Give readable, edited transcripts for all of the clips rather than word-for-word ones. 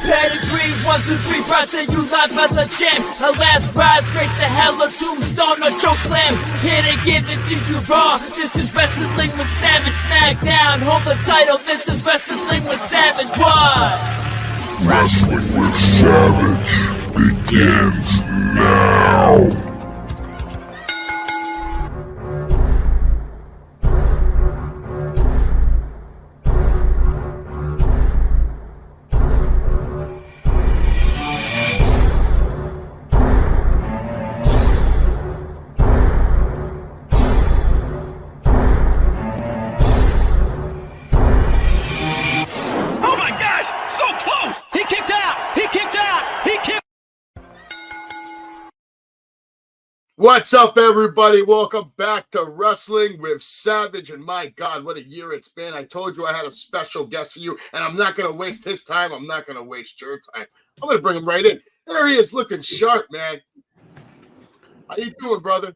Pedigree, 1, 2, 3, project, you live as a champ. A last ride straight to hell, a tombstone, a choke slam. Here to give it to you raw. This is Wrestling with Savage. Smackdown, hold the title. This is Wrestling with Savage. What? Wrestling with Savage begins now. What's up, everybody? Welcome back to Wrestling with Savage. And my God, what a year it's been. I told you I had a special guest for you, and I'm not going to waste his time. I'm not going to waste your time. I'm going to bring him right in. There he is, looking sharp, man. How you doing, brother?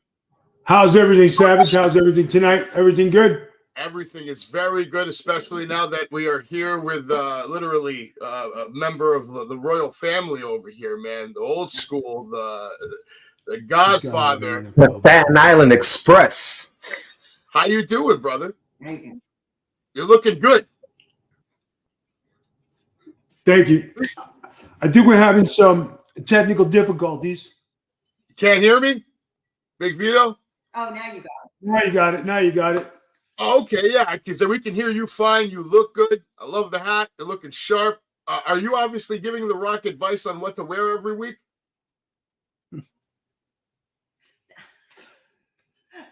How's everything, Savage? How's everything tonight? Everything good? Everything is very good, especially now that we are here with literally a member of the royal family over here, man. The old school, the Godfather. The Staten Island Express. How you doing, brother? You're looking good. Thank you. I think we're having some technical difficulties. Can't hear me? Big Vito? Oh, now you got it. Now you got it. Now you got it. Oh, okay, yeah, because we can hear you fine. You look good. I love the hat. You're looking sharp. Are you obviously giving The Rock advice on what to wear every week?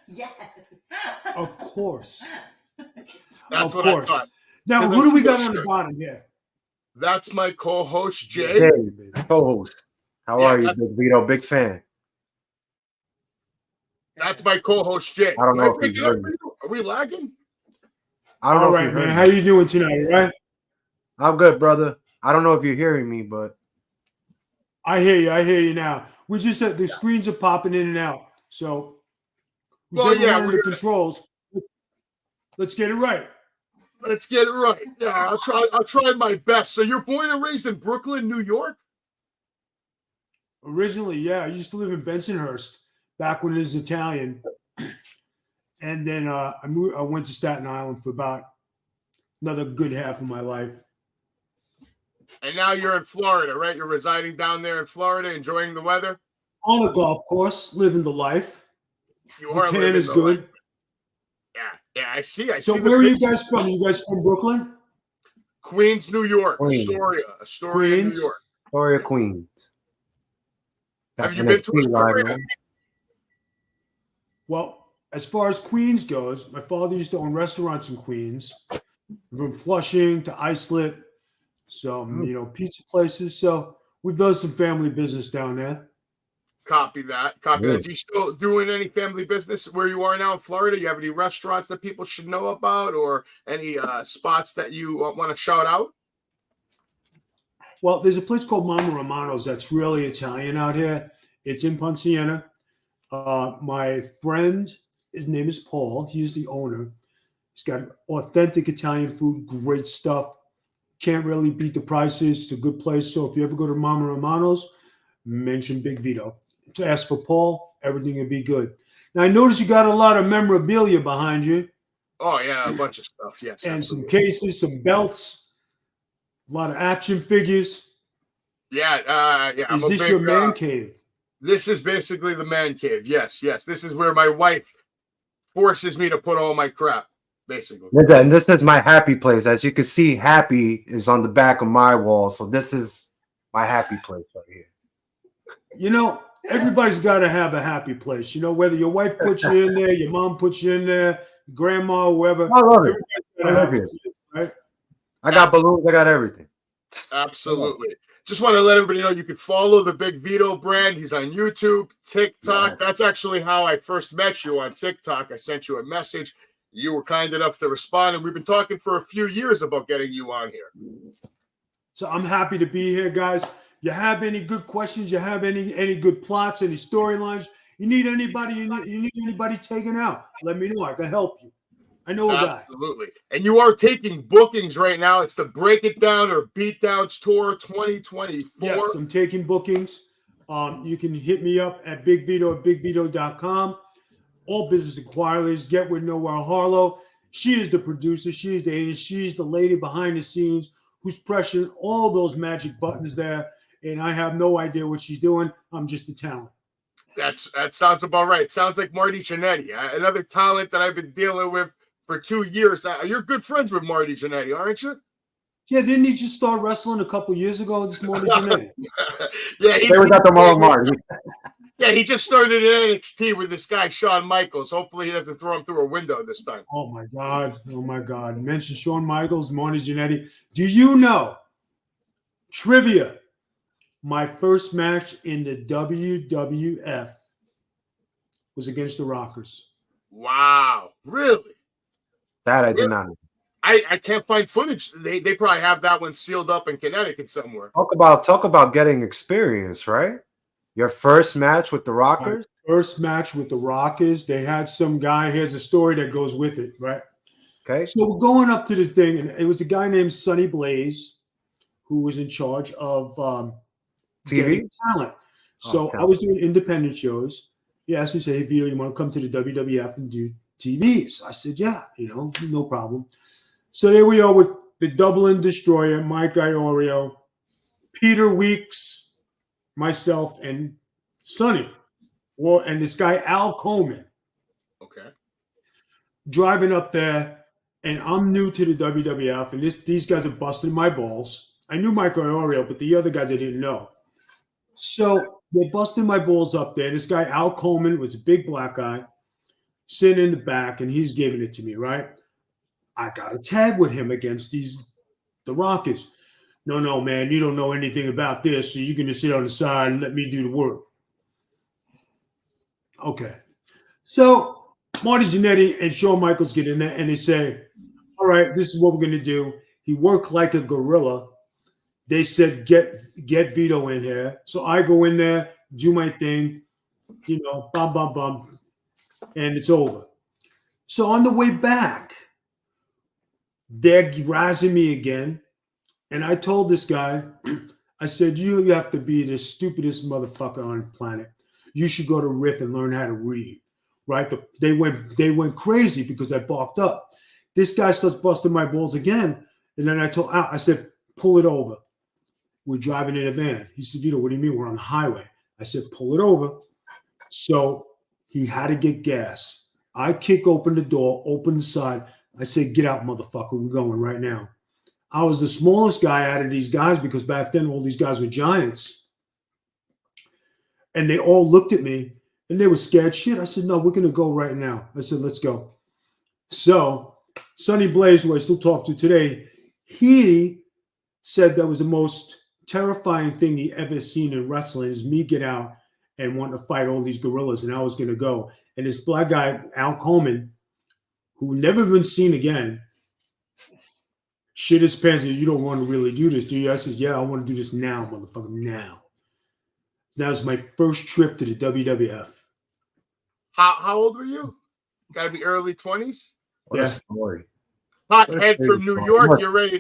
Yes. Of course. That's of what course. I thought. Now, who do we got on the bottom here? That's my co-host, Jay. Hey, co-host. How are you, Big Vito? Big fan. That's my co-host, Jay. I don't know if he's Are we lagging? I don't know. All right, man. How you doing tonight, right? I'm good, brother. I don't know if you're hearing me, but I hear you. I hear you now. We just said the screens are popping in and out. So, Well, yeah, we're the controls. Let's get it right. Let's get it right. Yeah, I'll try my best. So you're born and raised in Brooklyn, New York? Originally, yeah. I used to live in Bensonhurst back when it was Italian. And then I went to Staten Island for about another good half of my life. And now you're in Florida, right? You're residing down there in Florida, enjoying the weather? On a golf course, living the life. You The are tan is good. life. Yeah, I see. So see where are you guys from? Are you guys from Brooklyn? Queens, New York. Queens. Astoria, New York. Astoria, Queens. Have you been to Astoria? Well, as far as Queens goes, my father used to own restaurants in Queens, from Flushing to Islip, so pizza places. So we've done some family business down there. Copy that. Do you still doing any family business where you are now in Florida? You have any restaurants that people should know about, or any spots that you want to shout out? Well, there's a place called Mama Romano's that's really Italian out here. It's in Ponciana. My friend, his name is Paul. He's the owner. He's got authentic Italian food, great stuff. Can't really beat the prices. It's a good place. So if you ever go to Mama Romano's, mention Big Vito. To ask for Paul, everything will be good. Now, I noticed you got a lot of memorabilia behind you. Oh, yeah, a bunch of stuff, yes. And absolutely. some cases, some belts, a lot of action figures. Yeah. Is this your man cave? This is basically the man cave, yes. This is where my wife forces me to put all my crap, basically. And this is my happy place. As you can see, happy is on the back of my wall. So this is my happy place right here. Everybody's got to have a happy place. Whether your wife puts you in there, your mom puts you in there, grandma, whoever. I love it. Right? I got balloons. I got everything. Absolutely. Just want to let everybody know you can follow the Big Vito brand. He's on YouTube, TikTok. Yeah. That's actually how I first met you, on TikTok. I sent you a message. You were kind enough to respond, and we've been talking for a few years about getting you on here. So I'm happy to be here, guys. You have any good questions? You have any good plots, any storylines? You need anybody? You need anybody taken out? Let me know. I can help you. I know a guy. Absolutely. And you are taking bookings right now. It's the Break It Down or Beatdowns Tour 2024. Yes, I'm taking bookings. You can hit me up at Big Vito at bigvito.com. All business inquiries. Get with Noelle Harlow. She is the producer. She is the agent. She's the lady behind the scenes who's pressing all those magic buttons there. And I have no idea what she's doing. I'm just a talent. That sounds about right. Sounds like Marty Jannetty, another talent that I've been dealing with for 2 years. You're good friends with Marty Jannetty, aren't you? Yeah, didn't he just start wrestling a couple years ago? This Marty Jannetty. Yeah, They were got tomorrow, Marty. Yeah, he just started in NXT with this guy, Shawn Michaels. Hopefully he doesn't throw him through a window this time. Oh, my God. Oh, my God. Mention Shawn Michaels, Marty Jannetty. Do you know, trivia, my first match in the WWF was against the Rockers. Wow. Really? That I did not know. I can't find footage. They probably have that one sealed up in Connecticut somewhere. Talk about getting experience, right? Your first match with the Rockers? My first match with the Rockers. They had some guy. Here's a story that goes with it, right? Okay. So we're going up to the thing, and it was a guy named Sonny Blaze who was in charge of TV talent. So I was doing independent shows. He asked me, say, hey, Vito, you want to come to the WWF and do TVs? I said, yeah, no problem. So there we are with the Dublin Destroyer, Mike Iorio, Peter Weeks, myself, and Sonny. And this guy, Al Coleman. Okay. Driving up there, and I'm new to the WWF, and these guys are busting my balls. I knew Mike Iorio, but the other guys I didn't know. So they're busting my balls up there. This guy, Al Coleman, was a big black guy, sitting in the back, and he's giving it to me, right? I got a tag with him against the Rockets. No, man, you don't know anything about this, so you're going to sit on the side and let me do the work. Okay. So Marty Jannetty and Shawn Michaels get in there, and they say, all right, this is what we're going to do. He worked like a gorilla. They said, get Vito in here. So I go in there, do my thing, bum, bum, bum, and it's over. So on the way back, they're razzing me again. And I told this guy, I said, you have to be the stupidest motherfucker on the planet. You should go to Riff and learn how to read, right? They went crazy because I balked up. This guy starts busting my balls again. And then I said, pull it over. We're driving in a van. He said, Vito, what do you mean? We're on the highway. I said, pull it over. So he had to get gas. I kick open the door, open the side. I said, get out, motherfucker. We're going right now. I was the smallest guy out of these guys because back then all these guys were giants. And they all looked at me and they were scared shit. I said, no, we're going to go right now. I said, let's go. So Sonny Blaze, who I still talk to today, he said that was the most terrifying thing he ever seen in wrestling is me get out and want to fight all these gorillas, and I was going to go. And this black guy, Al Coleman, who never been seen again, shit his pants. You don't want to really do this, do you? I said, yeah, I want to do this now, motherfucker, now. That was my first trip to the WWF. How old were you? Got to be early 20s? What a story. Hot head from New York, you're ready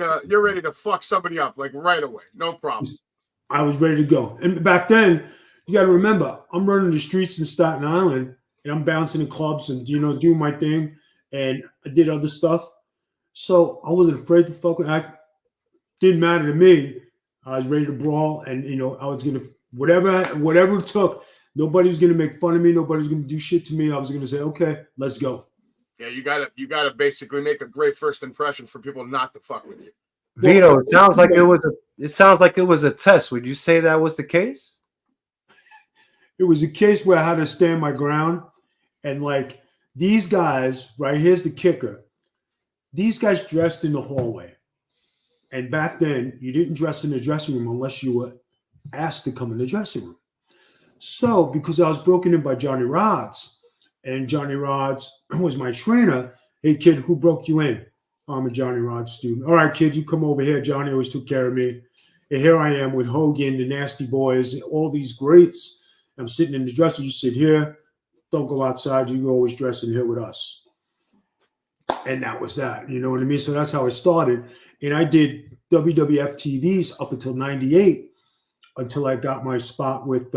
to fuck somebody up like right away. No problem. I was ready to go. And back then, you got to remember, I'm running the streets in Staten Island and I'm bouncing in clubs and, doing my thing. And I did other stuff. So I wasn't afraid to fucking act. Didn't matter to me. I was ready to brawl. And, I was going to, whatever it took, nobody was going to make fun of me. Nobody was going to do shit to me. I was going to say, okay, let's go. Yeah, you gotta basically make a great first impression for people not to fuck with you. Vito, it sounds like it was a test. Would you say that was the case? It was a case where I had to stand my ground. And like these guys, right, here's the kicker. These guys dressed in the hallway. And back then, you didn't dress in the dressing room unless you were asked to come in the dressing room. So because I was broken in by Johnny Rods, and Johnny Rods was my trainer. Hey, kid, who broke you in? I'm a Johnny Rods student. All right, kid, you come over here. Johnny always took care of me. And here I am with Hogan, the Nasty Boys, all these greats. I'm sitting in the dressing room. You sit here. Don't go outside. You always dress in here with us. And that was that. You know what I mean? So that's how I started. And I did WWF TVs up until 98, until I got my spot with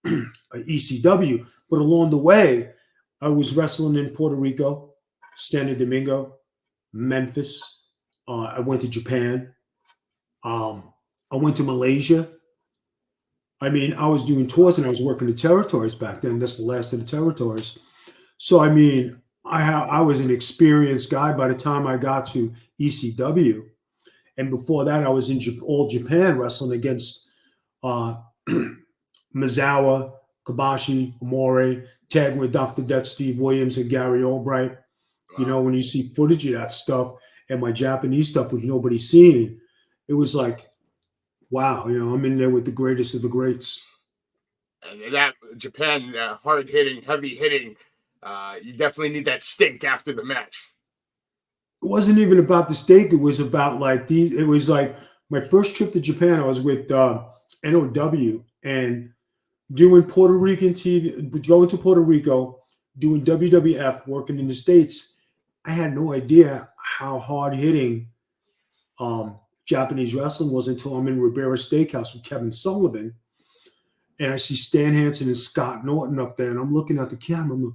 ECW. But along the way, I was wrestling in Puerto Rico, Santo Domingo, Memphis. I went to Japan. I went to Malaysia. I mean, I was doing tours and I was working the territories back then. That's the last of the territories. So, I mean, I was an experienced guy by the time I got to ECW. And before that, I was in all Japan wrestling against Mizawa, Kabashi, Amore, tagging with Dr. Death, Steve Williams, and Gary Albright. You know, when you see footage of that stuff and my Japanese stuff, which nobody's seen, it was like, wow, you know, I'm in there with the greatest of the greats. And that Japan, hard hitting, heavy hitting, you definitely need that stink after the match. It wasn't even about the stink. It was about like these. It was like my first trip to Japan. I was with NOW and doing Puerto Rican TV, going to Puerto Rico, doing WWF, working in the States. I had no idea how hard hitting Japanese wrestling was until I'm in Ribera Steakhouse with Kevin Sullivan. And I see Stan Hansen and Scott Norton up there. And I'm looking at the camera. I'm like,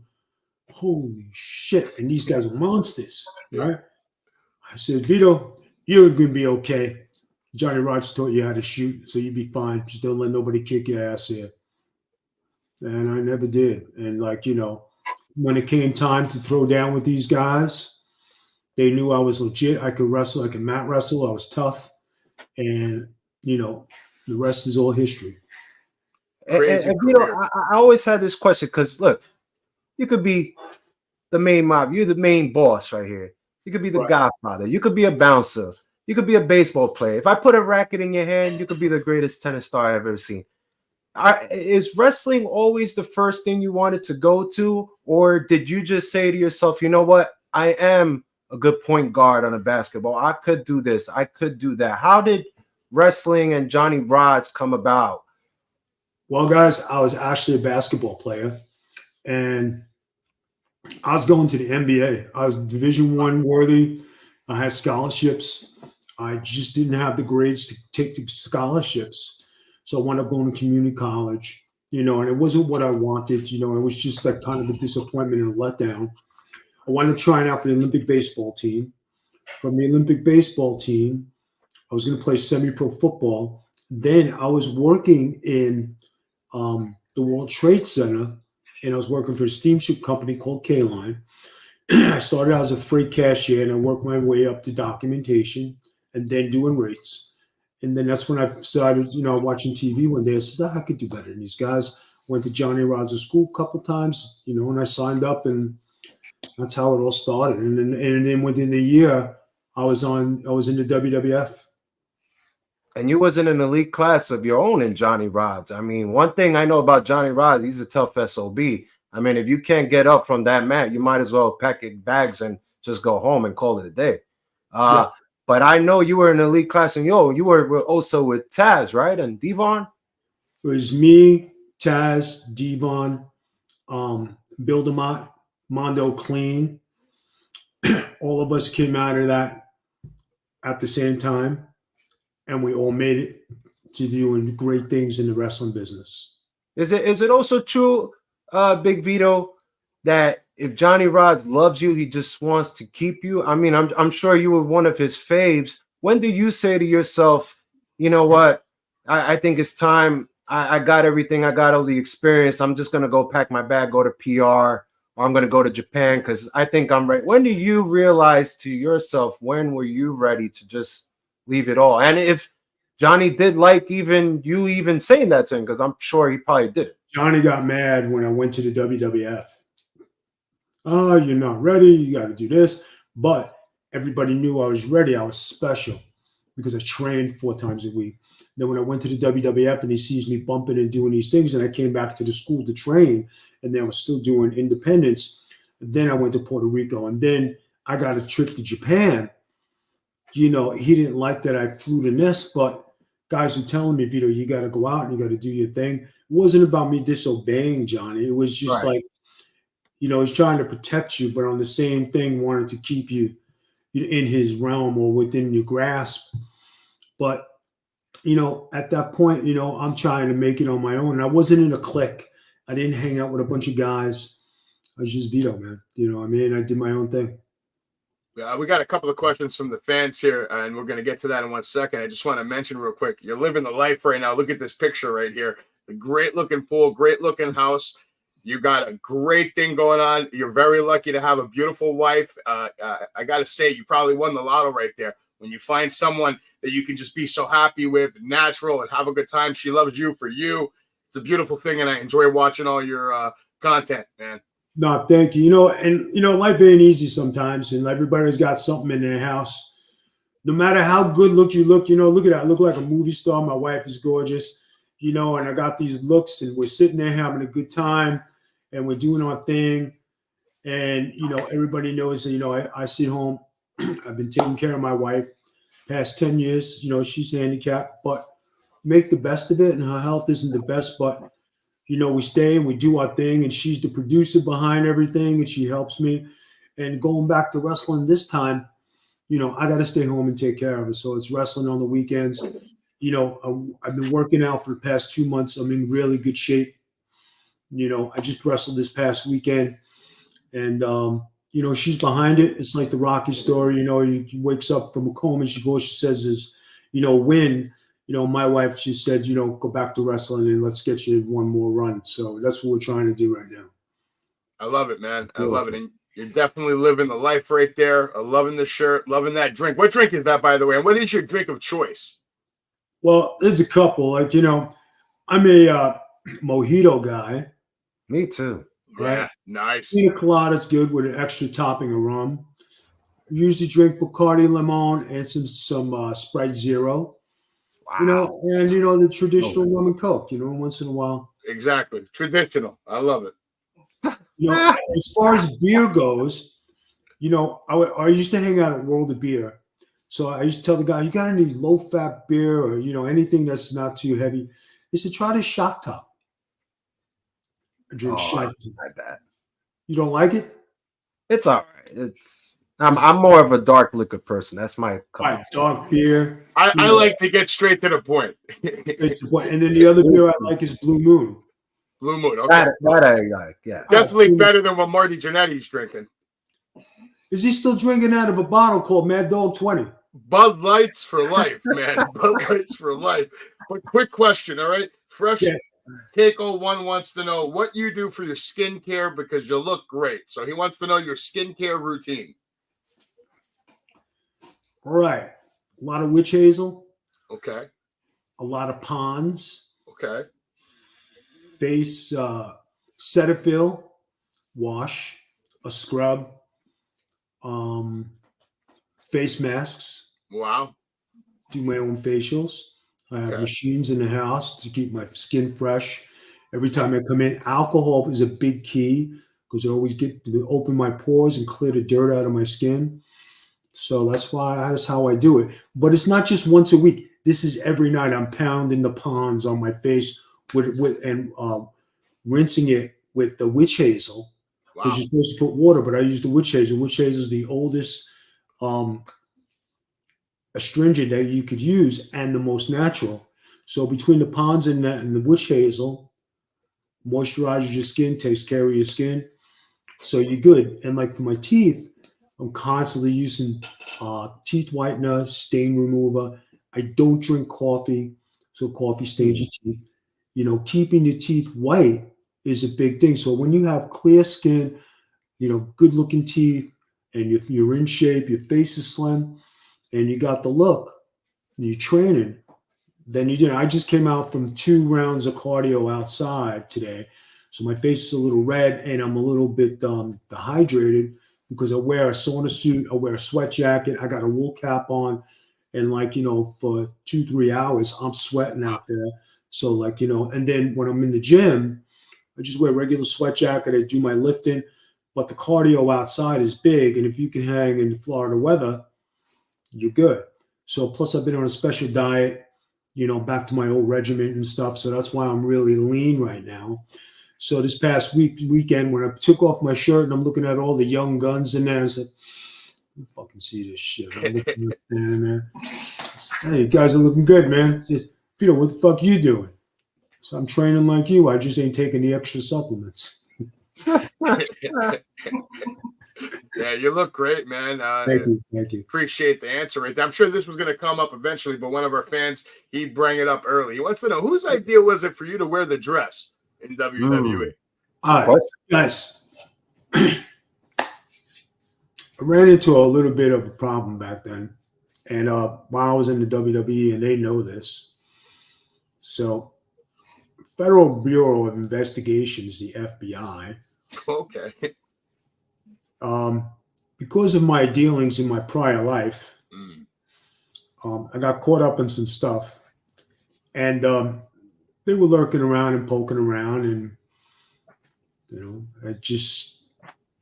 holy shit. And these guys are monsters, right? I said, Vito, you're going to be okay. Johnny Rogers taught you how to shoot, so you'd be fine. Just don't let nobody kick your ass here. And I never did. And like, you know, when it came time to throw down with these guys, they knew I was legit. I could wrestle. I could mat wrestle. I was tough. And, you know, the rest is all history. And Vito, I always had this question because, look, you could be the main mob. You're the main boss right here. You could be the godfather. You could be a bouncer. You could be a baseball player. If I put a racket in your hand, you could be the greatest tennis star I've ever seen. Is wrestling always the first thing you wanted to go to? Or did you just say to yourself, you know what? I am a good point guard on a basketball. I could do this. I could do that. How did wrestling and Johnny Rods come about? Well, guys, I was actually a basketball player. And I was going to the NBA. I was Division I worthy. I had scholarships. I just didn't have the grades to take the scholarships. So I wound up going to community college, you know, and it wasn't what I wanted, you know, it was just like kind of a disappointment and a letdown. I wound up trying out for the Olympic baseball team. From the Olympic baseball team, I was going to play semi-pro football. Then I was working in the World Trade Center, and I was working for a steamship company called K-Line. I started out as a freight cashier, and I worked my way up to documentation and then doing rates. And then that's when I started, you know, watching TV one day. I said, I could do better than these guys. Went to Johnny Rods' school a couple of times, you know, and I signed up, and that's how it all started. And then within the year, I was in the WWF. And you was in an elite class of your own in Johnny Rods. I mean, one thing I know about Johnny Rods, he's a tough SOB. I mean, if you can't get up from that mat, you might as well pack your bags and just go home and call it a day. Yeah. But I know you were in an elite class, and you were also with Taz, right? And Devon? It was me, Taz, Devon, Bill DeMott, Mondo Clean. All of us came out of that at the same time, and we all made it to doing great things in the wrestling business. Is it also true, Big Vito, that if Johnny Rods loves you, he just wants to keep you? I mean, I'm sure you were one of his faves. When do you say to yourself, you know what, I think it's time. I got everything. I got all the experience. I'm just going to go pack my bag, go to PR, or I'm going to go to Japan because I think I'm ready. When do you realize to yourself, when were you ready to just leave it all? And if Johnny did like you saying that to him, because I'm sure he probably did it. Johnny got mad when I went to the WWF. Oh, you're not ready. You got to do this. But everybody knew I was ready. I was special because I trained 4 times a week. Then when I went to the WWF and he sees me bumping and doing these things, and I came back to the school to train, and then I was still doing independence. And then I went to Puerto Rico, and then I got a trip to Japan. You know, he didn't like that I flew the nest, but guys were telling me, Vito, you got to go out and you got to do your thing. It wasn't about me disobeying Johnny. It was just like, he's trying to protect you, but on the same thing, wanted to keep you in his realm or within your grasp. But, at that point, I'm trying to make it on my own. And I wasn't in a clique. I didn't hang out with a bunch of guys. I was just Vito, man. I did my own thing. We got a couple of questions from the fans here, and we're going to get to that in 1 second. I just want to mention real quick, you're living the life right now. Look at this picture right here. A great-looking pool, great-looking house. You got a great thing going on. You're very lucky to have a beautiful wife. I got to say, you probably won the lotto right there. When you find someone that you can just be so happy with, natural, and have a good time, she loves you for you. It's a beautiful thing, and I enjoy watching all your content, man. No, thank you. Life ain't easy sometimes, and everybody's got something in their house. No matter how good you look, look at that. I look like a movie star. My wife is gorgeous, and I got these looks, and we're sitting there having a good time, and we're doing our thing. And, everybody knows that, I sit home. I've been taking care of my wife past 10 years. She's handicapped, but make the best of it. And her health isn't the best, but we stay and we do our thing, and she's the producer behind everything, and she helps me. And going back to wrestling this time, I got to stay home and take care of her. So it's wrestling on the weekends. I've been working out for the past 2 months. I'm in really good shape. I just wrestled this past weekend, and, she's behind it. It's like the Rocky story. He wakes up from a coma, she says, win. My wife just said, go back to wrestling and let's get you one more run. So that's what we're trying to do right now. I love it, man. I love it. And you're definitely living the life right there. Loving the shirt, loving that drink. What drink is that, by the way? And what is your drink of choice? Well, there's a couple. I'm a mojito guy. Me too. Right? Yeah, nice. Pina colada's good with an extra topping of rum. I usually drink Bacardi Limon and some Sprite Zero. Wow. And the traditional rum and Coke, once in a while. Exactly. Traditional. I love it. As far as beer goes, I used to hang out at World of Beer. So I used to tell the guy, you got any low-fat beer or, anything that's not too heavy? He said, try this Shock Top. I drink Shock Top. Like that. You don't like it? It's all right. I'm more of a dark liquor person. That's my dark beer. I like to get straight to the point. And then the other beer I like is Blue Moon. Blue Moon. Okay. That I like. Yeah. Definitely better than what Marty Jannetty's drinking. Is he still drinking out of a bottle called Mad Dog 20? Bud Lights for life, man. Bud Lights for life. But quick question, all right? Fresh Take 01 wants to know what you do for your skincare because you look great. So he wants to know your skincare routine. All right. A lot of witch hazel. Okay. A lot of ponds. Okay. Face Cetaphil wash, a scrub, face masks. Wow. Do my own facials. I have machines in the house to keep my skin fresh. Every time I come in, alcohol is a big key because I always get to open my pores and clear the dirt out of my skin. So that's how I do it. But it's not just once a week. This is every night. I'm pounding the ponds on my face and rinsing it with the witch hazel. Because you're supposed to put water, but I use the witch hazel. Witch hazel is the oldest astringent that you could use and the most natural. So between the ponds and the witch hazel, moisturizes your skin, takes care of your skin. So you're good. And like for my teeth, I'm constantly using teeth whitener, stain remover. I don't drink coffee, so coffee stains your teeth. Keeping your teeth white is a big thing. So when you have clear skin, good looking teeth, and you're in shape, your face is slim, and you got the look, and you're training, then you do. I just came out from 2 rounds of cardio outside today. So my face is a little red and I'm a little bit dehydrated because I wear a sauna suit, I wear a sweat jacket, I got a wool cap on, and for 2-3 hours, I'm sweating out there. So and then when I'm in the gym, I just wear a regular sweat jacket, I do my lifting, but the cardio outside is big. And if you can hang in the Florida weather, you're good. So plus I've been on a special diet, back to my old regimen and stuff. So that's why I'm really lean right now. So this past weekend, when I took off my shirt and I'm looking at all the young guns in there, I said, "You fucking see this shit." I'm looking at standing there. Said, "Hey, you guys are looking good, man." Just, Vito, what the fuck you doing? So I'm training like you. I just ain't taking the extra supplements. Yeah, you look great, man. Thank you. Thank you. Appreciate the answer right there. I'm sure this was going to come up eventually, but one of our fans, he brought it up early. He wants to know, whose idea was it for you to wear the dress in WWE? All right, guys. I ran into a little bit of a problem back then. And while I was in the WWE, and they know this. So Federal Bureau of Investigations, the FBI, Okay. because of my dealings in my prior life, I got caught up in some stuff, and they were lurking around and poking around, and I just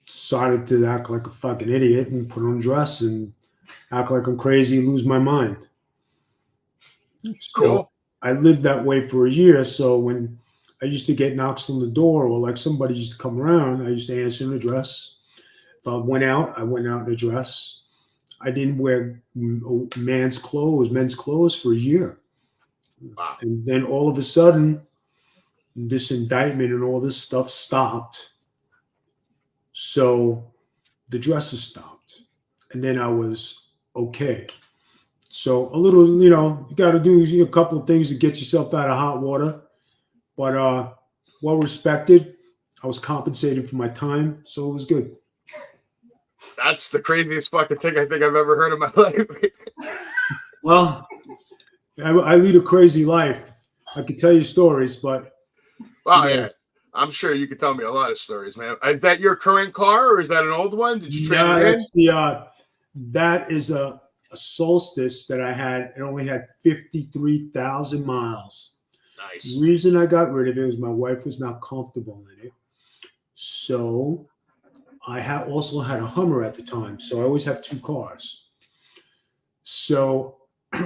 decided to act like a fucking idiot and put on a dress and act like I'm crazy and lose my mind. Cool. So I lived that way for a year. So when I used to get knocks on the door, or like somebody used to come around, I used to answer in a dress. If I went out in a dress. I didn't wear men's clothes for a year. Wow. And then all of a sudden, this indictment and all this stuff stopped. So the dresses stopped. And then I was okay. So a little, you got to do a couple of things to get yourself out of hot water. But well respected. I was compensated for my time, so it was good. That's the craziest fucking thing I think I've ever heard in my life. Well, I lead a crazy life. I could tell you stories, but Wow, yeah. I'm sure you could tell me a lot of stories, man. Is that your current car, or is that an old one? Did you trade it in? That is a Solstice that I had. It only had 53,000 miles. Nice. The reason I got rid of it was my wife was not comfortable in it. So I also had a Hummer at the time. So I always have two cars. So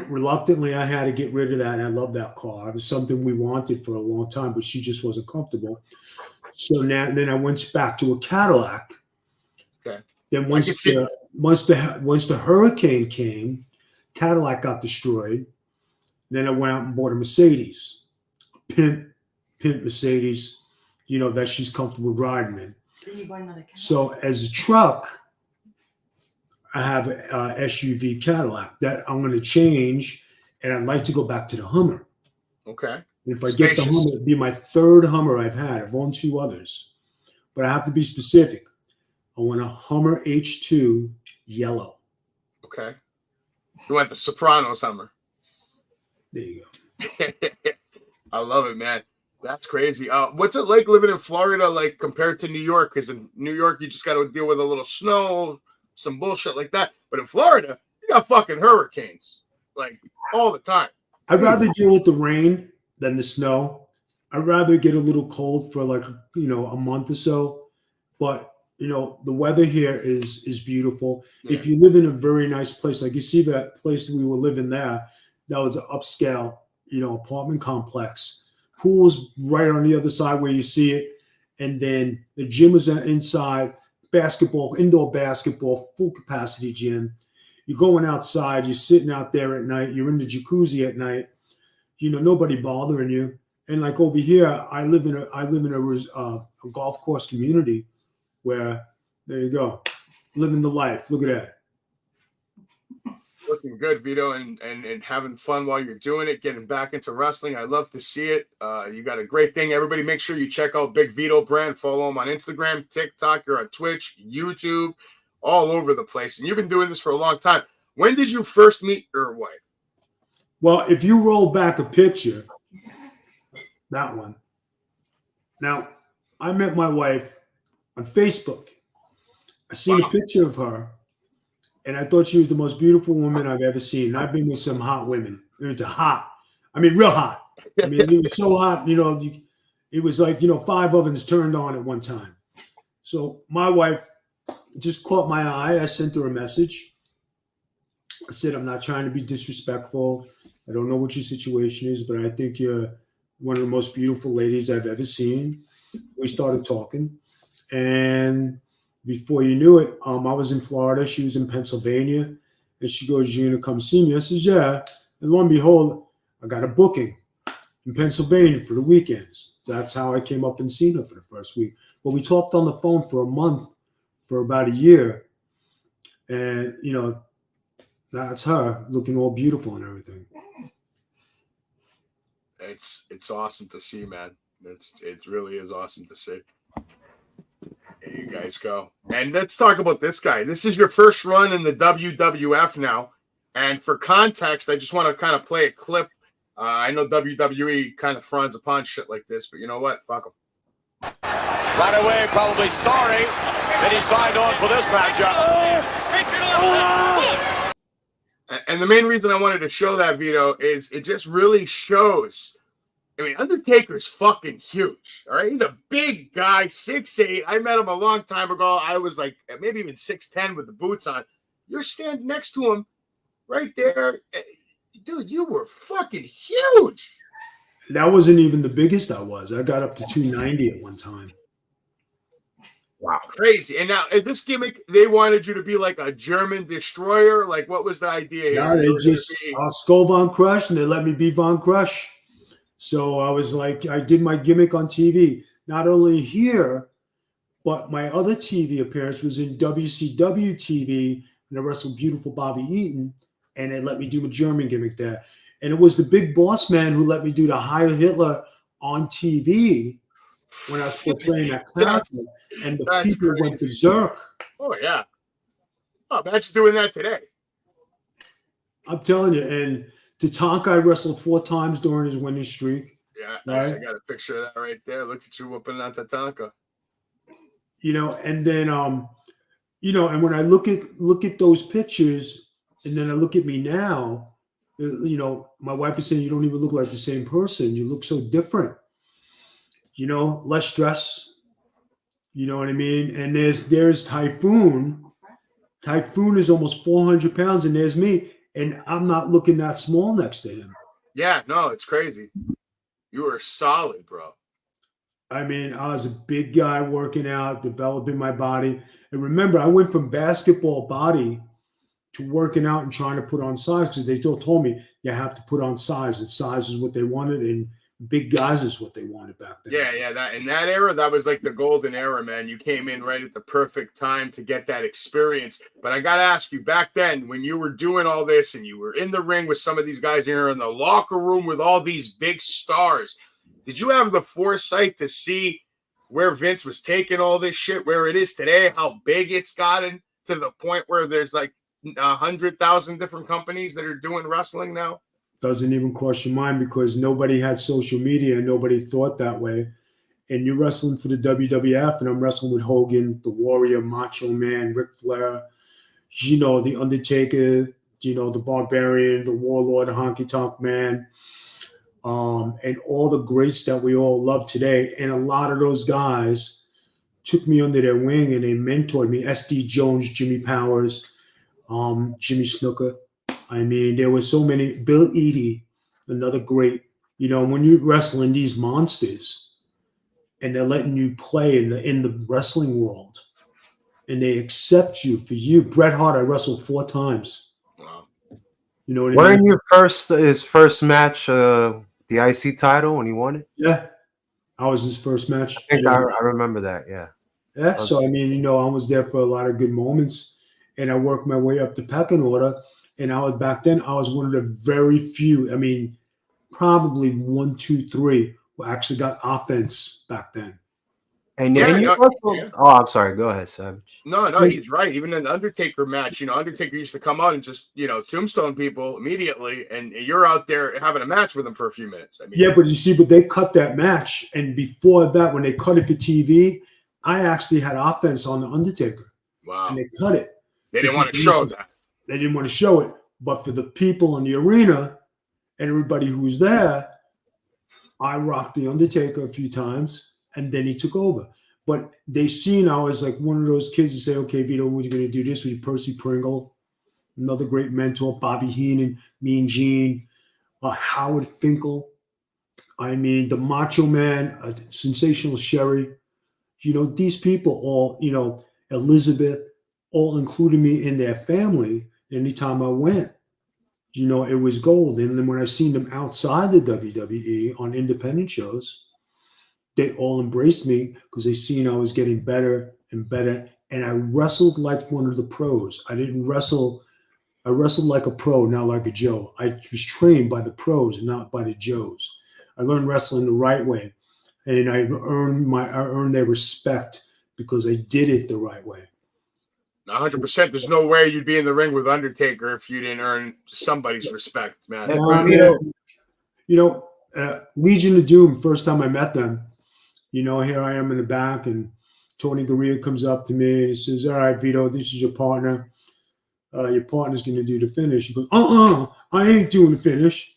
reluctantly, I had to get rid of that. And I love that car. It was something we wanted for a long time, but she just wasn't comfortable. So then I went back to a Cadillac. Okay. Then once the hurricane came, Cadillac got destroyed. Then I went out and bought a Mercedes, a pimp Mercedes, that she's comfortable riding in. Then you bought another Cadillac. So as a truck, I have a SUV Cadillac that I'm going to change, and I'd like to go back to the Hummer. Okay. And if I get the Hummer, it'd be my third Hummer I've had. I've owned two others, but I have to be specific. I want a Hummer H2 yellow. Okay. You want the Sopranos Hummer. There you go. I love it, man. That's crazy. What's it like living in Florida, like compared to New York? Because in New York, you just got to deal with a little snow, some bullshit like that. But in Florida, you got fucking hurricanes, like all the time. I'd rather deal with the rain than the snow. I'd rather get a little cold for like, a month or so. But, the weather here is beautiful. Yeah. If you live in a very nice place, like you see that place that we were living there, that was an upscale, apartment complex. Pool's right on the other side where you see it. And then the gym is inside, indoor basketball, full capacity gym. You're going outside, you're sitting out there at night, you're in the jacuzzi at night, nobody bothering you. And like over here, I live in a golf course community where, there you go, living the life. Look at that. Looking good, Vito, and having fun while you're doing it, getting back into wrestling. I love to see it. You got a great thing. Everybody make sure you check out Big Vito Brand. Follow him on Instagram, TikTok. You're on Twitch, YouTube, all over the place. And you've been doing this for a long time. When did you first meet your wife? Well, if you roll back a picture, that one. Now, I met my wife on Facebook. I seen a picture of her. And I thought she was the most beautiful woman I've ever seen. And I've been with some hot women. Into hot. I mean, real hot. I mean, it was so hot, it was like, 5 ovens turned on at one time. So my wife just caught my eye. I sent her a message. I said, I'm not trying to be disrespectful. I don't know what your situation is, but I think you're one of the most beautiful ladies I've ever seen. We started talking, and before you knew it, I was in Florida. She was in Pennsylvania, and she goes, "You gonna come see me?" I says, "Yeah." And lo and behold, I got a booking in Pennsylvania for the weekends. That's how I came up and seen her for the first week. But we talked on the phone for a month, for about a year, and that's her looking all beautiful and everything. It's awesome to see, man. It really is awesome to see. There you guys go. And let's talk about this guy. This is your first run in the WWF now. And for context, I just want to kind of play a clip. I know WWE kind of frowns upon shit like this, but you know what? Fuck him. Right away, probably sorry that he signed on for this matchup. And the main reason I wanted to show that, Vito, is it just really shows. I mean, Undertaker's fucking huge. All right. He's a big guy, 6'8". I met him a long time ago. I was like maybe even 6'10" with the boots on. You're standing next to him right there. Dude, you were fucking huge. That wasn't even the biggest I was. I got up to 290 at one time. Wow. Crazy. And now this gimmick, they wanted you to be like a German destroyer. Like, what was the idea here? Yeah, they just Skull Von Crush, and they let me be Von Crush. So I was like, I did my gimmick on TV. Not only here, but my other TV appearance was in WCW TV, and I wrestled beautiful Bobby Eaton, and they let me do a German gimmick there. And it was the big boss man who let me do the Heil Hitler on TV when I was portraying that character, and the people went berserk. Oh, yeah. Oh, imagine doing that today. I'm telling you, and Tatanka, I wrestled 4 times during his winning streak. Yeah, right? I got a picture of that right there. Look at you whooping on Tatanka. And then and when I look at those pictures, and then I look at me now, my wife is saying you don't even look like the same person. You look so different. Less stress. You know what I mean? And there's Typhoon. Typhoon is almost 400 pounds, and there's me. And I'm not looking that small next to him. Yeah, no, it's crazy. You were solid, bro. I mean, I was a big guy working out, developing my body. And remember, I went from basketball body to working out and trying to put on size, because they still told me you have to put on size. And size is what they wanted, and big guys is what they wanted back then. Yeah, that in that era, that was like the golden era, man. You came in right at the perfect time to get that experience. But I got to ask you, back then, when you were doing all this and you were in the ring with some of these guys, you're in the locker room with all these big stars, did you have the foresight to see where Vince was taking all this shit, where it is today, how big it's gotten to the point where there's like 100,000 different companies that are doing wrestling now? Doesn't even cross your mind, because nobody had social media and nobody thought that way. And you're wrestling for the WWF, and I'm wrestling with Hogan, the Warrior, Macho Man, Ric Flair, the Undertaker, the Barbarian, the Warlord, Honky Tonk Man, and all the greats that we all love today. And a lot of those guys took me under their wing, and they mentored me. SD Jones, Jimmy Powers, Jimmy Snuka. I mean, there were so many. Bill Eadie, another great. When you're wrestling these monsters, and they're letting you play in the wrestling world, and they accept you for you. Bret Hart, I wrestled 4 times. Wow. You know what I mean? Weren't his first match the IC title when he won it? Yeah, I was his first match. I think I remember that. Yeah. Yeah. So I mean, I was there for a lot of good moments, and I worked my way up the pecking order. And back then, I was one of the very few. I mean, probably 1, 2, 3 who actually got offense back then. And Oh, I'm sorry. Go ahead, Savage. No, he's right. Even in the Undertaker match, Undertaker used to come out and just, tombstone people immediately, and you're out there having a match with him for a few minutes. I mean, yeah, but you see, they cut that match, and before that, when they cut it for TV, I actually had offense on the Undertaker. Wow. And they cut it. They didn't want to show that. They didn't want to show it, but for the people in the arena and everybody who was there, I rocked the Undertaker a few times, and then he took over. But they seen I was like one of those kids who say, "Okay, Vito, what are you going to do this with Percy Pringle, another great mentor, Bobby Heenan, Mean Gene, Howard Finkel, I mean, the Macho Man, Sensational Sherry. These people all, Elizabeth, all included me in their family anytime I went. It was gold. And then when I seen them outside the WWE on independent shows, they all embraced me because they seen I was getting better and better. And I wrestled like one of the pros. I didn't wrestle. I wrestled like a pro, not like a Joe. I was trained by the pros, not by the Joes. I learned wrestling the right way, and I earned their respect because I did it the right way. 100%. There's no way you'd be in the ring with Undertaker if you didn't earn somebody's respect, man. Legion of Doom. First time I met them, here I am in the back, and Tony Garea comes up to me and he says, "All right, Vito, this is your partner. Your partner's going to do the finish." He goes, I ain't doing the finish.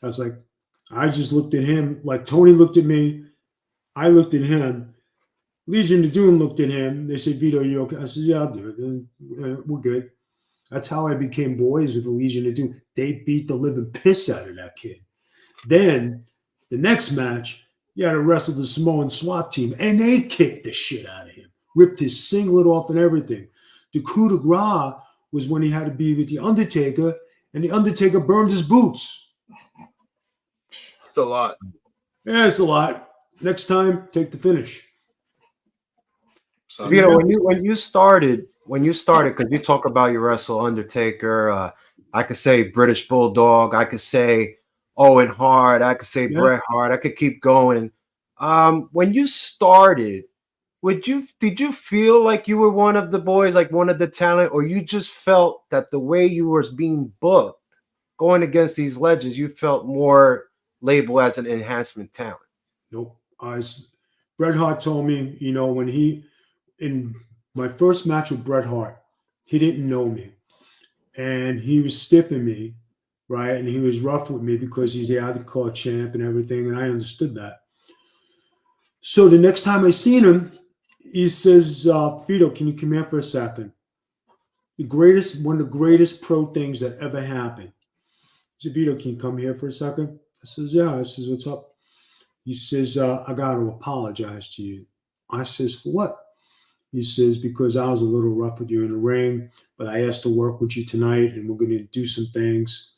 I was like, I just looked at him like Tony looked at me. I looked at him. Legion of Doom looked at him. They said, "Vito, you okay?" I said, "Yeah, I'll do it. We're good." That's how I became boys with the Legion of Doom. They beat the living piss out of that kid. Then the next match, you had to wrestle the Samoan SWAT team, and they kicked the shit out of him, ripped his singlet off and everything. The coup de grace was when he had to be with the Undertaker, and the Undertaker burned his boots. It's a lot. Yeah, it's a lot. Next time, take the finish. So, when you started, because you talk about your wrestle Undertaker, I could say British Bulldog, I could say Owen Hart, I could say Bret Hart, I could keep going. When you started, did you feel like you were one of the boys, like one of the talent, or you just felt that the way you were being booked, going against these legends, you felt more labeled as an enhancement talent? Nope. Bret Hart told me, in my first match with Bret Hart, he didn't know me, and he was stiffing me, right? And he was rough with me because he's the Outcard champ and everything, and I understood that. So the next time I seen him, he says, "Vito, can you come here for a second? One of the greatest pro things that ever happened." He said, "Vito, can you come here for a second?" I says, "Yeah." I says, "What's up?" He says, "I got to apologize to you." I says, "For what?" He says, "Because I was a little rough with you in the ring, but I asked to work with you tonight, and we're going to do some things."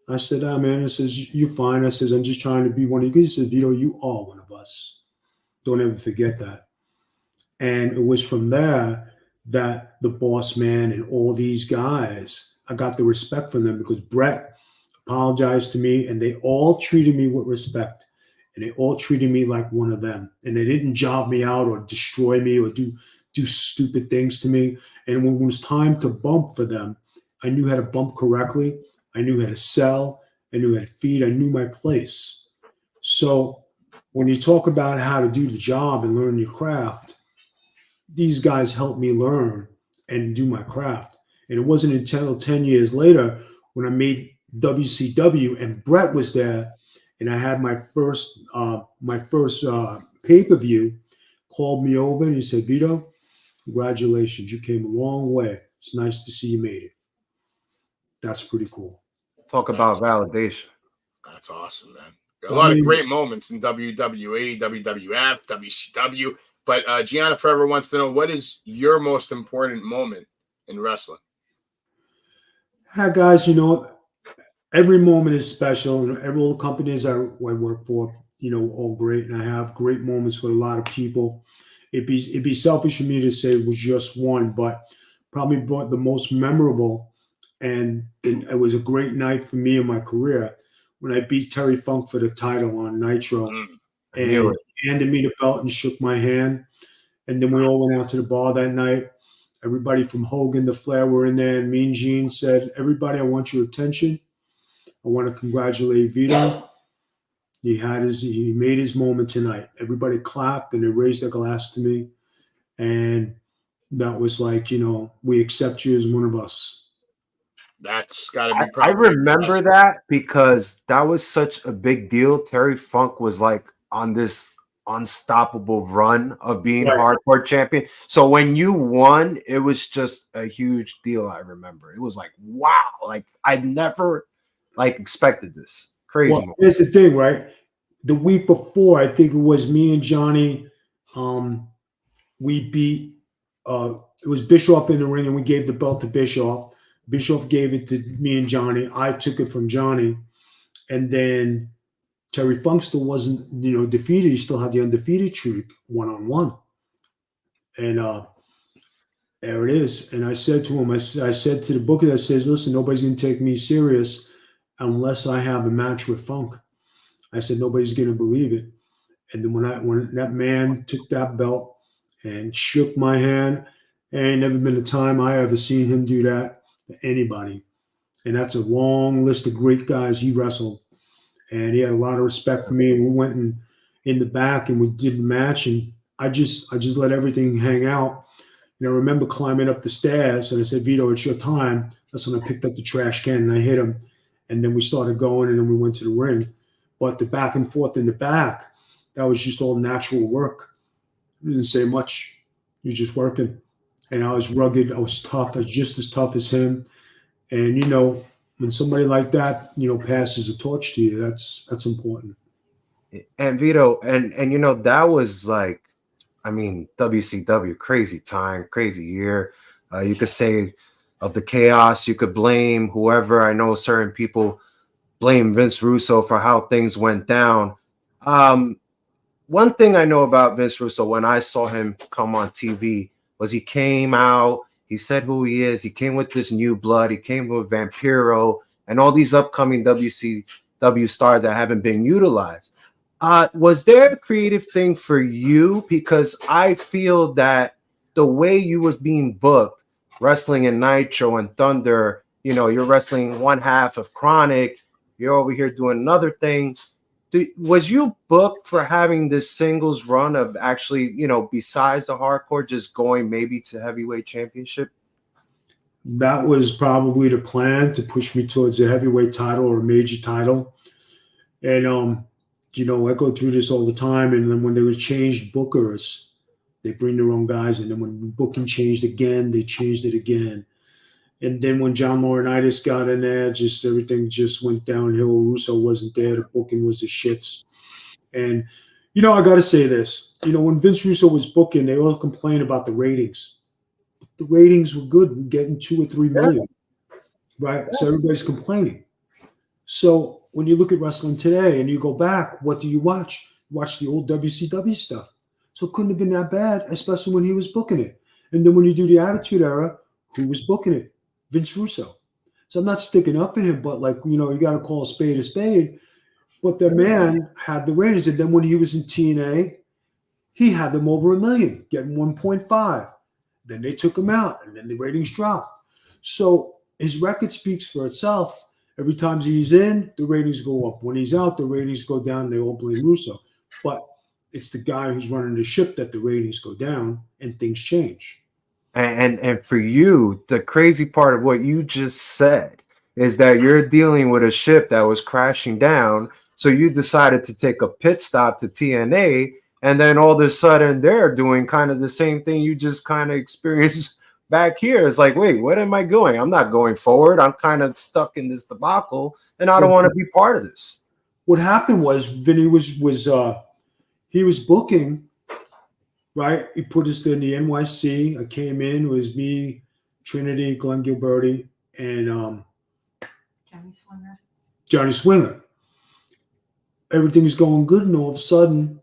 I said, "Man," I says, "You're fine." I says, "I'm just trying to be one of you." He said, "Vito, you are one of us. Don't ever forget that." And it was from there that the Boss Man and all these guys, I got the respect from them because Bret apologized to me, and they all treated me with respect, and they all treated me like one of them, and they didn't job me out or destroy me or do stupid things to me. And when it was time to bump for them, I knew how to bump correctly. I knew how to sell. I knew how to feed. I knew my place. So when you talk about how to do the job and learn your craft, these guys helped me learn and do my craft. And it wasn't until 10 years later when I made WCW and Bret was there, and I had my first pay-per-view, called me over and he said, "Vito, congratulations, you came a long way. It's nice to see you made it." That's pretty cool. Talk about validation. That's awesome, man. A lot of great moments in WWE, WWF, WCW. But Gianna Forever wants to know, what is your most important moment in wrestling? Guys, every moment is special, and all the companies I work for, all great, and I have great moments with a lot of people. It'd be selfish for me to say it was just one, but probably the most memorable, and it was a great night for me in my career when I beat Terry Funk for the title on Nitro, and he handed me the belt and shook my hand, and then we all went out to the bar that night. Everybody from Hogan to Flair were in there, and Mean Gene said, "Everybody, I want your attention. I want to congratulate Vito. He made his moment tonight." Everybody clapped and they raised their glass to me. And that was like, we accept you as one of us. That's got to be I remember that because that was such a big deal. Terry Funk was like on this unstoppable run of being hardcore champion. So when you won, it was just a huge deal. I remember it was like, wow, like I never expected this. Crazy. Well, here's the thing, right? the week before, I think it was me and Johnny. We beat. It was Bischoff in the ring, and we gave the belt to Bischoff. Bischoff gave it to me and Johnny. I took it from Johnny, and then Terry Funk still wasn't, defeated. He still had the undefeated streak 1-on-1, and there it is. And I said to him, I said to the booker that says, "Listen, nobody's going to take me serious unless I have a match with Funk." I said, "Nobody's going to believe it." And then when that man took that belt and shook my hand, there ain't never been a time I ever seen him do that to anybody. And that's a long list of great guys he wrestled. And he had a lot of respect for me. And we went in the back and we did the match. And I just let everything hang out. And I remember climbing up the stairs and I said, "Vito, it's your time." That's when I picked up the trash can and I hit him. And then we started going and then we went to the ring. But the back and forth in the back, that was just all natural work. I didn't say much. You're just working. And I was rugged. I was tough. I was just as tough as him. And, when somebody like that, passes a torch to you, that's important. And Vito, and that was like, WCW, crazy time, crazy year. You could say of the chaos, you could blame whoever. I know certain people blame Vince Russo for how things went down. One thing I know about Vince Russo when I saw him come on TV was he came out, he said who he is, he came with this new blood, he came with Vampiro and all these upcoming WCW stars that haven't been utilized. Was there a creative thing for you? Because I feel that the way you was being booked, wrestling in Nitro and Thunder, you're wrestling one half of Chronic, you're over here doing another thing. Was you booked for having this singles run of actually, besides the hardcore, just going maybe to heavyweight championship? That was probably the plan, to push me towards a heavyweight title or a major title. And, I go through this all the time. And then when they were changed bookers, they bring their own guys. And then when booking changed again, they changed it again. And then when John Laurinaitis got in there, just everything just went downhill. Russo wasn't there. The booking was the shits. And, I got to say this. When Vince Russo was booking, they all complained about the ratings. The ratings were good. We're getting 2 or 3 million, right? So everybody's complaining. So when you look at wrestling today and you go back, what do you watch? You watch the old WCW stuff. So it couldn't have been that bad, especially when he was booking it. And then when you do the Attitude Era, who was booking it? Vince Russo. So I'm not sticking up for him, but you got to call a spade a spade. But the man had the ratings. And then when he was in TNA, he had them over 1 million, getting 1.5. Then they took him out and then the ratings dropped. So his record speaks for itself. Every time he's in, the ratings go up. When he's out, the ratings go down. They all blame Russo. But it's the guy who's running the ship that the ratings go down and things change. And for you, the crazy part of what you just said is that you're dealing with a ship that was crashing down. So you decided to take a pit stop to TNA, and then all of a sudden they're doing kind of the same thing you just kind of experienced back here. It's like, wait, where am I going? I'm not going forward. I'm kind of stuck in this debacle, and I don't want to be part of this. What happened was Vinny was booking. Right, he put us in the NYC. I came in. It was me, Trinity, Glenn Gilberti, and Johnny Swinger. Everything is going good, and all of a sudden,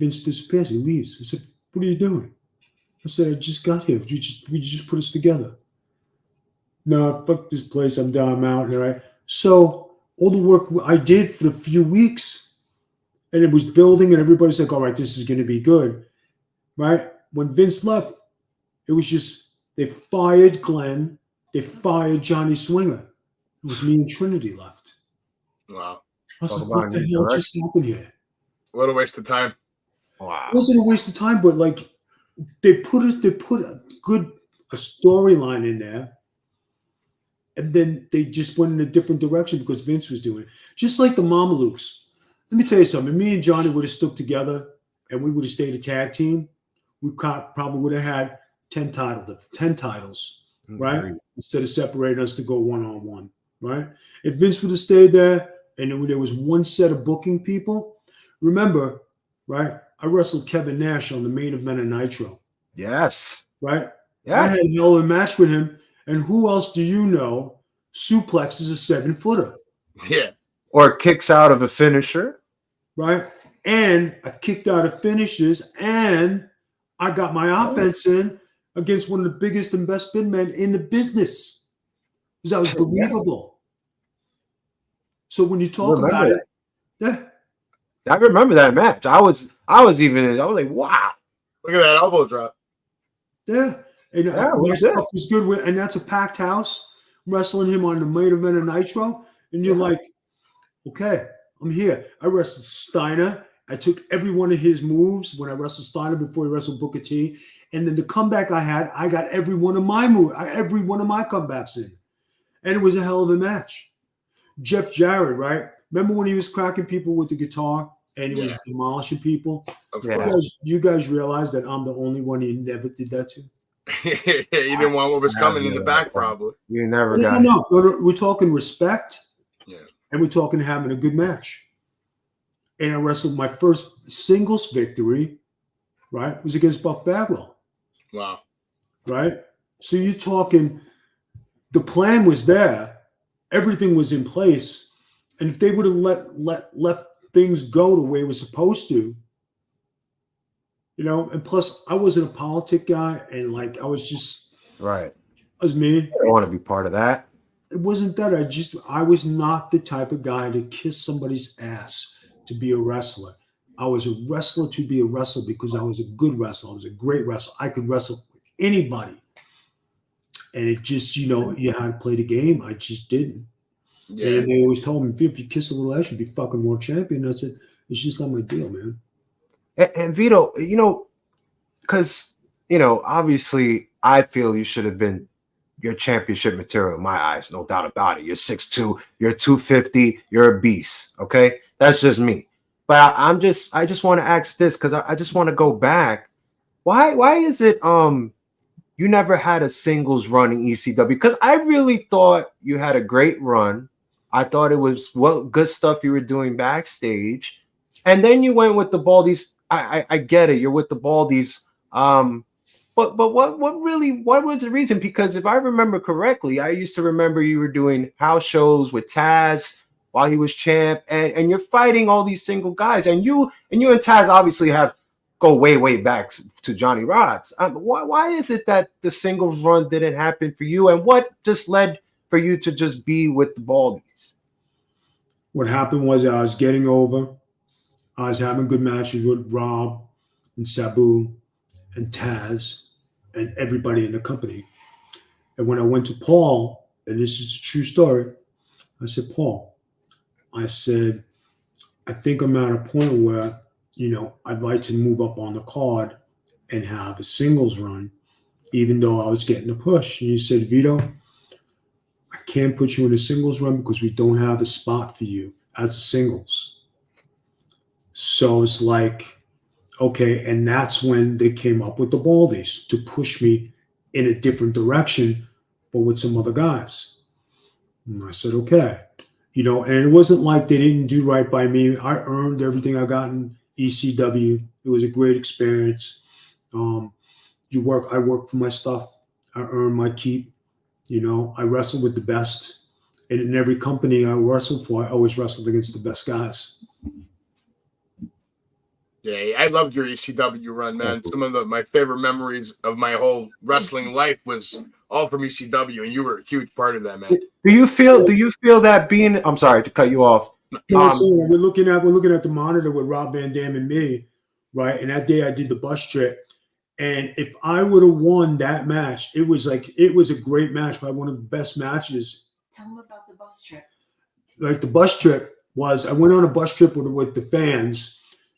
Vince disappears. He leaves. I said, "What are you doing?" I said, "I just got here. We just put us together." "No, fuck this place. I'm down. I'm out." All right. So all the work I did for a few weeks. And it was building, and everybody's like, "All right, this is going to be good," right? When Vince left, it was just they fired Glenn, they fired Johnny Swinger. It was me and Trinity left. Wow! I was like, "What the hell just happened here?" What a waste of time! Wow! It wasn't a waste of time, but they put a storyline in there, and then they just went in a different direction because Vince was doing it, just like the Mamalukes. Let me tell you something. Me and Johnny would have stuck together and we would have stayed a tag team. We probably would have had 10 titles, right? Instead of separating us to go one-on-one, right? If Vince would have stayed there, and there was one set of booking people. Remember, right? I wrestled Kevin Nash on the main event of Nitro, Yes. right? Yeah. I had a hell of a match with him. And who else do you know suplexes a 7-footer? Yeah. Or kicks out of a finisher. Right? And I kicked out of finishes, and I got my offense in against one of the biggest and best big men in the business. Because I was believable. So when you talk about it, yeah. I remember that match. I was like, wow. Look at that elbow drop. Yeah. And my stuff was good with, and that's a packed house. I'm wrestling him on the main event of Nitro. And you're like, okay, I'm here. I wrestled Steiner. I took every one of his moves when I wrestled Steiner before he wrestled Booker T. And then the comeback I had, I got every one of my moves, every one of my comebacks in. And it was a hell of a match. Jeff Jarrett, right? Remember when he was cracking people with the guitar and he was demolishing people? You guys realize that I'm the only one he never did that to? You didn't want what was coming in the back, probably. You never got it. No. We're talking respect. Yeah. And we're talking having a good match. And I wrestled my first singles victory, right? Was against Buff Bagwell. Wow. Right? So you're talking, the plan was there. Everything was in place. And if they would have left things go the way it was supposed to, you know, and plus I wasn't a politic guy, and like I was just right. It was me. I don't want to be part of that. It wasn't that. I was not the type of guy to kiss somebody's ass to be a wrestler. I was a wrestler to be a wrestler because I was a good wrestler. I was a great wrestler. I could wrestle with anybody. And it just, you know, you had to play the game. I just didn't. Yeah. And they always told me, if you kiss a little ass, you'd be fucking world champion. I said, it's just not my deal, man. And Vito, you know, because, you know, obviously I feel you should have been your championship material in my eyes, no doubt about it. You're 6'2", you're 250, you're a beast, okay? That's just me. But I just want to ask this because I just want to go back. Why is it you never had a singles run in ECW? Because I really thought you had a great run. I thought it was good stuff you were doing backstage. And then you went with the Baldies. I get it. You're with the Baldies. But what was the reason? Because if I remember correctly, I used to remember you were doing house shows with Taz while he was champ, and you're fighting all these single guys. And you and Taz obviously go way back to Johnny Rods. Why is it that the singles run didn't happen for you? And what just led for you to just be with the Baldies? What happened was I was getting over. I was having good matches with Rob and Sabu and Taz and everybody in the company. And when I went to Paul, and this is a true story, I said, Paul, I think I'm at a point where, you know, I'd like to move up on the card and have a singles run, even though I was getting a push. And he said, Vito, I can't put you in a singles run because we don't have a spot for you as a singles. So it's like, okay, and that's when they came up with the Baldies to push me in a different direction, but with some other guys. And I said, okay. You know, and it wasn't like they didn't do right by me. I earned everything I got in ECW. It was a great experience. I work for my stuff. I earn my keep. You know, I wrestle with the best. And in every company I wrestled for, I always wrestled against the best guys. Yeah, I loved your ECW run, man. Some of my favorite memories of my whole wrestling life was all from ECW, and you were a huge part of that, man. Do you feel that being? I'm sorry to cut you off. No, so we're looking at the monitor with Rob Van Dam and me, right? And that day I did the bus trip, and if I would have won that match, it was a great match, probably one of the best matches. Tell them about the bus trip. Like the bus trip was, I went on a bus trip with the fans.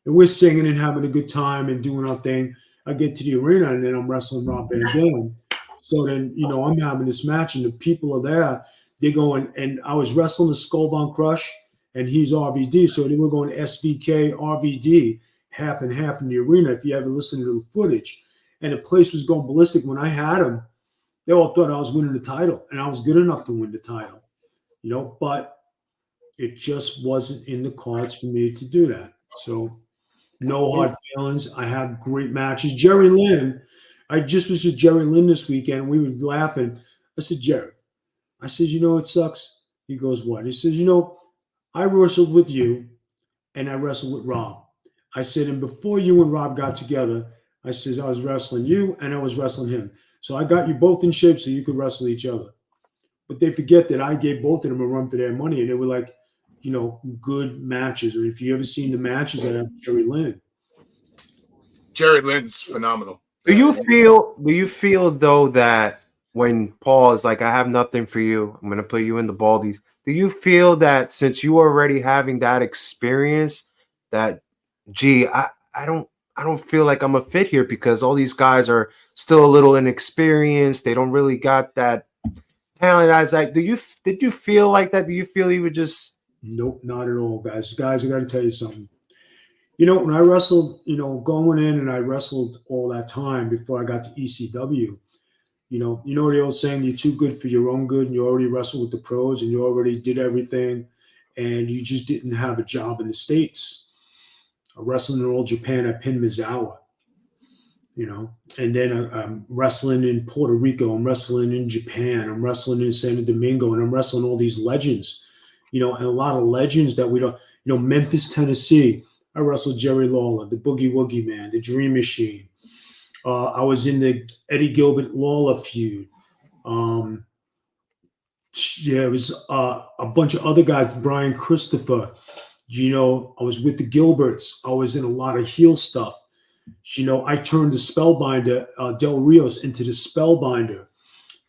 And we're singing and having a good time and doing our thing. I get to the arena and then I'm wrestling Rob Van Dam. So then, you know, I'm having this match and the people are there. They're going, and I was wrestling the Skull Von Crush and he's RVD. So they were going SVK, RVD, half and half in the arena if you ever listen to the footage. And the place was going ballistic. When I had him, they all thought I was winning the title and I was good enough to win the title, you know. But it just wasn't in the cards for me to do that. So no hard feelings. I had great matches. Jerry Lynn, I just was with Jerry Lynn this weekend. We were laughing. I said, Jerry, I said, you know, it sucks. He goes, what? He says, you know, I wrestled with you and I wrestled with Rob. I said, and before you and Rob got together, I says, I was wrestling you and I was wrestling him. So I got you both in shape so you could wrestle each other. But they forget that I gave both of them a run for their money, and they were like, you know, good matches. Or if you ever seen the matches I have with Jerry Lynn. Jerry Lynn's phenomenal. Do you feel though that when Paul is like, I have nothing for you, I'm gonna put you in the baldies, do you feel that since you are already having that experience that I don't feel like I'm a fit here because all these guys are still a little inexperienced, they don't really got that talent? I was like, did you feel like that? Do you feel you would just Nope, not at all, guys. Guys, I got to tell you something. You know, when I wrestled, you know, going in and I wrestled all that time before I got to ECW, you know the old saying, you're too good for your own good, and you already wrestled with the pros and you already did everything and you just didn't have a job in the States. I wrestled in All Japan at Pin Mizawa, you know, and then I'm wrestling in Puerto Rico, I'm wrestling in Japan, I'm wrestling in San Domingo, and I'm wrestling all these legends, you know, and a lot of legends that we don't, you know, Memphis, Tennessee. I wrestled Jerry Lawler, the Boogie Woogie Man, the Dream Machine. I was in the Eddie Gilbert Lawler feud. Yeah, it was a bunch of other guys, Brian Christopher. You know, I was with the Gilberts. I was in a lot of heel stuff. You know, I turned the Spellbinder, Del Rios, into the Spellbinder.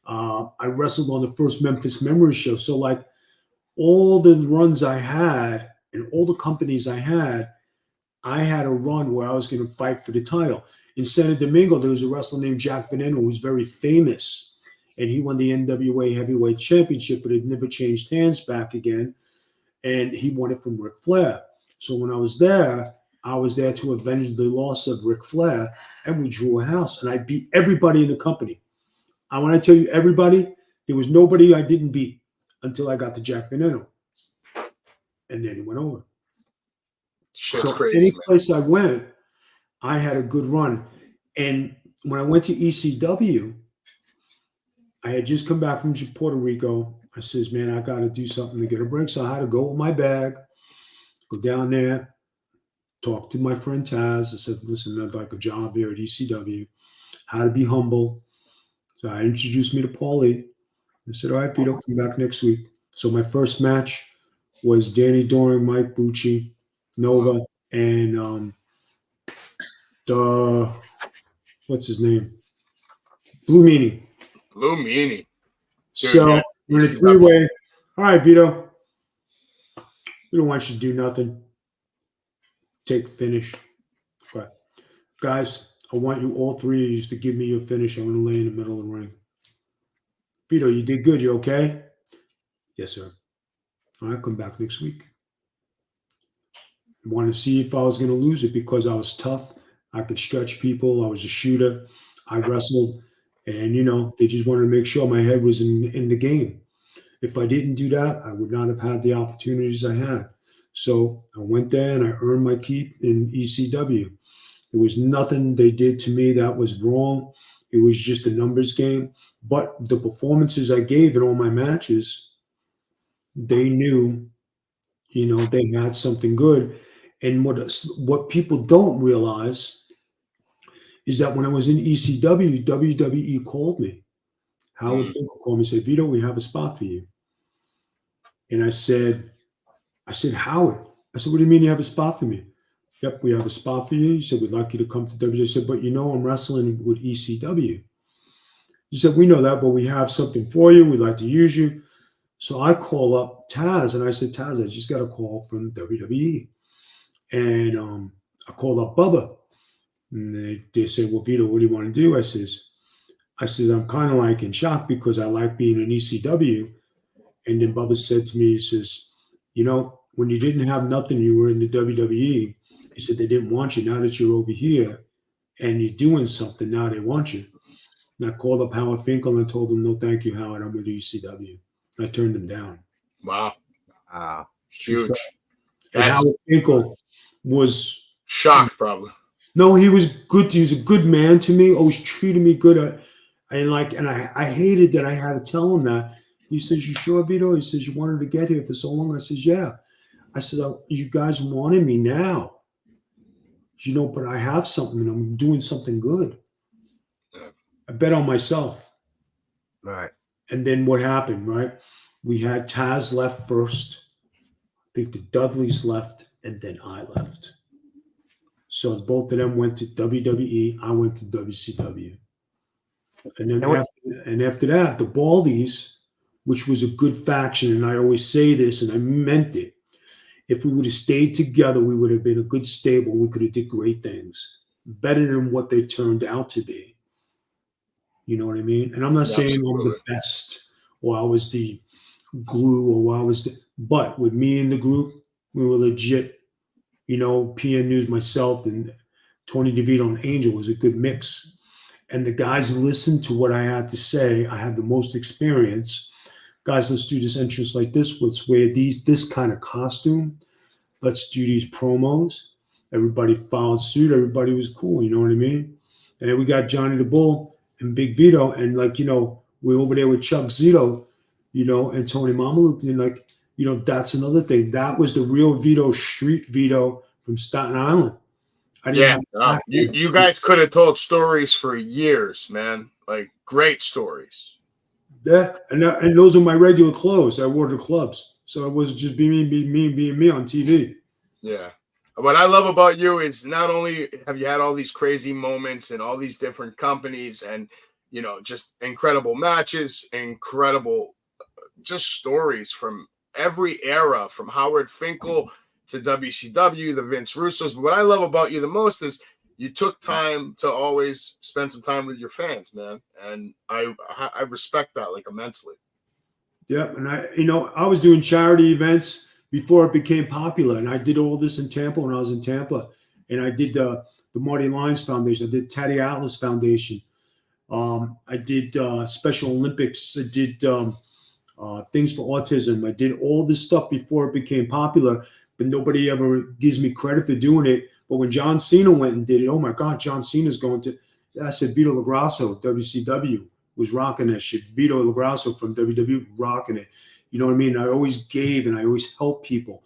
I wrestled on the first Memphis Memory Show. So, like, all the runs I had and all the companies I had a run where I was going to fight for the title. In Santo Domingo, there was a wrestler named Jack Veneno who was very famous, and he won the NWA Heavyweight Championship, but it never changed hands back again, and he won it from Ric Flair. So when I was there to avenge the loss of Ric Flair, and we drew a house, and I beat everybody in the company. When I tell you everybody, there was nobody I didn't beat until I got to Jack Veneno, and then he went over. Shit's So crazy, any man. place I went, I had a good run. And when I went to ECW, I had just come back from Puerto Rico. I says, man, I got to do something to get a break. So I had to go with my bag, go down there, talk to my friend Taz. I said, listen, I'd like a job here at ECW. How to be humble. So I introduced me to Paulie. I said, all right, Vito, come back next week. So my first match was Danny Doring, Mike Bucci, Nova, and what's his name? Blue Meanie. Blue Meanie. So yeah, we're in a three-way. All right, Vito. We don't want you to do nothing. Take a finish. But guys, I want you, all three of you, to give me your finish. I'm going to lay in the middle of the ring. Vito, you did good. You okay? Yes, sir. All right, come back next week. I wanted to see if I was going to lose it because I was tough. I could stretch people. I was a shooter. I wrestled. And, you know, they just wanted to make sure my head was in the game. If I didn't do that, I would not have had the opportunities I had. So I went there and I earned my keep in ECW. There was nothing they did to me that was wrong. It was just a numbers game. But the performances I gave in all my matches, they knew, you know, they had something good. And what people don't realize is that when I was in ECW, WWE called me. Howard Finkel called me and said, Vito, we have a spot for you. And I said, Howard, I said, what do you mean you have a spot for me? Yep, we have a spot for you. He said, we'd like you to come to WWE. I said, but you know, I'm wrestling with ECW. He said, we know that, but we have something for you. We'd like to use you. So I call up Taz and I said, Taz, I just got a call from WWE. And I called up Bubba. And they said, well, Vito, what do you want to do? I says, I'm kind of like in shock because I like being in ECW. And then Bubba said to me, he says, you know, when you didn't have nothing, you were in the WWE. He said, they didn't want you. Now that you're over here and you're doing something, now they want you. And I called up Howard Finkel and I told him, no, thank you, Howard. I'm with ECW. I turned him down. Wow. Huge. And That's Howard Finkel was shocked, probably. no, he was good. He was a good man to me. Always treated me good. I hated that I had to tell him that. He says, "You sure, Vito?" He says, "You wanted to get here for so long." I says, "Yeah." I said, oh, "You guys wanted me now, but I have something. And I'm doing something good. I bet on myself." Right. And then what happened? Right, we had Taz left first. I think the Dudleys left, and then I left. So both of them went to WWE. I went to WCW. And then after that, the Baldies, which was a good faction, and I always say this, and I meant it. If we would have stayed together, we would have been a good stable. We could have did great things, better than what they turned out to be. You know what I mean? And I'm not saying I'm the best, or I was the glue, or I was but with me in the group, we were legit. PN News, myself, and Tony DeVito and Angel was a good mix. And the guys listened to what I had to say. I had the most experience. Guys, let's do this entrance like this. Let's wear this kind of costume. Let's do these promos. Everybody followed suit. Everybody was cool. You know what I mean? And then we got Johnny the Bull and Big Vito. And we're over there with Chuck Zito, and Tony Mamaluke. And that's another thing. That was the real Vito, street Vito from Staten Island. You guys could have told stories for years, man. Like great stories. Yeah, and those are my regular clothes. I wore to clubs, so it wasn't just being me on TV. Yeah, what I love about you is not only have you had all these crazy moments and all these different companies, and just incredible matches, incredible just stories from every era, from Howard Finkel to WCW, the Vince Russos. But what I love about you the most is you took time to always spend some time with your fans, man. And I respect that immensely. Yeah. And I was doing charity events before it became popular. And I did all this in Tampa when I was in Tampa. And I did the Marty Lyons Foundation. I did Teddy Atlas Foundation. I did Special Olympics. I did things for autism. I did all this stuff before it became popular. But nobody ever gives me credit for doing it. But when John Cena went and did it, oh my God, John Cena's going to. I said Vito Grasso, WCW, was rocking that shit. Vito Grasso from WWE rocking it. You know what I mean? I always gave and I always helped people.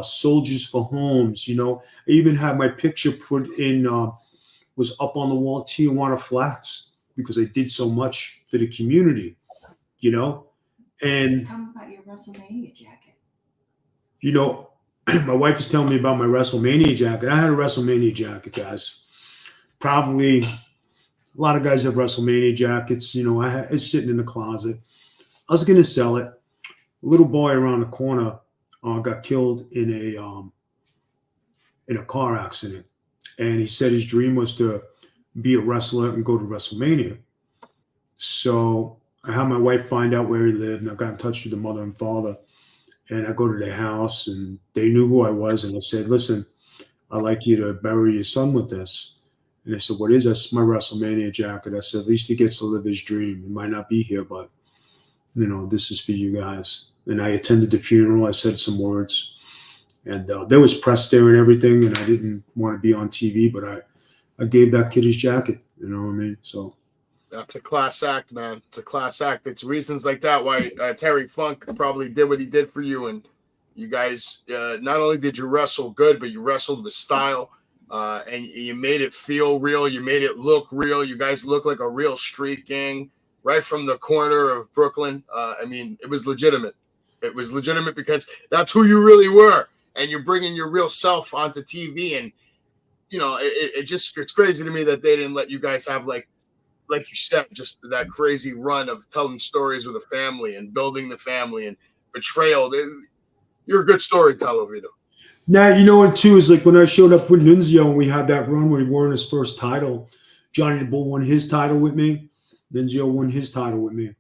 Soldiers for Homes. I even had my picture put in, was up on the wall, Tijuana Flats, because I did so much for the community. And Tell me about your WrestleMania jacket. My wife is telling me about my WrestleMania jacket. I had a WrestleMania jacket, guys. Probably a lot of guys have WrestleMania jackets. It's sitting in the closet. I was going to sell it. A little boy around the corner got killed in a car accident. And he said his dream was to be a wrestler and go to WrestleMania. So I had my wife find out where he lived, and I got in touch with the mother and father. And I go to their house, and they knew who I was. And I said, "Listen, I'd like you to bury your son with this." And they said, "What is this?" "My WrestleMania jacket." I said, "At least he gets to live his dream. He might not be here, but, this is for you guys." And I attended the funeral. I said some words. And there was press there and everything, and I didn't want to be on TV, but I gave that kid his jacket. You know what I mean? So. That's a class act, man. It's a class act. It's reasons like that why Terry Funk probably did what he did for you. And you guys, not only did you wrestle good, but you wrestled with style. And you made it feel real. You made it look real. You guys look like a real street gang right from the corner of Brooklyn. It was legitimate. It was legitimate because that's who you really were. And you're bringing your real self onto TV. And, it's crazy to me that they didn't let you guys have like you said, just that crazy run of telling stories with a family and building the family and betrayal. You're a good storyteller, Vito. Now, what too is when I showed up with Nunzio and we had that run where he won his first title. Johnny the Bull won his title with me. Nunzio won his title with me.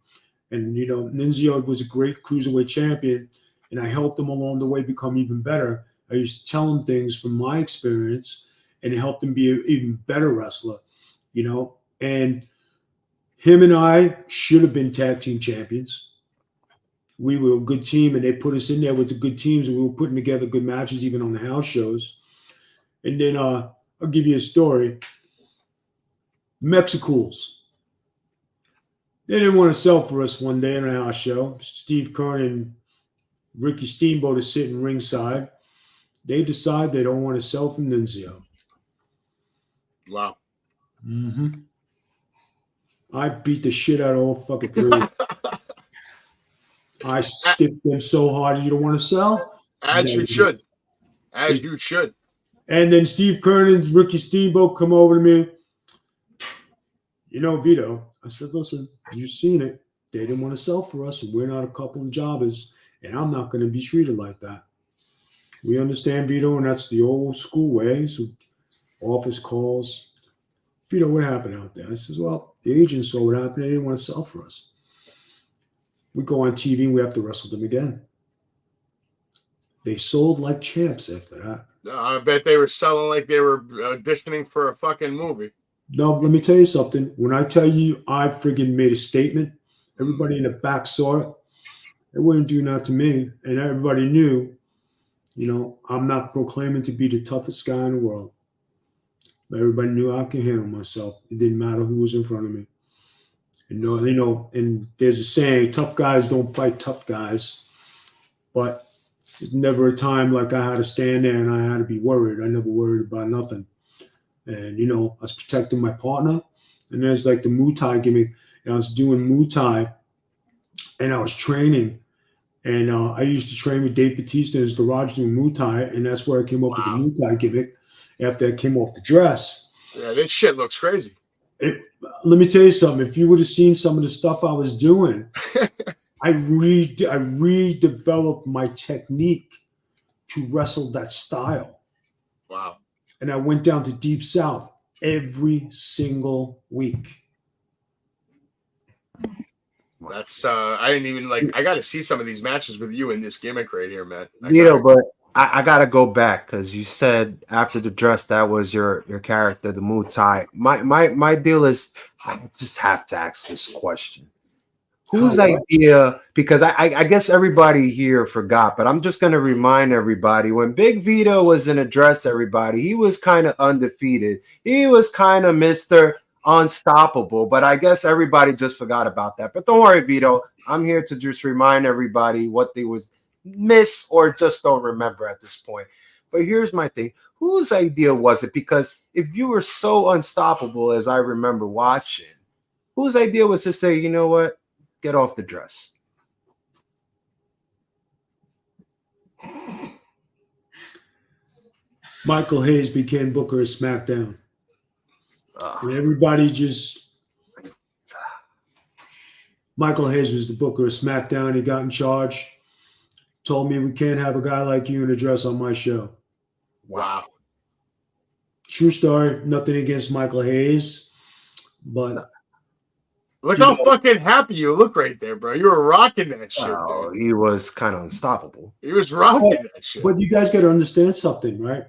And, Nunzio was a great cruiserweight champion, and I helped him along the way become even better. I used to tell him things from my experience, and it helped him be an even better wrestler, And him and I should have been tag team champions. we were a good team, and they put us in there with the good teams, and we were putting together good matches even on the house shows. And then I'll give you a story. Mexicools. They didn't want to sell for us one day on a house show. Steve Kern and Ricky Steamboat are sitting ringside. They decide they don't want to sell for Nunzio. Wow. Mm-hmm. I beat the shit out of all fucking three. I stiffed them so hard. You don't want to sell? As you should. As you should. And then Steve Kern and Ricky Steamboat come over to me. You know, Vito. I said, listen, you've seen it. They didn't want to sell for us, and we're not a couple of jobbers, and I'm not going to be treated like that. We understand, Vito, and that's the old school way. So office calls. Vito, what happened out there? I says, well, the agent saw what happened. They didn't want to sell for us. We go on TV, and we have to wrestle them again. They sold like champs after that. I bet they were selling like they were auditioning for a fucking movie. No, let me tell you something. When I tell you I friggin' made a statement, everybody in the back saw it. They wouldn't do that to me. And everybody knew, you know, I'm not proclaiming to be the toughest guy in the world. But everybody knew I could handle myself. It didn't matter who was in front of me. And, you know, and there's a saying, tough guys don't fight tough guys. But there's never a time like I had to stand there and I had to be worried. I never worried about nothing. And, you know, I was protecting my partner. And there's like the Muay Thai gimmick. And I was doing Muay Thai. And I was training. And I used to train with Dave Bautista in his garage doing Muay Thai. And that's where I came up with the Muay Thai gimmick after I came off the dress. Yeah, this shit looks crazy. Let me tell you something. If you would have seen some of the stuff I was doing, I redeveloped my technique to wrestle that style. Wow. And I went down to Deep South every single week. That's I didn't even I got to see some of these matches with you in this gimmick right here, man. Vito, but I got to go back because you said after the dress that was your character, the Muay Thai. My deal is I just have to ask this question. Whose idea? Because I guess everybody here forgot, but I'm just going to remind everybody when Big Vito was in a dress, everybody, he was kind of undefeated. He was kind of Mr. Unstoppable, but I guess everybody just forgot about that. But don't worry, Vito. I'm here to just remind everybody what they was miss or just don't remember at this point. But here's my thing. Whose idea was it? Because if you were so unstoppable as I remember watching, whose idea was to say, you know what? Get off the dress. Michael Hayes became Booker of SmackDown. And everybody just... Michael Hayes was the Booker of SmackDown. He got in charge. Told me we can't have a guy like you in a dress on my show. Wow. True story. Nothing against Michael Hayes. But... Look how fucking happy you look right there, bro. You were rocking that shit. Oh, he was kind of unstoppable. He was rocking that shit. But you guys got to understand something, right?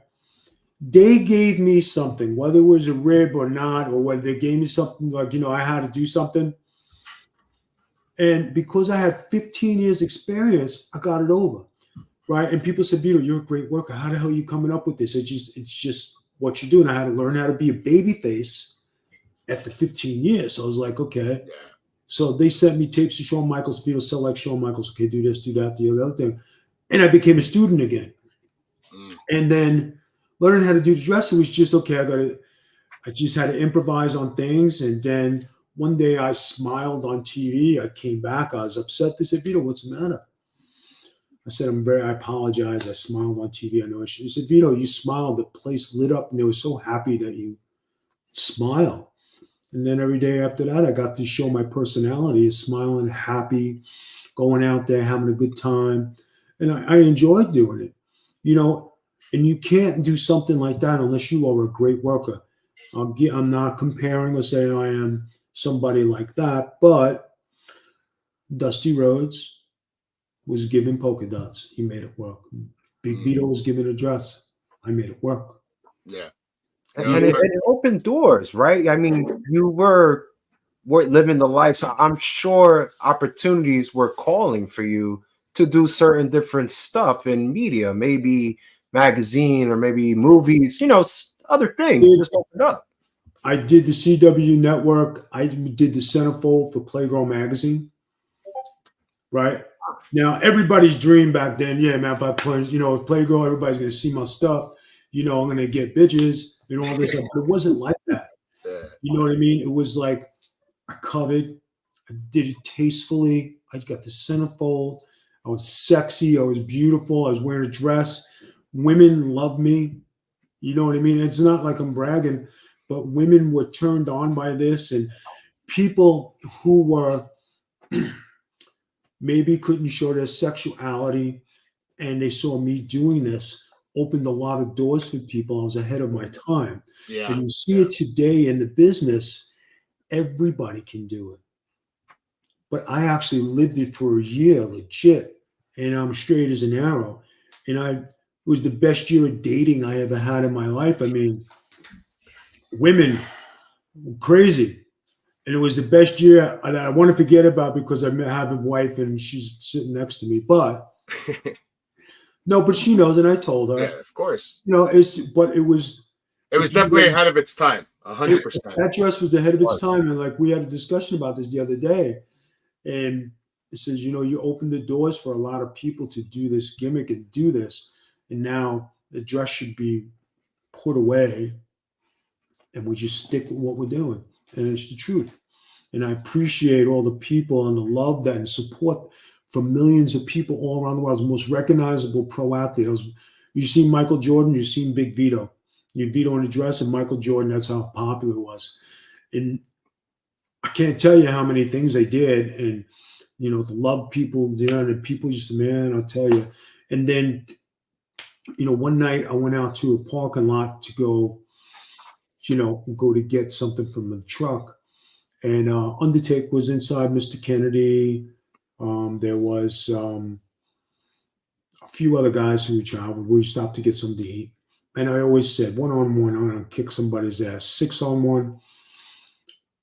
They gave me something, whether it was a rib or not, or whether they gave me something like, you know, I had to do something. And because I had 15 years experience, I got it over, right? And people said, Vito, you're a great worker. How the hell are you coming up with this? It's just what you're doing. I had to learn how to be a baby face after 15 years. So I was like, okay. Yeah. So they sent me tapes to Shawn Michaels, Vito, sell like Shawn Michaels. Okay, do this, do that, the other thing. And I became a student again. And then learning how to do the dress, it was just, okay, I just had to improvise on things. And then one day I smiled on TV. I came back. I was upset. They said, Vito, what's the matter? I said, I apologize. I smiled on TV. I know. She said, Vito, you smiled. The place lit up. And they were so happy that you smile. And then every day after that, I got to show my personality, smiling, happy, going out there, having a good time. And I enjoyed doing it, you know, and you can't do something like that unless you are a great worker. I'm not comparing or saying I am somebody like that, but Dusty Rhodes was given polka dots. He made it work. Big Vito was given a dress. I made it work. Yeah. And it opened doors, right? I mean, you were living the life. So I'm sure opportunities were calling for you to do certain different stuff in media, maybe magazine or maybe movies, other things just opened up. I did the CW network. I did the centerfold for Playgirl magazine. Right now, everybody's dream back then, yeah, man. If I plunge, Playgirl, everybody's gonna see my stuff. I'm gonna get bitches and all this stuff. But it wasn't like that. You know what I mean? It was like I covered. I did it tastefully. I got the centerfold. I was sexy. I was beautiful. I was wearing a dress. Women loved me. You know what I mean? It's not like I'm bragging, but women were turned on by this, and people who were maybe couldn't show their sexuality and they saw me doing this, opened a lot of doors for people. I was ahead of my time. Yeah. And you see it today in the business, everybody can do it. But I actually lived it for a year, legit, and I'm straight as an arrow. And it was the best year of dating I ever had in my life. I mean, women were crazy. And it was the best year that I want to forget about because I have a wife and she's sitting next to me. But no, but she knows, and I told her. Yeah, of course. It was definitely ahead of its time, 100%. That dress was ahead of its time, and like we had a discussion about this the other day, and it says, you opened the doors for a lot of people to do this gimmick and do this, and now the dress should be put away, and we just stick with what we're doing. And it's the truth. And I appreciate all the people and the love that and support from millions of people all around the world. I was the most recognizable pro athlete. You seen Michael Jordan, you've seen Big Vito. You had Vito in a dress and Michael Jordan, that's how popular it was. And I can't tell you how many things I did. And, the love people, and people used to, man, I'll tell you. And then, one night I went out to a parking lot to go to get something from the truck. And Undertaker was inside, Mr. Kennedy. There was a few other guys who traveled. We stopped to get something to eat. And I always said, 1-on-1, I'm going to kick somebody's ass. 6-on-1,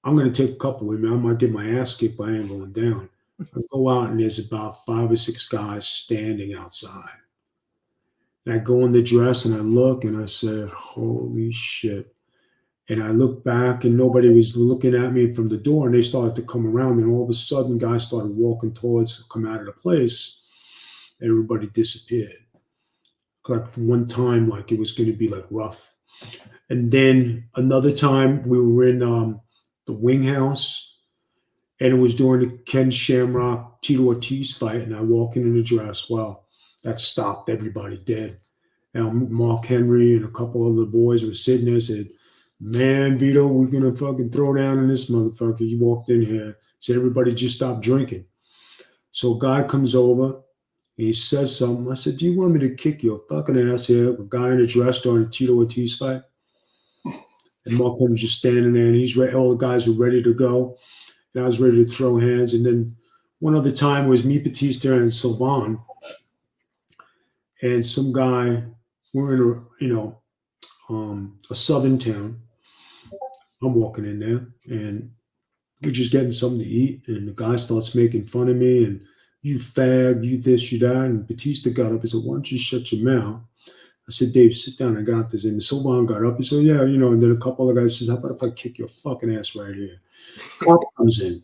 I'm going to take a couple with me. I might get my ass kicked, but I ain't going down. I go out and there's about 5 or 6 guys standing outside. And I go in the dress and I look and I said, holy shit. And I looked back and nobody was looking at me from the door, and they started to come around. And all of a sudden, guys started walking towards, come out of the place, and everybody disappeared. Like one time, like it was going to be like rough. And then another time, we were in the Wing House, and it was during the Ken Shamrock Tito Ortiz fight, and I walk in a dress. Well, that stopped everybody dead. Now Mark Henry and a couple of the boys were sitting there and said, man, Vito, we're going to fucking throw down on this motherfucker. You walked in here, said everybody just stop drinking. So a guy comes over, and he says something. I said, do you want me to kick your fucking ass here? A guy in a dress during the Tito Ortiz fight. And Mark was just standing there, and he's ready. All the guys were ready to go. And I was ready to throw hands. And then one other time was me, Batista, and Sylvan. And some guy, we're in a southern town. I'm walking in there and we're just getting something to eat. And the guy starts making fun of me and you fag, you this, you that. And Batista got up and said, why don't you shut your mouth? I said, Dave, sit down. I got this. And Sylvan got up and said, yeah, and then a couple of guys says, how about if I kick your fucking ass right here? Cop comes in.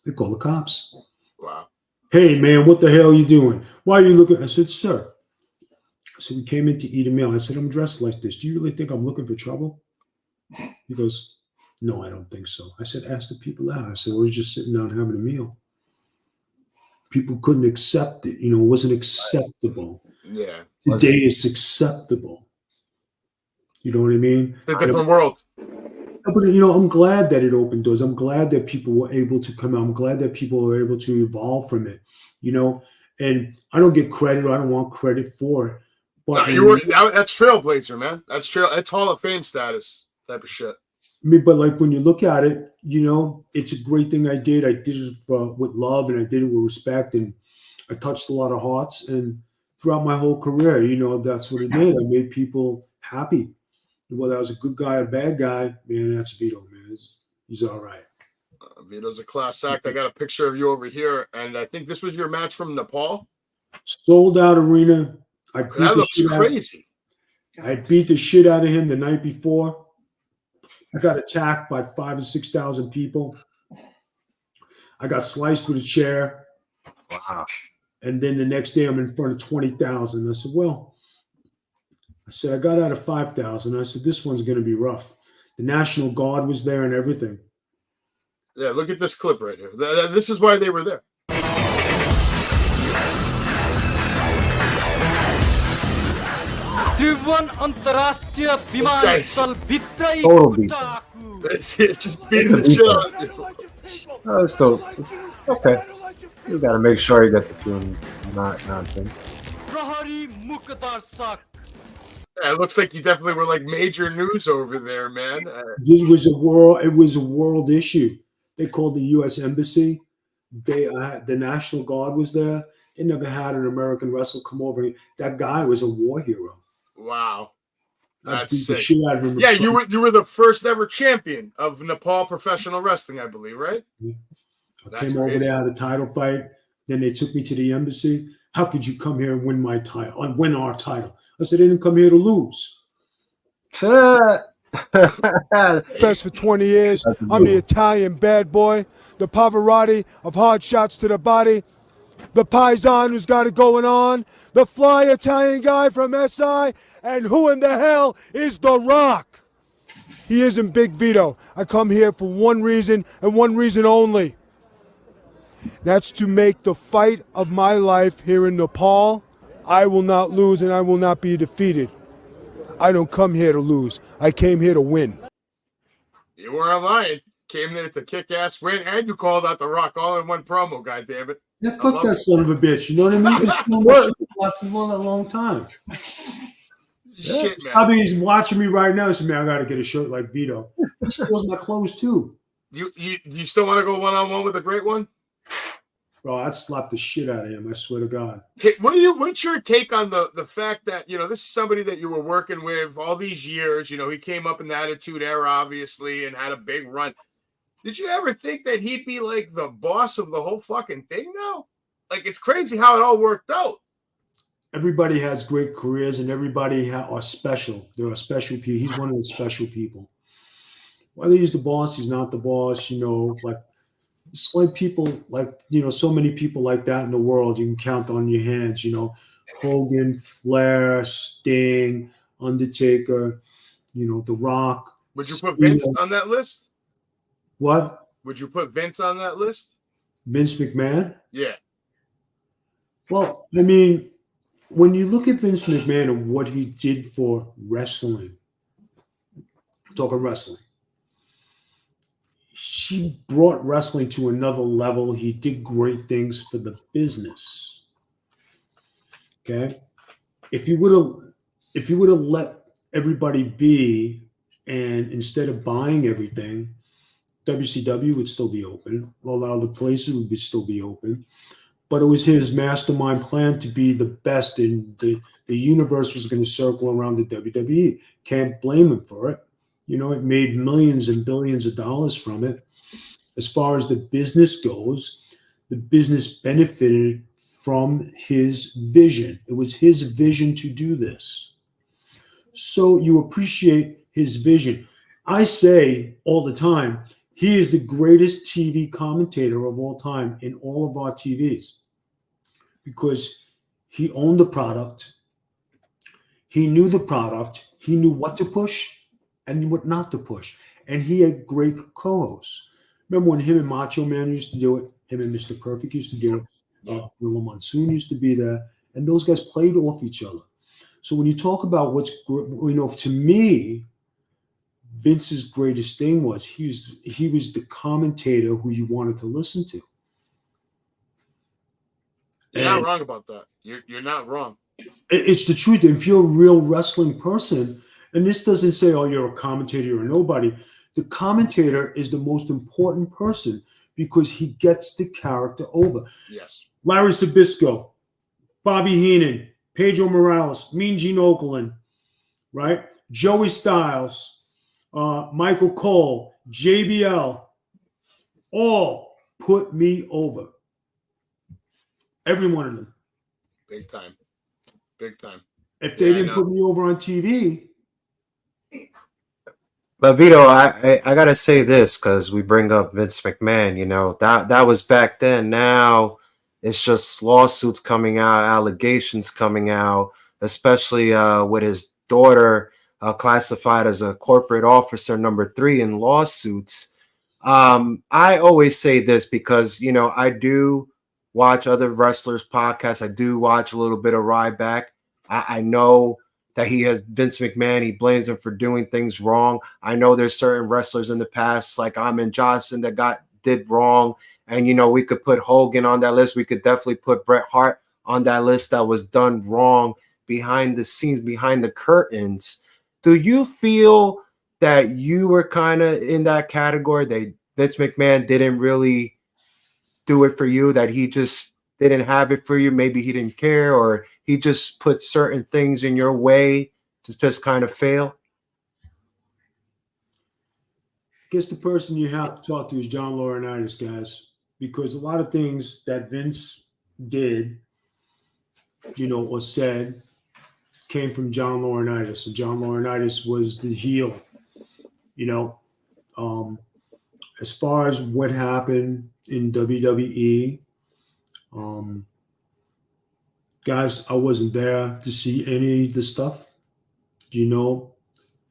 They call the cops. Wow. Hey, man, what the hell are you doing? Why are you looking? I said, sir. So we came in to eat a meal. I said, I'm dressed like this. Do you really think I'm looking for trouble? He goes, no, I don't think so. I said, ask the people out. I said, we're just sitting down having a meal. People couldn't accept it. It wasn't acceptable. Yeah. Today it's acceptable. You know what I mean? It's a different world. But, I'm glad that it opened doors. I'm glad that people were able to come out. I'm glad that people were able to evolve from it, and I don't get credit. I don't want credit for it. But that's trailblazer, man. That's Hall of Fame status type of shit. I mean, but like when you look at it, it's a great thing I did. I did it with love and I did it with respect, and I touched a lot of hearts. And throughout my whole career, that's what I did. I made people happy. Whether I was a good guy or a bad guy, man, that's Vito, man. He's all right. Vito's a class act. I got a picture of you over here, and I think this was your match from Nepal. Sold out arena. That looks crazy. I beat the shit out of him the night before. I got attacked by 5,000 or 6,000 people. I got sliced with a chair. Wow. And then the next day I'm in front of 20,000. I said, I got out of 5,000. I said, this one's going to be rough. The National Guard was there and everything. Yeah, look at this clip right here. This is why they were there. It's just beating the shit out of you. Oh, so okay. You gotta make sure you get the tune, not nonsense. Yeah, it looks like you definitely were like major news over there, man. It was a world issue. They called the U.S. Embassy. The National Guard was there. They never had an American wrestler come over. That guy was a war hero. Wow. That's sick. Yeah, you were the first ever champion of Nepal professional wrestling, I believe, right? I came over there, had a title fight. Then they took me to the embassy. How could you come here and win my title and win our title? I said, I didn't come here to lose. Best for 20 years. I'm the Italian bad boy, the Pavarotti of hard shots to the body, the Paisan who's got it going on, the fly Italian guy from SI, and who in the hell is The Rock? He isn't Big Vito. I come here for one reason and one reason only. That's to make the fight of my life here in Nepal. I will not lose and I will not be defeated. I don't come here to lose. I came here to win. You weren't lying. Came there to kick ass win, and you called out The Rock all in one promo, goddammit. Yeah, fuck that son of a bitch. You know what I mean? It's been watching for a long time. Shit, man. I mean, he's watching me right now. So, man, I got to get a shirt like Vito. He steals my clothes, too. You still want to go one-on-one with a great one? Bro, I'd slap the shit out of him. I swear to God. Hey, what's your take on the fact that, this is somebody that you were working with all these years? He came up in the Attitude Era, obviously, and had a big run. Did you ever think that he'd be like the boss of the whole fucking thing now? Like, it's crazy how it all worked out. Everybody has great careers, and everybody are special. There are special people. He's one of the special people. Whether he's the boss, he's not the boss, like, it's like people like, so many people like that in the world you can count on your hands, Hogan, Flair, Sting, Undertaker, The Rock. Would you put Vince on that list? What? Would you put Vince on that list? Vince McMahon? Yeah. Well, I mean, when you look at Vince McMahon and what he did for wrestling, talking wrestling, he brought wrestling to another level. He did great things for the business. Okay, if you would have let everybody be, and instead of buying everything, WCW would still be open. A lot of other places would still be open. But it was his mastermind plan to be the best, and the universe was going to circle around the WWE. Can't blame him for it. It made millions and billions of dollars from it. As far as the business goes, the business benefited from his vision. It was his vision to do this. So you appreciate his vision. I say all the time, he is the greatest TV commentator of all time in all of our TVs, because he owned the product. He knew the product. He knew what to push and what not to push. And he had great co-hosts. Remember when him and Macho Man used to do it? Him and Mr. Perfect used to do it. Willow Monsoon used to be there. And those guys played off each other. So when you talk about what's, to me, Vince's greatest thing was he was the commentator who you wanted to listen to. You're not wrong about that. You're not wrong. It's the truth. If you're a real wrestling person, and this doesn't say, oh, you're a commentator, you're a nobody. The commentator is the most important person because he gets the character over. Yes. Larry Sabisco, Bobby Heenan, Pedro Morales, Mean Gene Okerlund, right? Joey Styles, Michael Cole, JBL, all put me over. Every one of them. Big time. Big time. If they didn't put me over on TV. But Vito, I gotta say this because we bring up Vince McMahon. You know that was back then. Now it's just lawsuits coming out, allegations coming out, especially with his daughter classified as a corporate officer number 3 in lawsuits. I always say this because I do watch other wrestlers' podcasts. I do watch a little bit of Ryback. I know that he has Vince McMahon. He blames him for doing things wrong. I know there's certain wrestlers in the past, like Ahmed Johnson, that did wrong. And, we could put Hogan on that list. We could definitely put Bret Hart on that list that was done wrong behind the scenes, behind the curtains. Do you feel that you were kind of in that category, that Vince McMahon didn't really do it for you, that he just didn't have it for you? Maybe he didn't care, or he just put certain things in your way to just kind of fail? I guess the person you have to talk to is John Laurinaitis, guys, because a lot of things that Vince did, or said, came from John Laurinaitis. And John Laurinaitis was the heel. As far as what happened in WWE, guys, I wasn't there to see any of the stuff. You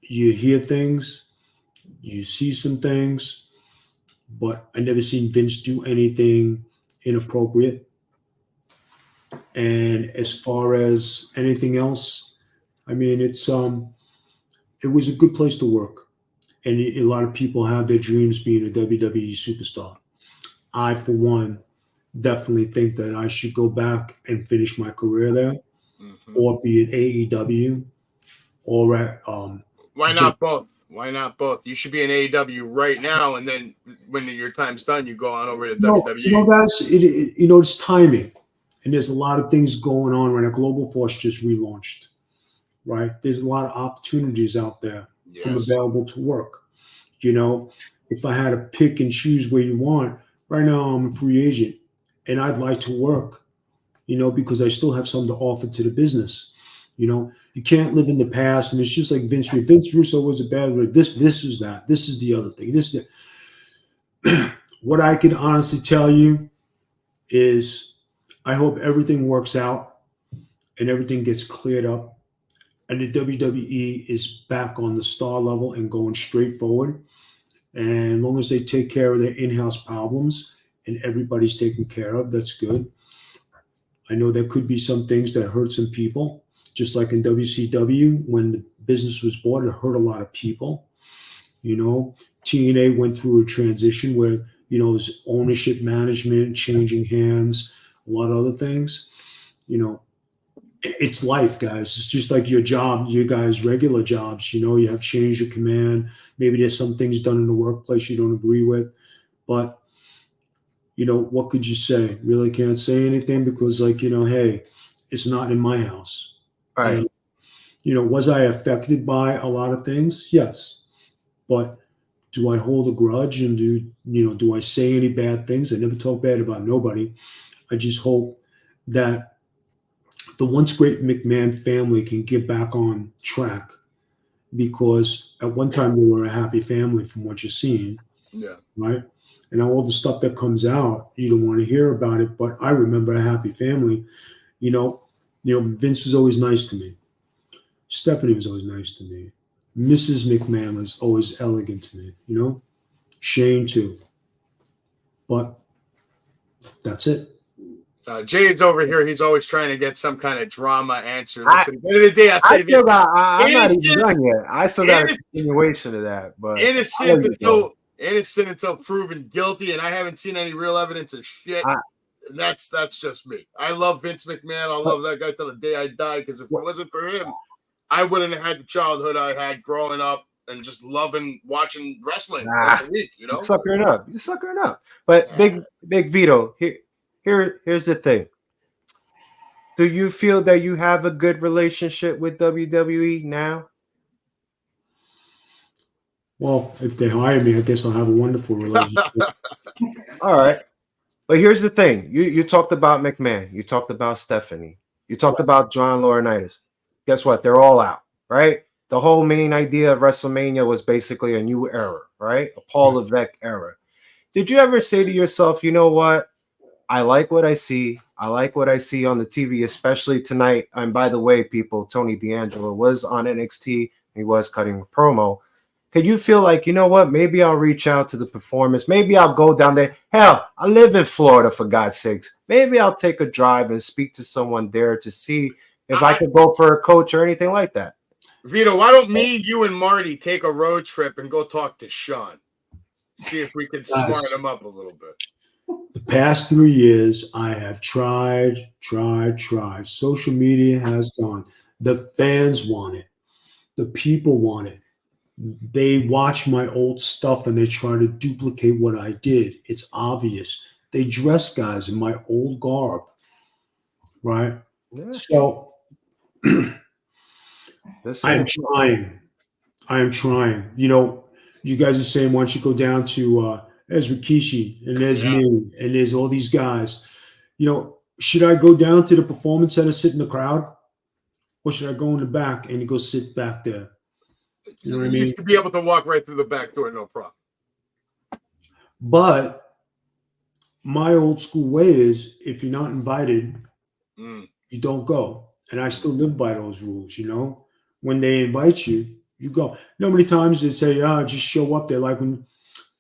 hear things, you see some things, but I never seen Vince do anything inappropriate. And as far as anything else, I mean, it was a good place to work. And a lot of people have their dreams being a WWE superstar. I, for one, definitely think that I should go back and finish my career there, or be at AEW, or at Why not both? Why not both? You should be in AEW right now, and then when your time's done, you go on over to WWE. Guys, it's timing, and there's a lot of things going on right now. Global Force just relaunched, right? There's a lot of opportunities out there. Yes. I'm available to work. If I had to pick and choose where you want, right now I'm a free agent, and I'd like to work, because I still have something to offer to the business. You can't live in the past, and it's just like Vince Russo was a bad word. This is that. This is the other thing. This is that. What I can honestly tell you is I hope everything works out and everything gets cleared up, and the WWE is back on the star level and going straight forward. And as long as they take care of their in-house problems and everybody's taken care of, that's good. I know there could be some things that hurt some people, just like in WCW, when the business was bought, it hurt a lot of people. TNA went through a transition where, it was ownership, management, changing hands, a lot of other things. It's life, guys. It's just like your job, your guys' regular jobs. You have change of command. Maybe there's some things done in the workplace you don't agree with. But, what could you say? Really can't say anything because, hey, it's not in my house. Right. And, was I affected by a lot of things? Yes. But do I hold a grudge and do I say any bad things? I never talk bad about nobody. I just hope that the once great McMahon family can get back on track, because at one time they were a happy family from what you're seeing. Yeah. Right. And all the stuff that comes out, you don't want to hear about it. But I remember a happy family. Vince was always nice to me. Stephanie was always nice to me. Mrs. McMahon was always elegant to me. Shane too. But that's it. Jade's over here. He's always trying to get some kind of drama answer. Listen, at the end of the day, I'm not even done yet. I still got a continuation of that. But innocent until proven guilty, and I haven't seen any real evidence of shit. That's just me. I love Vince McMahon. I love that guy till the day I die, because if it wasn't for him, I wouldn't have had the childhood I had growing up and just loving watching wrestling once a week. You're suckering up. But Big Vito, here's the thing. Do you feel that you have a good relationship with WWE now? Well, if they hire me, I guess I'll have a wonderful relationship. All right. But here's the thing. You talked about McMahon. You talked about Stephanie. You talked about John Laurinaitis. Guess what? They're all out, right? The whole main idea of WrestleMania was basically a new era, right? A Paul Levesque era. Did you ever say to yourself, you know what? I like what I see. I like what I see on the TV, especially tonight. And by the way, people, Tony D'Angelo was on NXT. He was cutting a promo. Could you feel like, you know what? Maybe I'll reach out to the performance. Maybe I'll go down there. Hell, I live in Florida, for God's sakes. Maybe I'll take a drive and speak to someone there to see if I could go for a coach or anything like that. Vito, why don't me, you, and Marty take a road trip and go talk to Sean? See if we can smart him up a little bit. The past 3 years, I have tried. Social media has gone. The fans want it. The people want it. They watch my old stuff and they try to duplicate what I did. It's obvious. They dress guys in my old garb, right? Yeah. So I am trying. You know, you guys are saying, why don't you go down to there's Rikishi and there's me and there's all these guys. You know, should I go down to the performance center, sit in the crowd? Or should I go in the back and go sit back there? You know what I mean? You should be able to walk right through the back door, no problem. But my old school way is, if you're not invited, you don't go. And I still live by those rules, you know? When they invite you, you go. You know how many times they say, just show up there? Like, when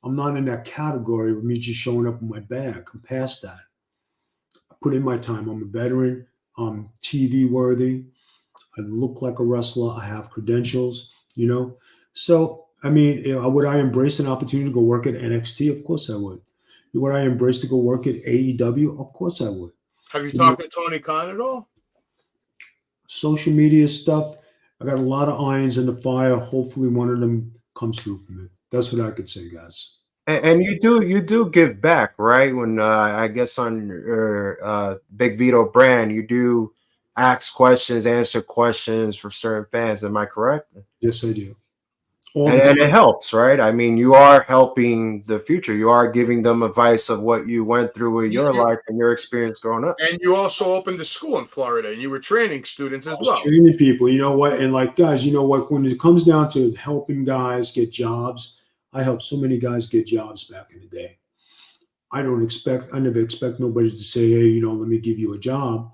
I'm not in that category of me just showing up in my bag. I'm past that. I put in my time. I'm a veteran. I'm TV worthy. I look like a wrestler. I have credentials. You know, so I mean, would I embrace an opportunity to go work at NXT? Of course I would. Would I embrace to go work at AEW? Of course I would. Have you talked to Tony Khan at all? Social media stuff. I got a lot of irons in the fire. Hopefully, one of them comes through for me. That's what I could say, guys. And you do give back, right? When I guess on your Big Vito brand, you do ask questions, answer questions for certain fans. Am I correct? Yes, I do. And it helps, right? I mean, you are helping the future. You are giving them advice of what you went through with your life and your experience growing up. And you also opened a school in Florida, and you were training students as well. Training people, you know what? And like, guys, you know what? When it comes down to helping guys get jobs, I helped so many guys get jobs back in the day. I never expect nobody to say, hey, you know, let me give you a job.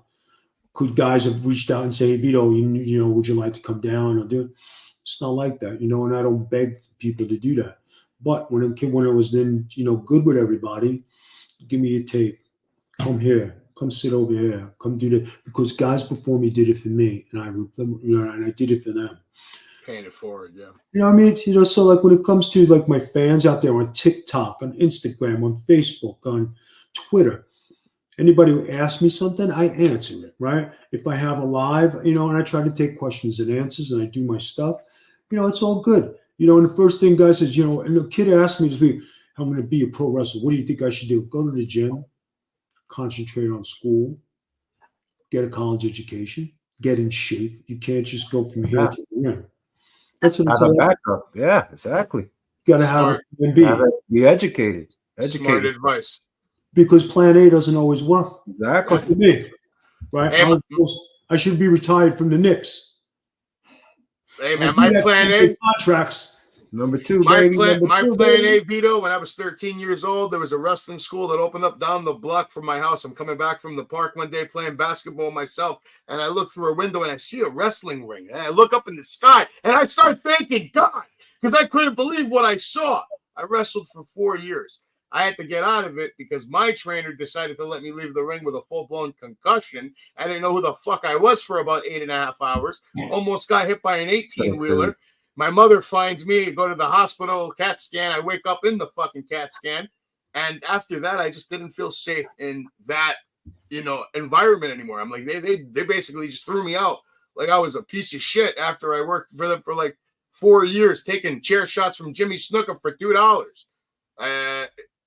Could guys have reached out and say, Vito, you know, would you like to come down or do it? It's not like that, you know, and I don't beg people to do that. But when I was then, you know, good with everybody, give me a tape. Come here. Come sit over here. Come do that. Because guys before me did it for me, and I did it for them. Paying it forward, yeah. You know what I mean? You know, so like when it comes to like my fans out there on TikTok, on Instagram, on Facebook, on Twitter, anybody who asks me something, I answer it, right? If I have a live, you know, and I try to take questions and answers and I do my stuff, you know, it's all good. You know, and the first thing guy says, you know, and the kid asked me this week, I'm going to be a pro wrestler. What do you think I should do? Go to the gym, concentrate on school, get a college education, get in shape. You can't just go from here to there. That's what I'm telling you. Backup. Yeah, exactly. You got to have a plan B. Be educated. Smart advice. Because plan A doesn't always work. Exactly. For me, right? I should be retired from the Knicks. Hey, man, my plan A. Contracts. Number two, my baby. Plan A, Vito, when I was 13 years old, there was a wrestling school that opened up down the block from my house. I'm coming back from the park one day playing basketball myself, and I look through a window and I see a wrestling ring. And I look up in the sky, and I start thanking God because I couldn't believe what I saw. I wrestled for 4 years. I had to get out of it because my trainer decided to let me leave the ring with a full-blown concussion. I didn't know who the fuck I was for about 8.5 hours. Almost got hit by an 18-wheeler. My mother finds me, go to the hospital, CAT scan. I wake up in the fucking CAT scan. And after that, I just didn't feel safe in that, you know, environment anymore. I'm like, they basically just threw me out like I was a piece of shit after I worked for them for like 4 years, taking chair shots from Jimmy Snuka for $2.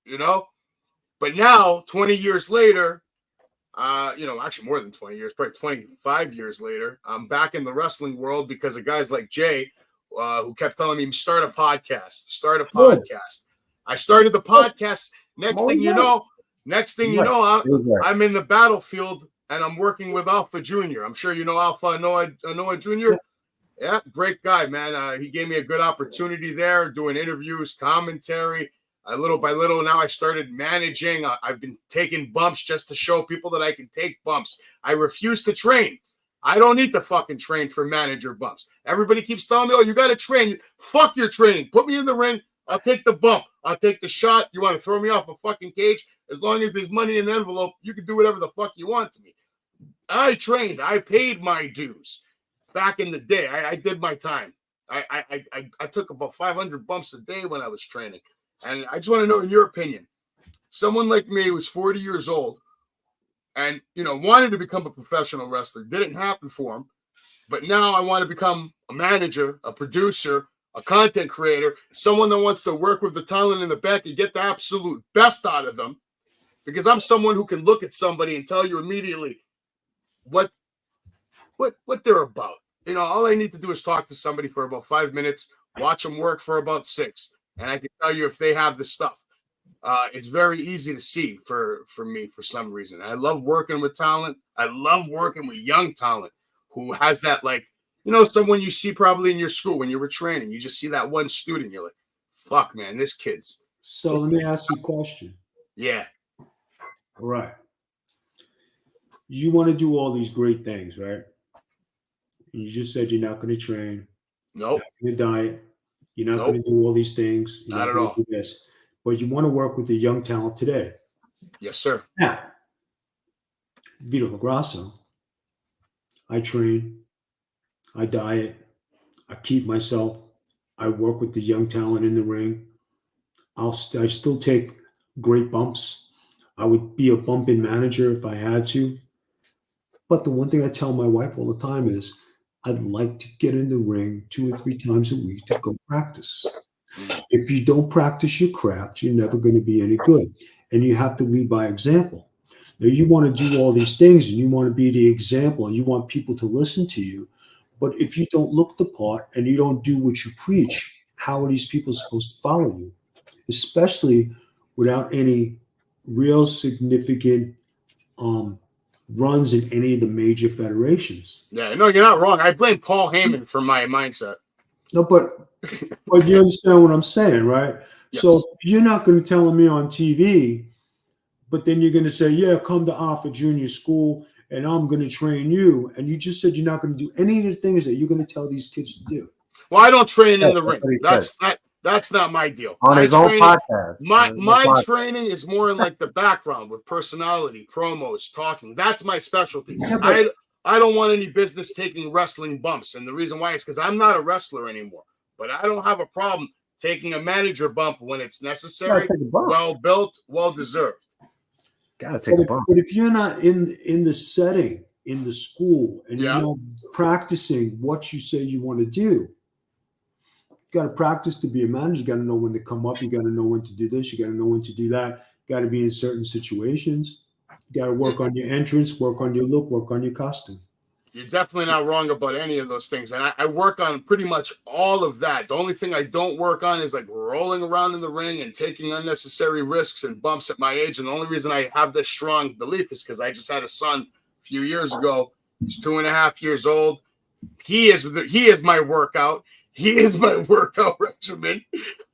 You know, but now 20 years later, you know, actually more than 20 years, probably 25 years later, I'm back in the wrestling world because of guys like Jay, who kept telling me, start a podcast. I started the podcast. Next thing you know, I'm in the battlefield and I'm working with Alpha Jr. I'm sure you know Alpha Noah Jr. Yeah, great guy, man. He gave me a good opportunity there, doing interviews, commentary. Little by little, now I started managing. I've been taking bumps just to show people that I can take bumps. I refuse to train. I don't need to fucking train for manager bumps. Everybody keeps telling me, oh, you got to train. Fuck your training. Put me in the ring. I'll take the bump. I'll take the shot. You want to throw me off a fucking cage? As long as there's money in the envelope, you can do whatever the fuck you want to me. I trained. I paid my dues. Back in the day, I did my time. I took about 500 bumps a day when I was training. And I just want to know, in your opinion, someone like me who was 40 years old and, wanted to become a professional wrestler, didn't happen for him. But now I want to become a manager, a producer, a content creator, someone that wants to work with the talent in the back and get the absolute best out of them. Because I'm someone who can look at somebody and tell you immediately what they're about. All I need to do is talk to somebody for about 5 minutes, watch them work for about 6. And I can tell you if they have the stuff. It's very easy to see for me for some reason. I love working with talent. I love working with young talent who has that, someone you see probably in your school when you were training. You just see that one student. You're like, fuck, man, this kid's. So let me ask you a question. Yeah. All right. You want to do all these great things, right? You just said you're not going to train. Nope. You're not going to diet. You're not going to do all these things. You're not at all. Do this, but you want to work with the young talent today. Yes, sir. Now, Vito Grasso, I train, I diet, I keep myself, I work with the young talent in the ring. I still take great bumps. I would be a bumping manager if I had to. But the one thing I tell my wife all the time is, I'd like to get in the ring 2 or 3 times a week to go practice. If you don't practice your craft, you're never going to be any good. And you have to lead by example. Now, you want to do all these things and you want to be the example and you want people to listen to you. But if you don't look the part and you don't do what you preach, how are these people supposed to follow you? Especially without any real significant runs in any of the major federations. Yeah, no, you're not wrong. I blame Paul Heyman for my mindset. No, but you understand what I'm saying, right? Yes. So you're not going to tell me on TV, but then you're going to say, yeah, come to Alpha Junior School and I'm going to train you. And you just said you're not going to do any of the things that you're going to tell these kids to do. Well, I don't train in the ring. That's not my deal. On his own podcast. My training is more in like the background with personality, promos, talking. That's my specialty. Yeah, I don't want any business taking wrestling bumps. And the reason why is because I'm not a wrestler anymore. But I don't have a problem taking a manager bump when it's necessary. Well built, well deserved. Gotta take a bump. But if you're not in the setting, in the school, and you're not practicing what you say you want to do, you got to practice to be a manager. You got to know when to come up. You got to know when to do this. You got to know when to do that. You got to be in certain situations. You got to work on your entrance, work on your look, work on your costume. You're definitely not wrong about any of those things. And I work on pretty much all of that. The only thing I don't work on is like rolling around in the ring and taking unnecessary risks and bumps at my age. And the only reason I have this strong belief is because I just had a son a few years ago. He's 2.5 years old. He is my workout. He is my workout regimen.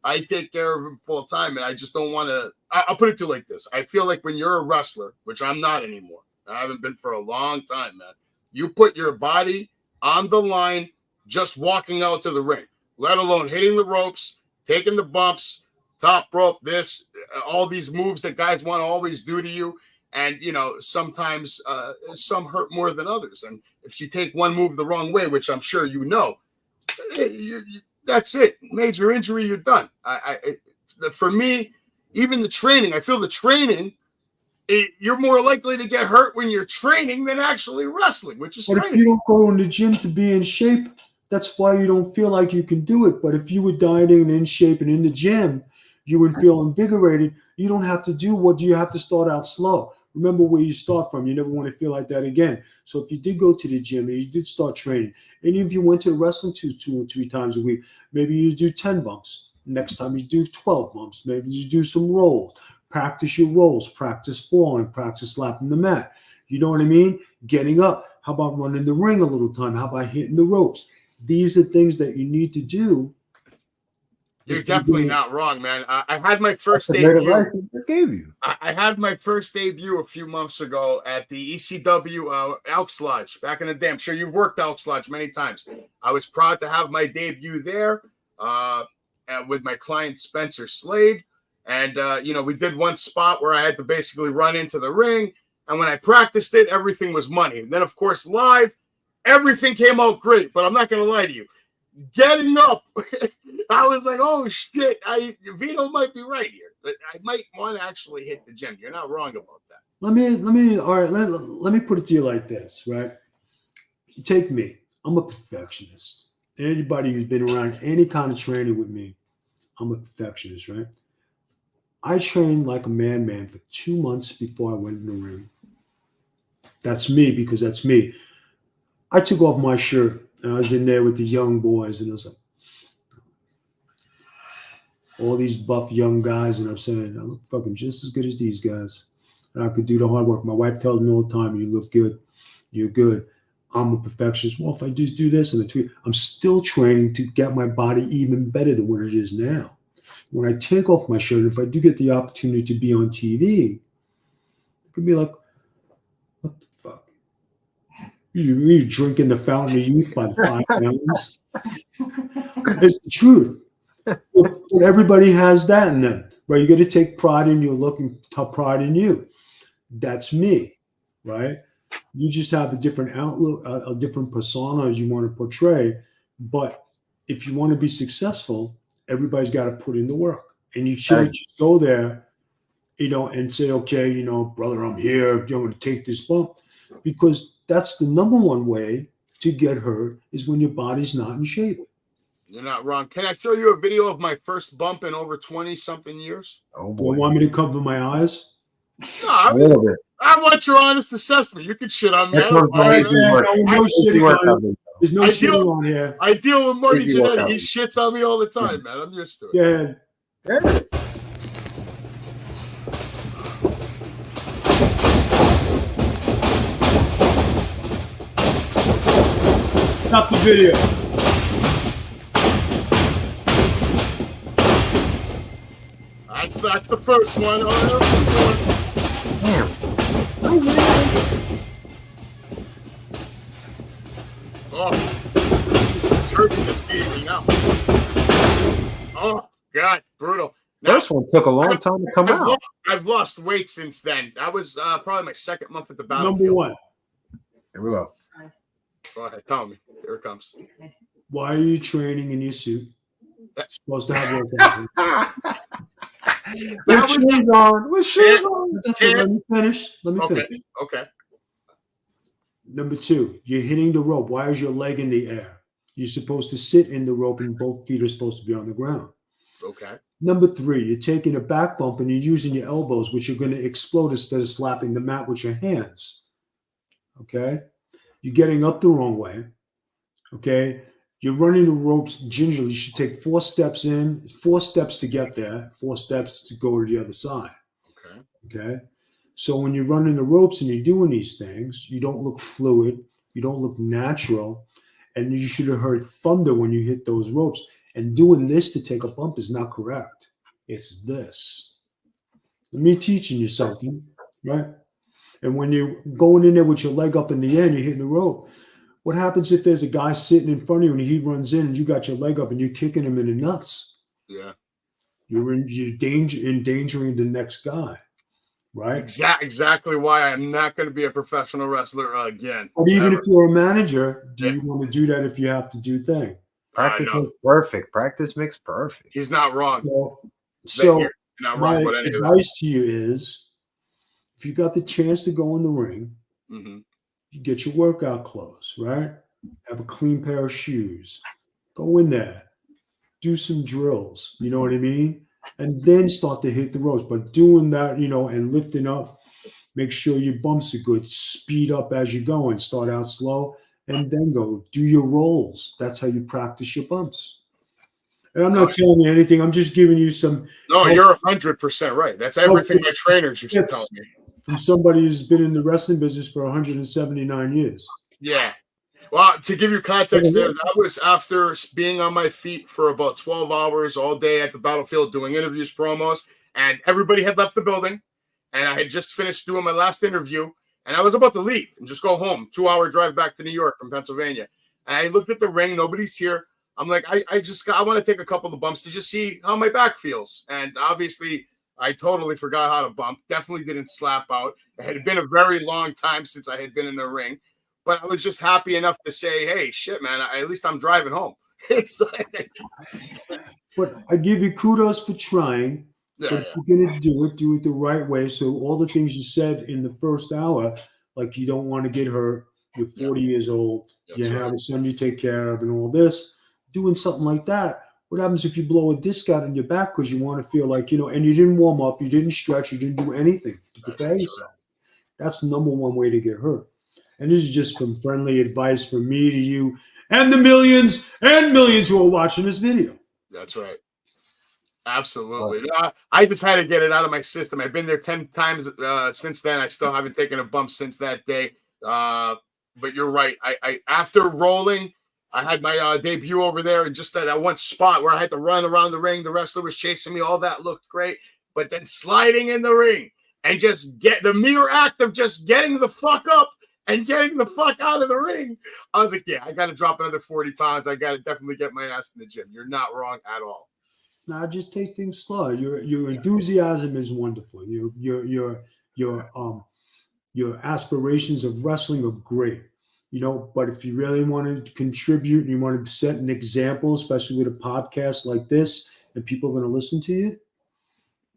I take care of him full time, and I just don't want to. I'll put it to you like this. I feel like when you're a wrestler, which I'm not anymore, I haven't been for a long time, man. You put your body on the line just walking out to the ring, let alone hitting the ropes, taking the bumps, top rope, all these moves that guys want to always do to you. And, sometimes some hurt more than others. And if you take one move the wrong way, which I'm sure you know, that's it. Major injury, you're done. For me, even the training, I feel the training, you're more likely to get hurt when you're training than actually wrestling, which is crazy. But if you don't go in the gym to be in shape, that's why you don't feel like you can do it. But if you were dieting and in shape and in the gym, you would feel invigorated. You don't have to do what you have to start out slow. remember where you start from. You never want to feel like that again. So if you did go to the gym and you did start training, and if you went to wrestling two or three times a week, maybe you do 10 bumps. Next time you do 12 bumps. Maybe you do some rolls. Practice your rolls. Practice falling. Practice slapping the mat. You know what I mean? Getting up. How about running the ring a little time? How about hitting the ropes? These are things that you need to do. You're definitely not wrong, man. I had my first That's the great advice debut. he just gave you. I had my first debut a few months ago at the ECW Elks Lodge back in the day. I'm sure you've worked Elks Lodge many times. I was proud to have my debut there with my client Spencer Slade. And, we did one spot where I had to basically run into the ring. And when I practiced it, everything was money. And then, of course, live, everything came out great. But I'm not going to lie to you. Getting up, I was like, oh, shit. Vito might be right here. I might want to actually hit the gym. You're not wrong about that. Let me put it to you like this, right? You take me. I'm a perfectionist. Anybody who's been around any kind of training with me, I'm a perfectionist, right? I trained like a man for 2 months before I went in the ring. That's me, because that's me. I took off my shirt and I was in there with the young boys, and it was like all these buff young guys, and I'm saying, I look fucking just as good as these guys. And I could do the hard work. My wife tells me all the time, you look good. You're good. I'm a perfectionist. Well, if I just do this and the tweet, I'm still training to get my body even better than what it is now. When I take off my shirt, if I do get the opportunity to be on TV, it could be like, what the fuck? You're drinking the fountain of youth by the 5 gallons. It's the truth. But everybody has that in them, right? You got to take pride in your look and take pride in you. That's me, right? You just have a different outlook, a different persona as you want to portray. But if you want to be successful, everybody's got to put in the work. And you shouldn't just go there, and say, okay, brother, I'm here. I'm going to take this bump. Because that's the number one way to get hurt, is when your body's not in shape. You're not wrong. Can I show you a video of my first bump in over 20-something years? Oh, Do you want me to cover my eyes? No, a little bit. I want your honest assessment. You can shit on me. There's no shitting There's no shitting on here. I deal with Marty Easy Jannetty. workout. He shits on me all the time, man. I'm used to it. Yeah. Stop the video. That's the first one. Oh, this hurts to see me now. Oh, God, brutal. First one took a long time to come out. I've lost weight since then. That was probably my second month at the battlefield. Number one. Here we go. Go ahead, tell me. Here it comes. Why are you training in your suit? Supposed to have workout. With shoes on. With shoes on. Let me finish. Okay. Number two, you're hitting the rope. Why is your leg in the air? You're supposed to sit in the rope and both feet are supposed to be on the ground. Okay. Number three, you're taking a back bump and you're using your elbows, which are going to explode instead of slapping the mat with your hands. Okay? You're getting up the wrong way. Okay? You're running the ropes gingerly. You should take 4 steps in, 4 steps to get there, 4 steps to go to the other side. Okay? So when you're running the ropes and you're doing these things, you don't look fluid, you don't look natural, and you should have heard thunder when you hit those ropes. And doing this to take a bump is not correct. It's this. Me teaching you something, right? And when you're going in there with your leg up in the air and you're hitting the rope, what happens if there's a guy sitting in front of you and he runs in and you got your leg up and you're kicking him in the nuts? Yeah. You're endangering the next guy, right? Exactly why I'm not going to be a professional wrestler again. But even if you're a manager, do you want to do that if you have to do things? Practice makes perfect. Practice makes perfect. He's not wrong. So not my wrong with any advice to you is, if you got the chance to go in the ring, you get your workout clothes, right? Have a clean pair of shoes. Go in there. Do some drills. You know what I mean? And then start to hit the ropes. But doing that, and lifting up Make sure your bumps are good. Speed up as you go and start out slow and then go. Do your rolls. That's how you practice your bumps. And I'm not telling you anything. I'm just giving you some. No, you're 100% right. That's everything my trainers used to tell me. From somebody who's been in the wrestling business for 179 years. Yeah. Well, to give you context there, that was after being on my feet for about 12 hours all day at the battlefield doing interviews, promos, and everybody had left the building. And I had just finished doing my last interview, and I was about to leave and just go home. 2-hour drive back to New York from Pennsylvania. And I looked at the ring. Nobody's here. I'm like, I want to take a couple of bumps to just see how my back feels. And obviously, I totally forgot how to bump. Definitely didn't slap out. It had been a very long time since I had been in the ring. But I was just happy enough to say, hey, shit, man, at least I'm driving home. It's like... But I give you kudos for trying. Yeah, but if you're going to do it the right way. So all the things you said in the first hour, like you don't want to get hurt, you're 40 years old, you have a son you take care of and all this, doing something like that. What happens if you blow a disc out in your back because you want to feel like, and you didn't warm up, you didn't stretch, you didn't do anything to prepare yourself. That's the number one way to get hurt. And this is just some friendly advice from me to you and the millions and millions who are watching this video. That's right. Absolutely. I just had to get it out of my system. I've been there 10 times since then. I still haven't taken a bump since that day. But you're right. I after rolling, I had my debut over there, and just that one spot where I had to run around the ring. The wrestler was chasing me. All that looked great. But then sliding in the ring and just get the mere act of just getting the fuck up and getting the fuck out of the ring. I was like, yeah, I got to drop another 40 pounds. I got to definitely get my ass in the gym. You're not wrong at all. Now just take things slow. Your enthusiasm is wonderful. Your aspirations of wrestling are great. But if you really want to contribute and you want to set an example, especially with a podcast like this, and people are going to listen to you,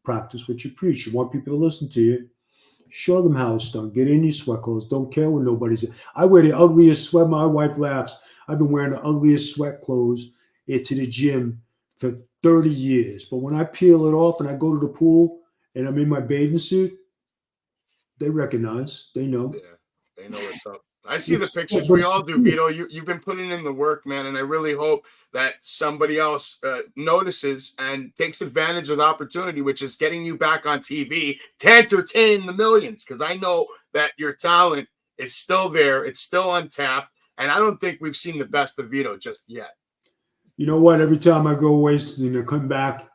practice what you preach. You want people to listen to you. Show them how it's done. Get in your sweat clothes. Don't care when nobody's. I wear the ugliest sweat. My wife laughs. I've been wearing the ugliest sweat clothes to the gym for 30 years. But when I peel it off and I go to the pool and I'm in my bathing suit, they recognize. They know. Yeah, they know what's up. I see the pictures. We all do, Vito. You've been putting in the work, man, and I really hope that somebody else notices and takes advantage of the opportunity, which is getting you back on TV to entertain the millions, because I know that your talent is still there. It's still untapped, and I don't think we've seen the best of Vito just yet. You know what? Every time I go away, come back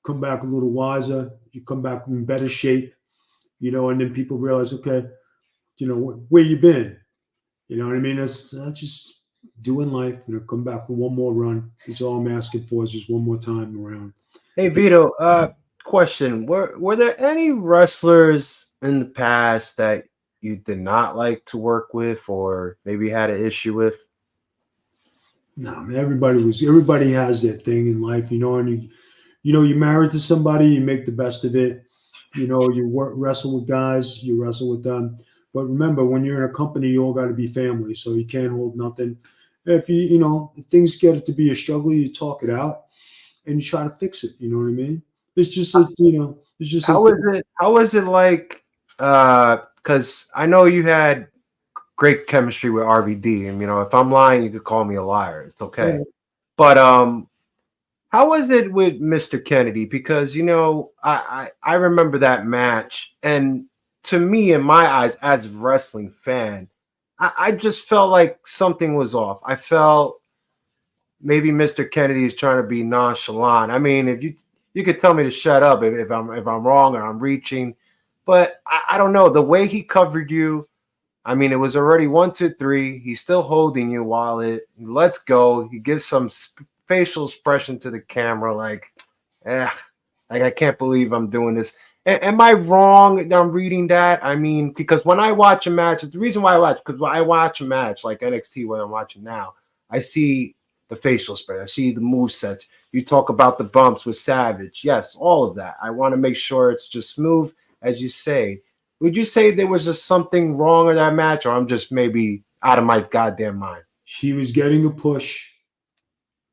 a little wiser. You come back in better shape, and then people realize, okay, where you been? You know what I mean? That's just doing life. Come back with one more run. That's all I'm asking for, is just one more time around. Hey, Vito, question. Were there any wrestlers in the past that you did not like to work with or maybe had an issue with? No, man, everybody has their thing in life, and you're married to somebody, you make the best of it. You wrestle with guys, you wrestle with them. But remember, when you're in a company, you all got to be family, so you can't hold nothing. If if things get to be a struggle, you talk it out and you try to fix it. You know what I mean? It's just it's just. How is it like? Because I know you had great chemistry with RVD, and if I'm lying, you could call me a liar. It's okay. Yeah. But how was it with Mr. Kennedy? Because I remember that match, and to me, in my eyes, as a wrestling fan, I just felt like something was off. I felt maybe Mr. Kennedy is trying to be nonchalant. I mean, if you could tell me to shut up if I'm wrong or I'm reaching, but I don't know, the way he covered you. I mean, it was already 1, 2, 3. He's still holding you while he lets go. He gives some facial expression to the camera, like I can't believe I'm doing this. Am I wrong that I'm reading that? I mean, because when I watch a match, the reason why because when I watch a match like NXT, what I'm watching now, I see the facial spread. I see the movesets. You talk about the bumps with Savage. Yes, all of that. I want to make sure it's just smooth, as you say. Would you say there was just something wrong in that match, or I'm just maybe out of my goddamn mind? He was getting a push.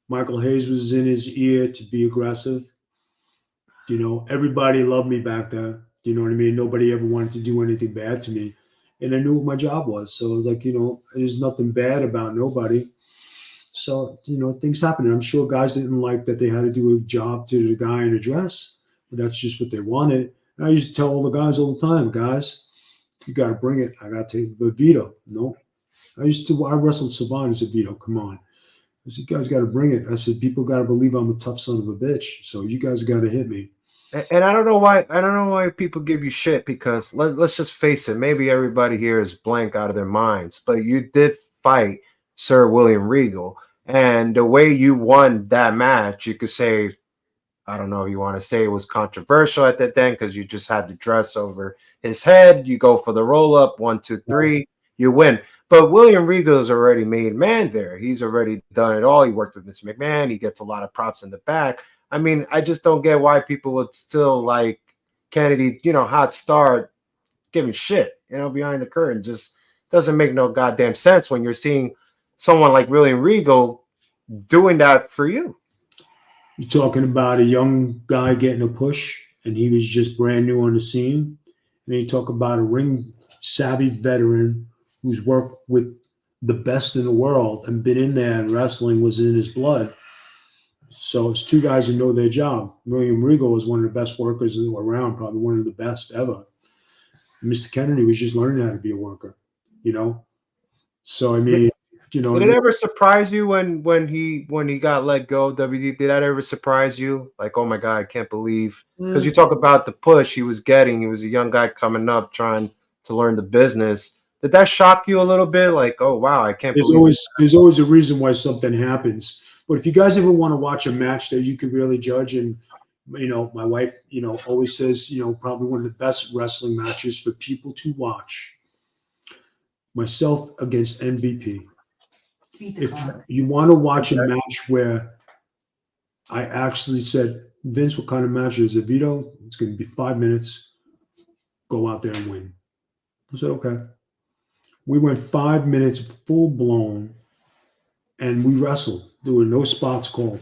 Michael Hayes was in his ear to be aggressive. Everybody loved me back there. You know what I mean? Nobody ever wanted to do anything bad to me. And I knew what my job was. So it was like, there's nothing bad about nobody. So, things happen. And I'm sure guys didn't like that they had to do a job to the guy in a dress, but that's just what they wanted. And I used to tell all the guys all the time, guys, you got to bring it. I got to take but Vito. No. I wrestled Savant as a Vito. Come on. I said, you guys got to bring it. I said, people got to believe I'm a tough son of a bitch. So you guys got to hit me. And I don't know why people give you shit, because let's just face it, maybe everybody here is blank out of their minds, but you did fight Sir William Regal, and the way you won that match, you could say, I don't know if you want to say it was controversial at that then, because you just had the dress over his head. You go for the roll up, 1, 2, 3, you win. But William Regal is already made man there. He's already done it all. He worked with Vince McMahon. He gets a lot of props in the back. I mean, I just don't get why people would still like Kennedy, hot star, giving shit, behind the curtain. Just doesn't make no goddamn sense when you're seeing someone like William Regal doing that for you. You're talking about a young guy getting a push, and he was just brand new on the scene. And you talk about a ring savvy veteran who's worked with the best in the world and been in there, and wrestling was in his blood. So it's two guys who know their job. William Regal was one of the best workers around, probably one of the best ever. And Mr. Kennedy was just learning how to be a worker, So I mean, Did it ever surprise you when he got let go of WWE? Did that ever surprise you? Like, oh my God, I can't believe, because you talk about the push he was getting. He was a young guy coming up trying to learn the business. Did that shock you a little bit? Like, oh wow, I can't believe there's always a reason why something happens. But if you guys ever want to watch a match that you could really judge, and my wife, always says, probably one of the best wrestling matches for people to watch. Myself against MVP. If you want to watch a match where I actually said, Vince, what kind of match is it? Vito, it's going to be 5 minutes. Go out there and win. I said, okay. We went 5 minutes full blown, and we wrestled. There were no spots called.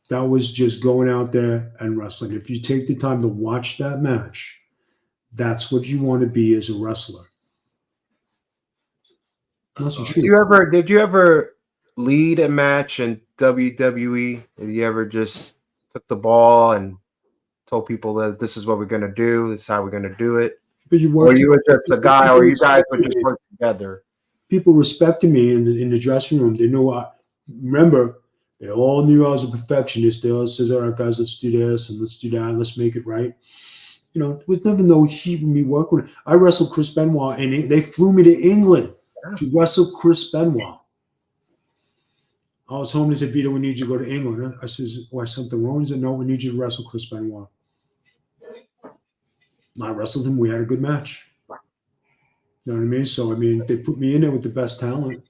That was just going out there and wrestling. If you take the time to watch that match, that's what you want to be as a wrestler. Did you ever lead a match in WWE? Did you ever just took the ball and told people that this is what we're going to do, this is how we're going to do it? But you were just a guy, or you guys would just work together? People respected me in the dressing room. They know remember, they all knew I was a perfectionist. They all said, all right, guys, let's do this and let's do that. Let's make it right. There was never no heat with me working. I wrestled Chris Benoit, and they flew me to England to wrestle Chris Benoit. I was home and they said, Vito, we need you to go to England. I said, why, something wrong? He said, no, we need you to wrestle Chris Benoit. I wrestled him. We had a good match. You know what I mean? So, they put me in there with the best talent.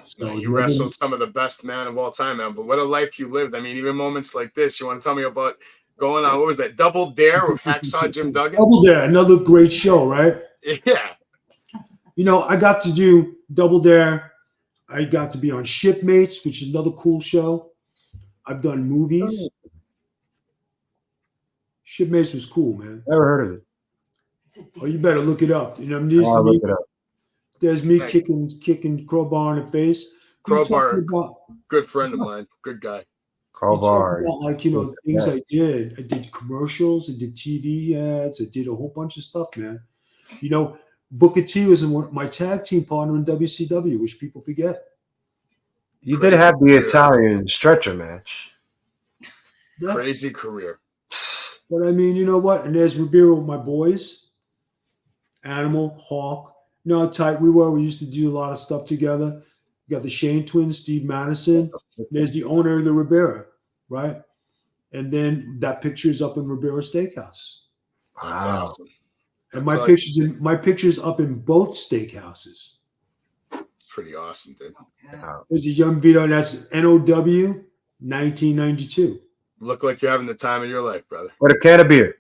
So you wrestled some of the best man of all time, man. But what a life you lived. Even moments like this. You want to tell me about going on, what was that, Double Dare with Hacksaw Jim Duggan? Double Dare, another great show, right? Yeah. I got to do Double Dare. I got to be on Shipmates, which is another cool show. I've done movies. Shipmates was cool, man. Never heard of it. Oh, you better look it up. I'll look it up. There's me kicking Crowbar in the face. Crowbar, good friend of mine. Good guy. Crowbar. Things I did. I did commercials. I did TV ads. I did a whole bunch of stuff, man. Booker T was my tag team partner in WCW, which people forget. You did have the Italian stretcher match. Crazy career. But you know what? And there's Ribeiro with my boys. Animal, Hawk. You know how tight we were. We used to do a lot of stuff together. You got the Shane twins, Steve Madison. There's the owner of the Ribeiro, right? And then that picture is up in Ribeiro Steakhouse. Wow. Awesome. And my picture's up in both steakhouses. Pretty awesome, dude. Wow. There's a young Vito, and that's NOW 1992. Look like you're having the time of your life, brother. With a can of beer.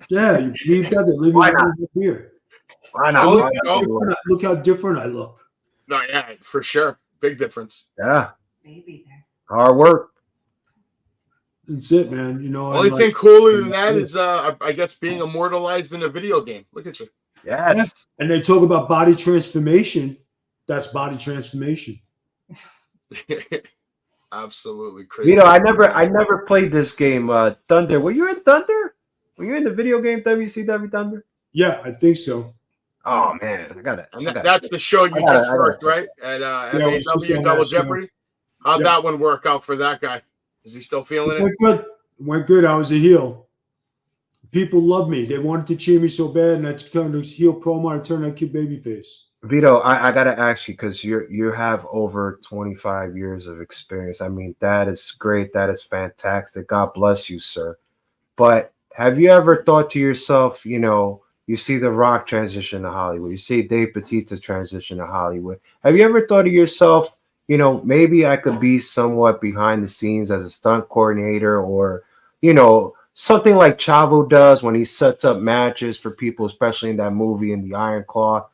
Yeah, you leave that there. Why not? Beer. Why not? Look how different I look. No, yeah, for sure. Big difference. Yeah. Baby there. Hard work. That's it, man. You know, Only and, thing cooler than that is, I guess, being immortalized in a video game. Look at you. Yes. and they talk about body transformation. That's body transformation. Absolutely crazy. You know, I never played this game. Thunder. Were you in Thunder? Were you in the video game WCW Thunder? Yeah, I think so. Oh man, I got it. And that's the show you just worked, right? At Yeah, it was just MAW on Double that show. Jeopardy. How'd that one work out for that guy? Is he still feeling it? Went good. Went good. I was a heel. People loved me. They wanted to cheer me so bad, and I turned to heel promo and turned that kid babyface. Vito, I gotta ask you because you have over 25 years of experience. I mean, that is great. That is fantastic. God bless you, sir. But have you ever thought to yourself, you know, you see The Rock transition to Hollywood, you see Dave Bautista transition to Hollywood. Have you ever thought to yourself, you know, maybe I could be somewhat behind the scenes as a stunt coordinator, or, you know, something like Chavo does when he sets up matches for people, especially in that movie in the Iron Claw.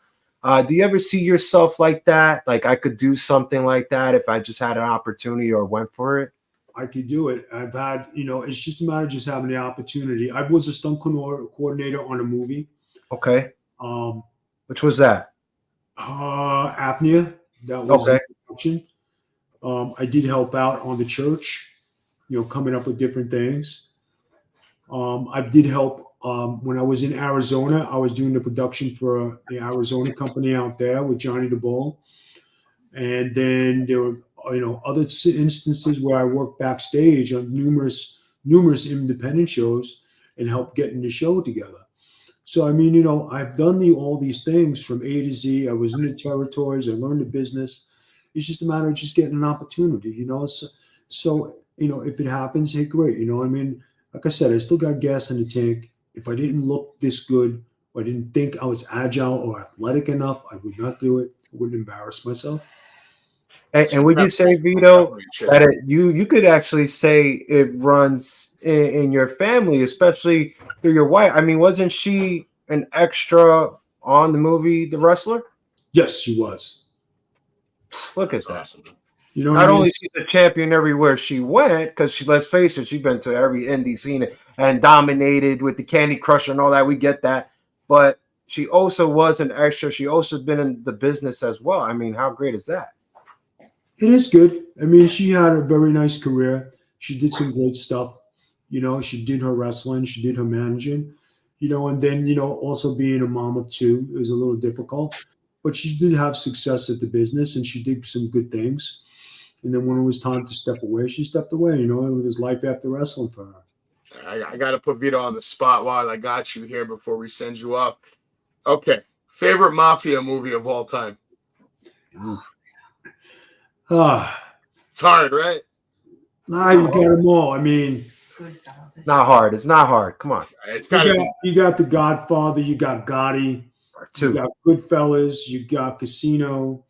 Do you ever see yourself like that? Like, I could do something like that if I just had an opportunity or went for it? I could do it. I've had, you know, it's just a matter of just having the opportunity. I was a stunt coordinator on a movie. Okay. Which was that? Apnea. That was okay. Production. I did help out on the church, you know, coming up with different things. I did help when I was in Arizona. I was doing the production for the Arizona company out there with Johnny the Bull. And then there were, you know, other instances where I worked backstage on numerous independent shows and helped getting the show together. So, I mean, you know, I've done all these things from A to Z. I was in the territories. I learned the business. It's just a matter of just getting an opportunity, you know. So, you know, if it happens, hey, great. You know, I mean, like I said, I still got gas in the tank. If I didn't look this good, or I didn't think I was agile or athletic enough, I would not do it. I wouldn't embarrass myself. And would you say, Vito, that you could actually say it runs in your family, especially through your wife? I mean, wasn't she an extra on the movie The Wrestler? Yes, she was. Look at that. Awesome. You know, Not only she's a champion everywhere she went, because let's face it, she's been to every indie scene and dominated with the Candy Crusher and all that. We get that, but she also was an extra. She also been in the business as well. I mean, how great is that? It is good. I mean, she had a very nice career. She did some great stuff. You know, she did her wrestling. She did her managing. You know, and then, you know, also being a mom of two is a little difficult. But she did have success at the business, and she did some good things. And then when it was time to step away, she stepped away. You know, it was life after wrestling for her. I got to put Vito on the spot while I got you here before we send you up. Okay. Favorite mafia movie of all time? It's hard, right? Nah, you got them all. I mean, It's not hard. It's not hard. Come on. It's got to be. You got The Godfather. You got Gotti. You got Goodfellas. You got Casino.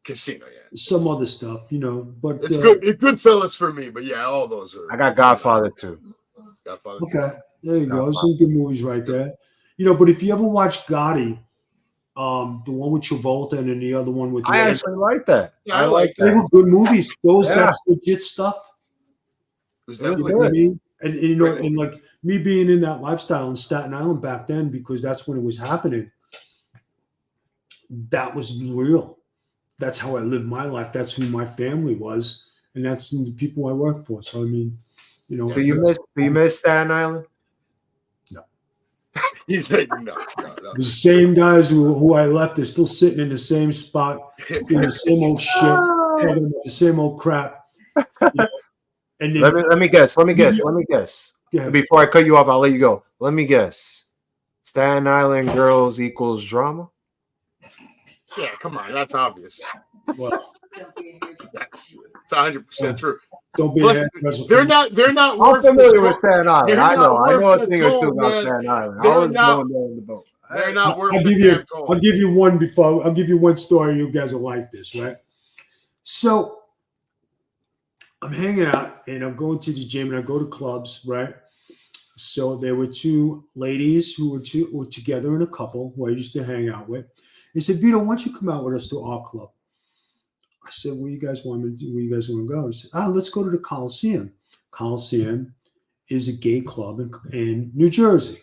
Casino, yeah. Some other stuff, you know. But it's good. It's Goodfellas for me, but yeah, all those are. I got Godfather too. Godfather. Okay, there you go. Some good movies right there. You know, but if you ever watch Gotti, the one with Travolta and then the other one with. I actually like that. Yeah, I like that. They were good movies. That's legit stuff. It was definitely good. I mean, and you know, and like me being in that lifestyle in Staten Island back then, because that's when it was happening. That was real. That's how I lived my life. That's who my family was, and that's the people I work for. So I mean, you know. Do you miss Staten Island? No. He's like, no. The same guys who I left are still sitting in the same spot, doing the same old shit, talking about the same old crap. You know? And then, let me guess. Yeah. Before I cut you off, I'll let you go. Let me guess. Staten Island girls equals drama? Yeah, come on, that's obvious. Well, it's 100% true. Don't be. Plus, they're not. I'm familiar with Staten Island. I know a thing or two about man. Staten Island. They're not worth I'll give you one before. I'll give you one story. You guys will like this, right? So I'm hanging out and I'm going to the gym and I go to clubs, right? So there were two ladies who were together in a couple who I used to hang out with. They said, Vito, why don't you come out with us to our club? I said, where you guys want me to do? Where you guys want to go? He said, let's go to the Coliseum. Coliseum is a gay club in New Jersey.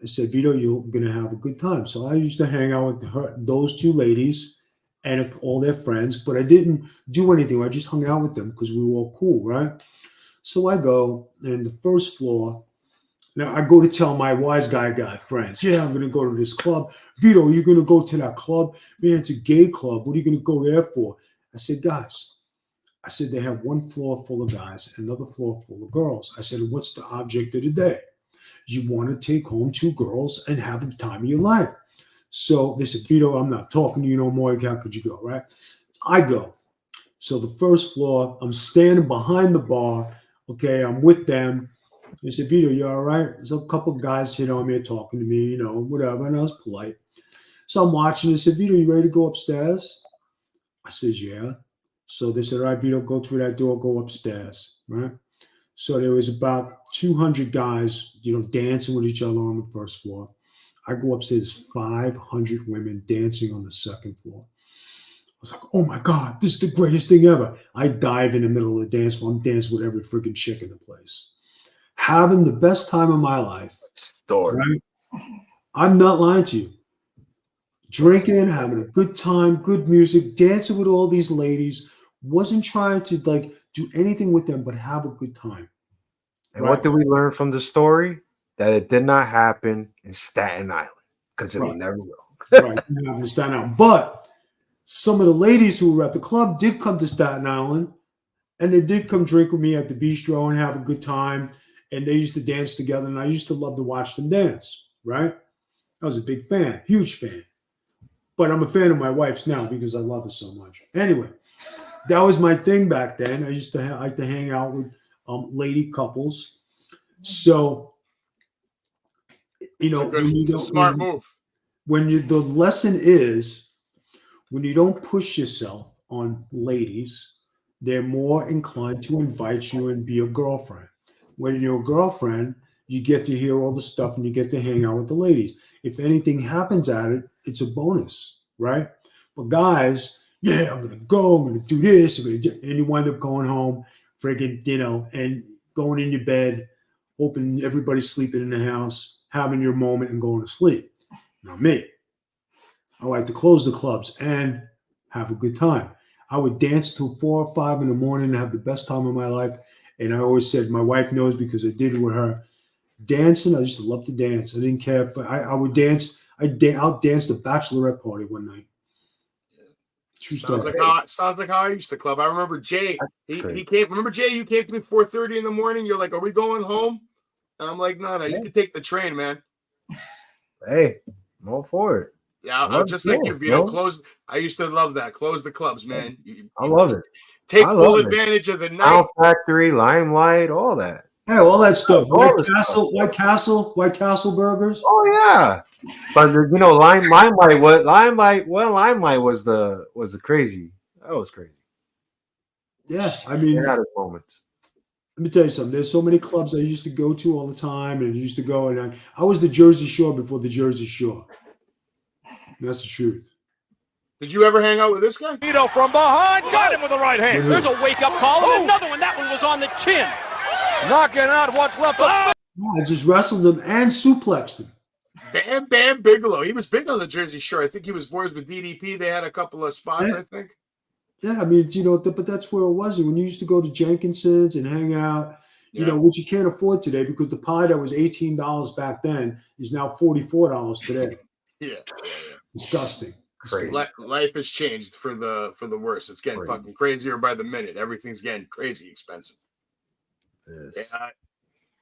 I said, Vito, you're going to have a good time. So I used to hang out with those two ladies and all their friends, but I didn't do anything. I just hung out with them because we were all cool, right? So I go, and the first floor, now I go to tell my wise guy friends, yeah, I'm going to go to this club. Vito, you're going to go to that club? Man, it's a gay club. What are you going to go there for? I said, guys, they have one floor full of guys, another floor full of girls. I said, what's the object of the day? You want to take home 2 girls and have the time of your life. So they said, Vito, I'm not talking to you no more. How could you go, right? I go. So the first floor, I'm standing behind the bar. Okay, I'm with them. They said, Vito, you all right? There's a couple guys hit on me talking to me, whatever. And I was polite. So I'm watching. They said, Vito, you ready to go upstairs? I said, yeah. So they said, all right, Vito, go through that door, go upstairs, right? So there was about 200 guys, dancing with each other on the first floor. I go upstairs, 500 women dancing on the second floor. I was like, oh my God, this is the greatest thing ever. I dive in the middle of the dance floor. I'm dancing with every freaking chick in the place. Having the best time of my life. Story. Right? I'm not lying to you. Drinking, having a good time, good music, dancing with all these ladies. Wasn't trying to do anything with them, but have a good time. And what did we learn from the story? That it did not happen in Staten Island, because it will never will. Right, it didn't happen in Staten Island. But some of the ladies who were at the club did come to Staten Island, and they did come drink with me at the bistro and have a good time. And they used to dance together, and I used to love to watch them dance, right? I was a big fan, huge fan. But I'm a fan of my wife's now because I love her so much. Anyway, that was my thing back then. I used to like to hang out with lady couples. So, it's a smart move. The lesson is when you don't push yourself on ladies, they're more inclined to invite you and be a girlfriend. When you're a girlfriend, you get to hear all the stuff and you get to hang out with the ladies. If anything happens at it, it's a bonus, right? But guys, yeah, I'm going to go, I'm going to do this, and you wind up going home, freaking, and going in your bed, hoping everybody's sleeping in the house, having your moment and going to sleep. Now me, I like to close the clubs and have a good time. I would dance till 4 or 5 in the morning and have the best time of my life. And I always said, my wife knows because I did it with her. Dancing, I used to love to dance. I didn't care if I would dance. I outdanced the bachelorette party one night. True Sounds story. like how I used to club. I remember Jay. He came. Remember Jay? You came to me 4:30 in the morning. You're like, "Are we going home?" And I'm like, "No, you can take the train, man." Hey, I'm all for it. Yeah, I'm just like you, Vito. I used to love that. Close the clubs, man. I love it. Take full advantage of the night. Sound Factory, Limelight, all that. Yeah, all that stuff. All White Castle burgers. Oh yeah, but Limelight was the crazy. That was crazy. Yeah, I mean, it had its moments. Let me tell you something. There's so many clubs I used to go to all the time, and I used to go, and I was the Jersey Shore before the Jersey Shore. That's the truth. Did you ever hang out with this guy? Vito from behind, got him with the right hand. There's a wake-up call, and another one. That one was on the chin. Knocking out what's left of. I just wrestled him and suplexed him. Bam Bam Bigelow. He was big on the Jersey Shore. I think he was boys with DDP. They had a couple of spots, I think. Yeah, I mean, but that's where it was. When you used to go to Jenkinson's and hang out, which you can't afford today because the pie that was $18 back then is now $44 today. Yeah. Disgusting. Crazy. Life has changed for the worse. It's getting fucking crazier by the minute. Everything's getting crazy expensive. Yes.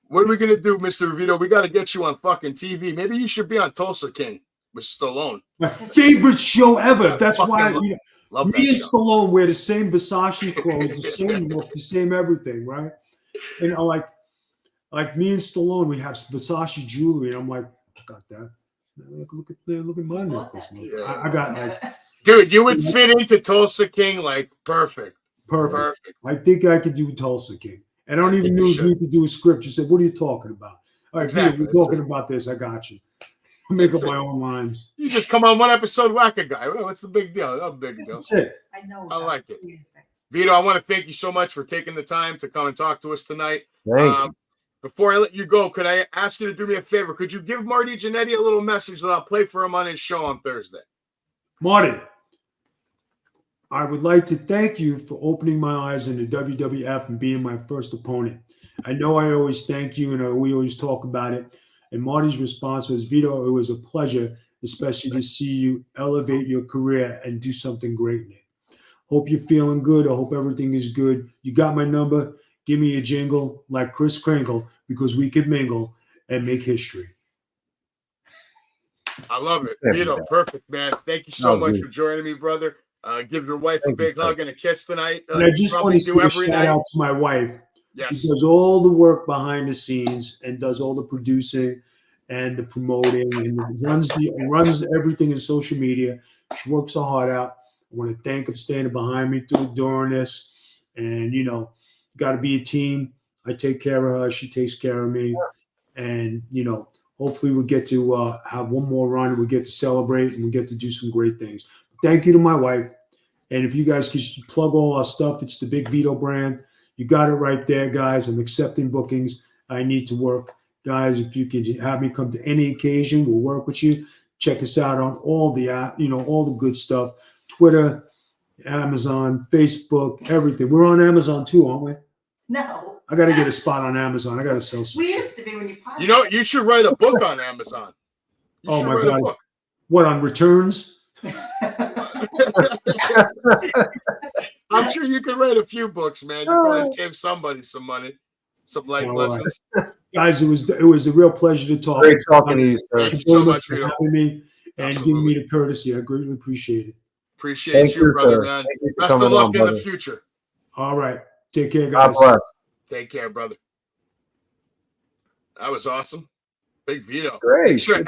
What are we gonna do, Mr. Vito? We got to get you on fucking TV. Maybe you should be on Tulsa King with Stallone. My favorite show ever. That's why love me and Stallone wear the same Versace clothes, the same look, the same everything, right? And like me and Stallone, we have Versace jewelry, and I'm like, I got that. Look at my necklace. I got dude, you would fit into Tulsa King like perfect. I think I could do Tulsa King. I don't even need to do a script. You said, what are you talking about? All right, exactly. We're talking about this. I got you. make up my own lines. You just come on one episode, whack a guy. Well, what's the big deal? No big deal. That's it. I know. I like it. Vito, I want to thank you so much for taking the time to come and talk to us tonight. Thank you. Before I let you go, could I ask you to do me a favor? Could you give Marty Jannetty a little message that I'll play for him on his show on Thursday? Marty, I would like to thank you for opening my eyes in the WWF and being my first opponent. I know I always thank you, and we always talk about it. And Marty's response was, Vito, it was a pleasure, especially to see you elevate your career and do something great in it. Hope you're feeling good. I hope everything is good. You got my number. Give me a jingle like Kris Kringle, because we could mingle and make history. I love it. Vito, perfect, man. Thank you so much for joining me, brother. Give your wife a big hug and a kiss tonight. And I just want to say a shout out to my wife. Yes. She does all the work behind the scenes and does all the producing and the promoting and runs everything in social media. She works her heart out. I want to thank her for standing behind me during this. And, got to be a team. I take care of her. She takes care of me. And, hopefully we'll get to have one more run and we'll get to celebrate and we'll get to do some great things. Thank you to my wife. And if you guys could plug all our stuff, it's the Big Vito brand. You got it right there, guys. I'm accepting bookings. I need to work. Guys, if you could have me come to any occasion, we'll work with you. Check us out on all the, all the good stuff. Twitter, Amazon, Facebook, everything. We're on Amazon too, aren't we? No. I got to get a spot on Amazon. I got to sell some. We used to be when you podcast. You should write a book on Amazon. Oh my God. What, on returns? I'm sure you could write a few books, man. You probably save somebody some money, some life lessons. Guys, it was a real pleasure to talk. Great talking to you, sir. Thank you so much for having me and giving me the courtesy. I greatly appreciate it. Appreciate you, brother, man. Best of luck in the future. All right. Take care, guys. Take care, brother. That was awesome. Big Vito. Great. Make sure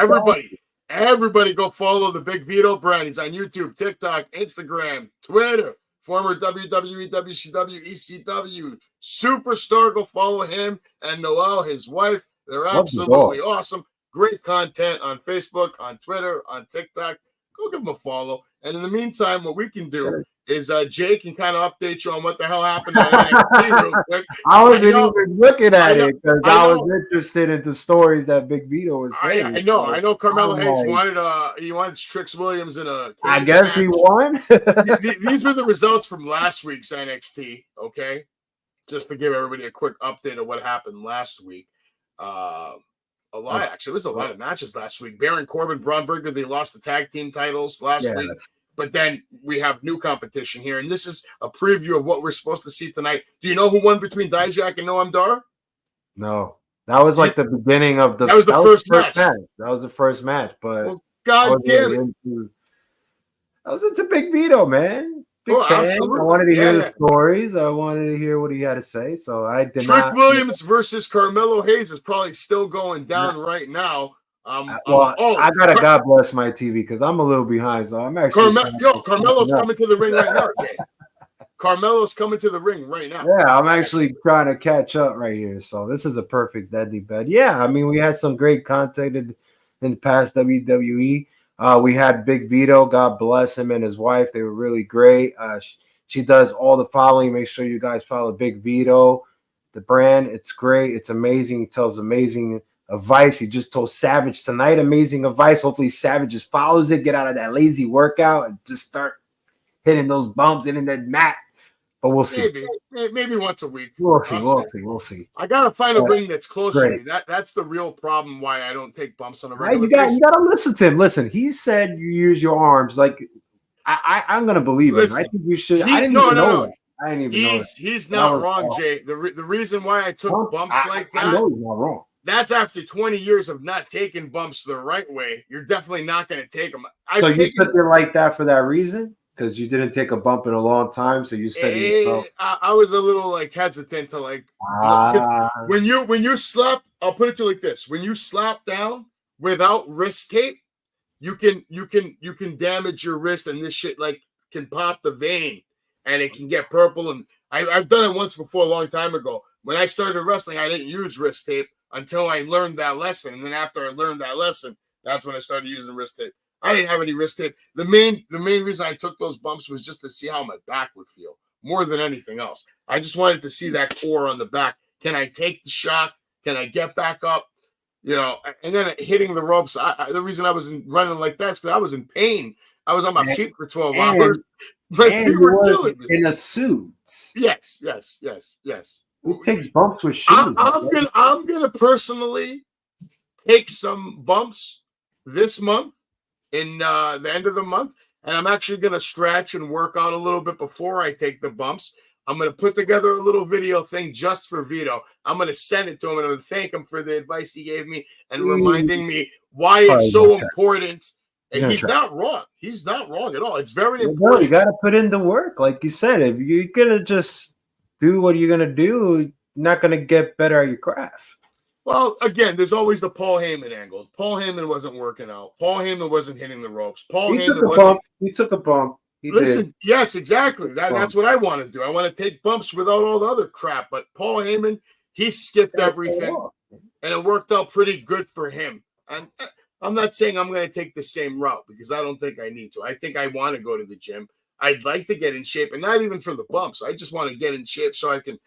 everybody go follow the Big Vito brand. He's on YouTube, TikTok, Instagram, Twitter. Former WWE, WCW, ECW superstar. Go follow him and Noelle, his wife. They're absolutely awesome. Great content on Facebook, on Twitter, on TikTok. Go give them a follow. And in the meantime, what we can do is Jay can kind of update you on what the hell happened at NXT real quick. I wasn't even looking at it because I was interested in the stories that Big Vito was saying. I know. Carmelo Hayes wanted Strix Williams in a. I guess match. He won. These were the results from last week's NXT. Okay, just to give everybody a quick update of what happened last week. A lot, actually. It was a lot of matches last week. Baron Corbin, Braun Breaker, they lost the tag team titles last week. But then we have new competition here. And this is a preview of what we're supposed to see tonight. Do you know who won between Dijak and Noam Dar? No. That was like the beginning of the... That was the first match. That was the first match. But God damn it. I was into Big Vito, man. Big fan. Absolutely. I wanted to hear the stories. I wanted to hear what he had to say. So I did Trick Williams versus Carmelo Hayes is probably still going down right now. I gotta God bless my TV because I'm a little behind. So I'm actually Carmelo's coming to the ring right now, Jay. Carmelo's coming to the ring right now. Yeah, I'm actually trying to catch up right here. So this is a perfect deadly bed. Yeah, I mean we had some great content in the past WWE. We had Big Vito, God bless him, and his wife. They were really great. She does all the following. Make sure you guys follow Big Vito, the brand. It's great. It's amazing. He tells amazing advice. He just told Savage tonight amazing advice. Hopefully Savage just follows it, get out of that lazy workout and just start hitting those bumps, hitting that mat. But we'll see. Maybe once a week. We'll see. I gotta find a ring that's close to me. That's the real problem why I don't take bumps on a regular basis. You gotta listen to him. Listen, he said you use your arms. Like I'm gonna believe him. I think you should. I didn't even know that. I didn't even know that. He's not wrong, Jay. The reason why I took bumps like that. I know he's not wrong. That's after 20 years of not taking bumps the right way. You're definitely not going to take them. So you took it like that for that reason? Because you didn't take a bump in a long time, so you said I was a little hesitant to when you slap. I'll put it to you like this: when you slap down without wrist tape, you can damage your wrist, and this shit can pop the vein, and it can get purple. And I've done it once before, a long time ago. When I started wrestling, I didn't use wrist tape until I learned that lesson. And then after I learned that lesson, That's when I started using wrist tape. I didn't have any wrist tape. The main reason I took those bumps was just to see how my back would feel more than anything else. I just wanted to see that core on the back. Can I take the shock? Can I get back up? You know, and then hitting the ropes. The reason I was running like that is because I was in pain. I was on my feet for 12 hours. My feet were killing me. In a suit. Yes. Who takes bumps with shoes? I'm gonna personally take some bumps this month in the end of the month, and I'm actually gonna stretch and work out a little bit before I take the bumps. I'm going to put together a little video thing just for Vito. I'm going to send it to him and I'm going to thank him for the advice he gave me and reminding me why it's so important. And he's not wrong. He's not wrong at all. It's very important. You got to put in the work. Like you said, if you're going to just do what you're going to do, you're not going to get better at your craft. Well, again, there's always the Paul Heyman angle. Paul Heyman wasn't working out. Paul Heyman wasn't hitting the ropes. He took a bump. Listen, yes, exactly. That's what I want to do. I want to take bumps without all the other crap. But Paul Heyman, he skipped everything, and it worked out pretty good for him. And I'm not saying I'm going to take the same route because I don't think I need to. I think I want to go to the gym. I'd like to get in shape, and not even for the bumps. I just want to get in shape so I can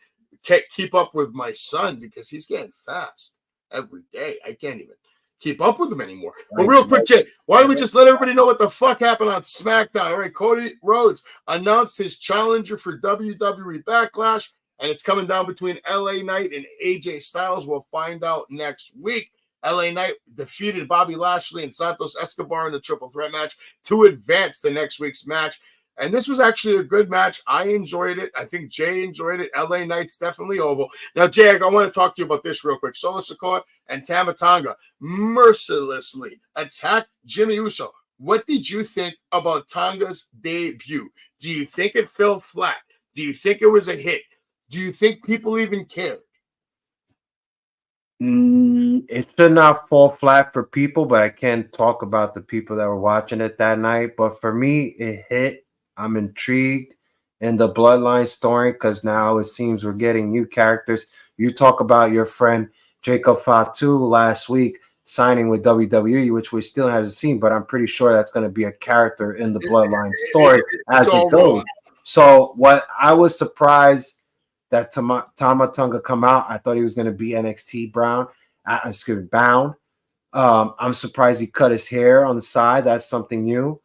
keep up with my son because he's getting fast every day. I can't even keep up with him anymore. But real quick, Jay, why don't we just let everybody know what the fuck happened on SmackDown? All right, Cody Rhodes announced his challenger for WWE Backlash, and it's coming down between LA Knight and AJ Styles. We'll find out next week. LA Knight defeated Bobby Lashley and Santos Escobar in the triple threat match to advance to next week's match. And this was actually a good match. I enjoyed it. I think Jay enjoyed it. LA Knight's definitely over. Now, Jay, I want to talk to you about this real quick. Solo Sikoa and Tama Tonga mercilessly attacked Jimmy Uso. What did you think about Tonga's debut? Do you think it fell flat? Do you think it was a hit? Do you think people even cared? It should not fall flat for people, but I can't talk about the people that were watching it that night. But for me, it hit. I'm intrigued in the bloodline story because now it seems we're getting new characters. You talk about your friend Jacob Fatu last week signing with WWE, which we still haven't seen, but I'm pretty sure that's going to be a character in the bloodline story as it goes. So what I was surprised that Tama Tonga come out. I thought he was going to be NXT bound. I'm surprised he cut his hair on the side. That's something new.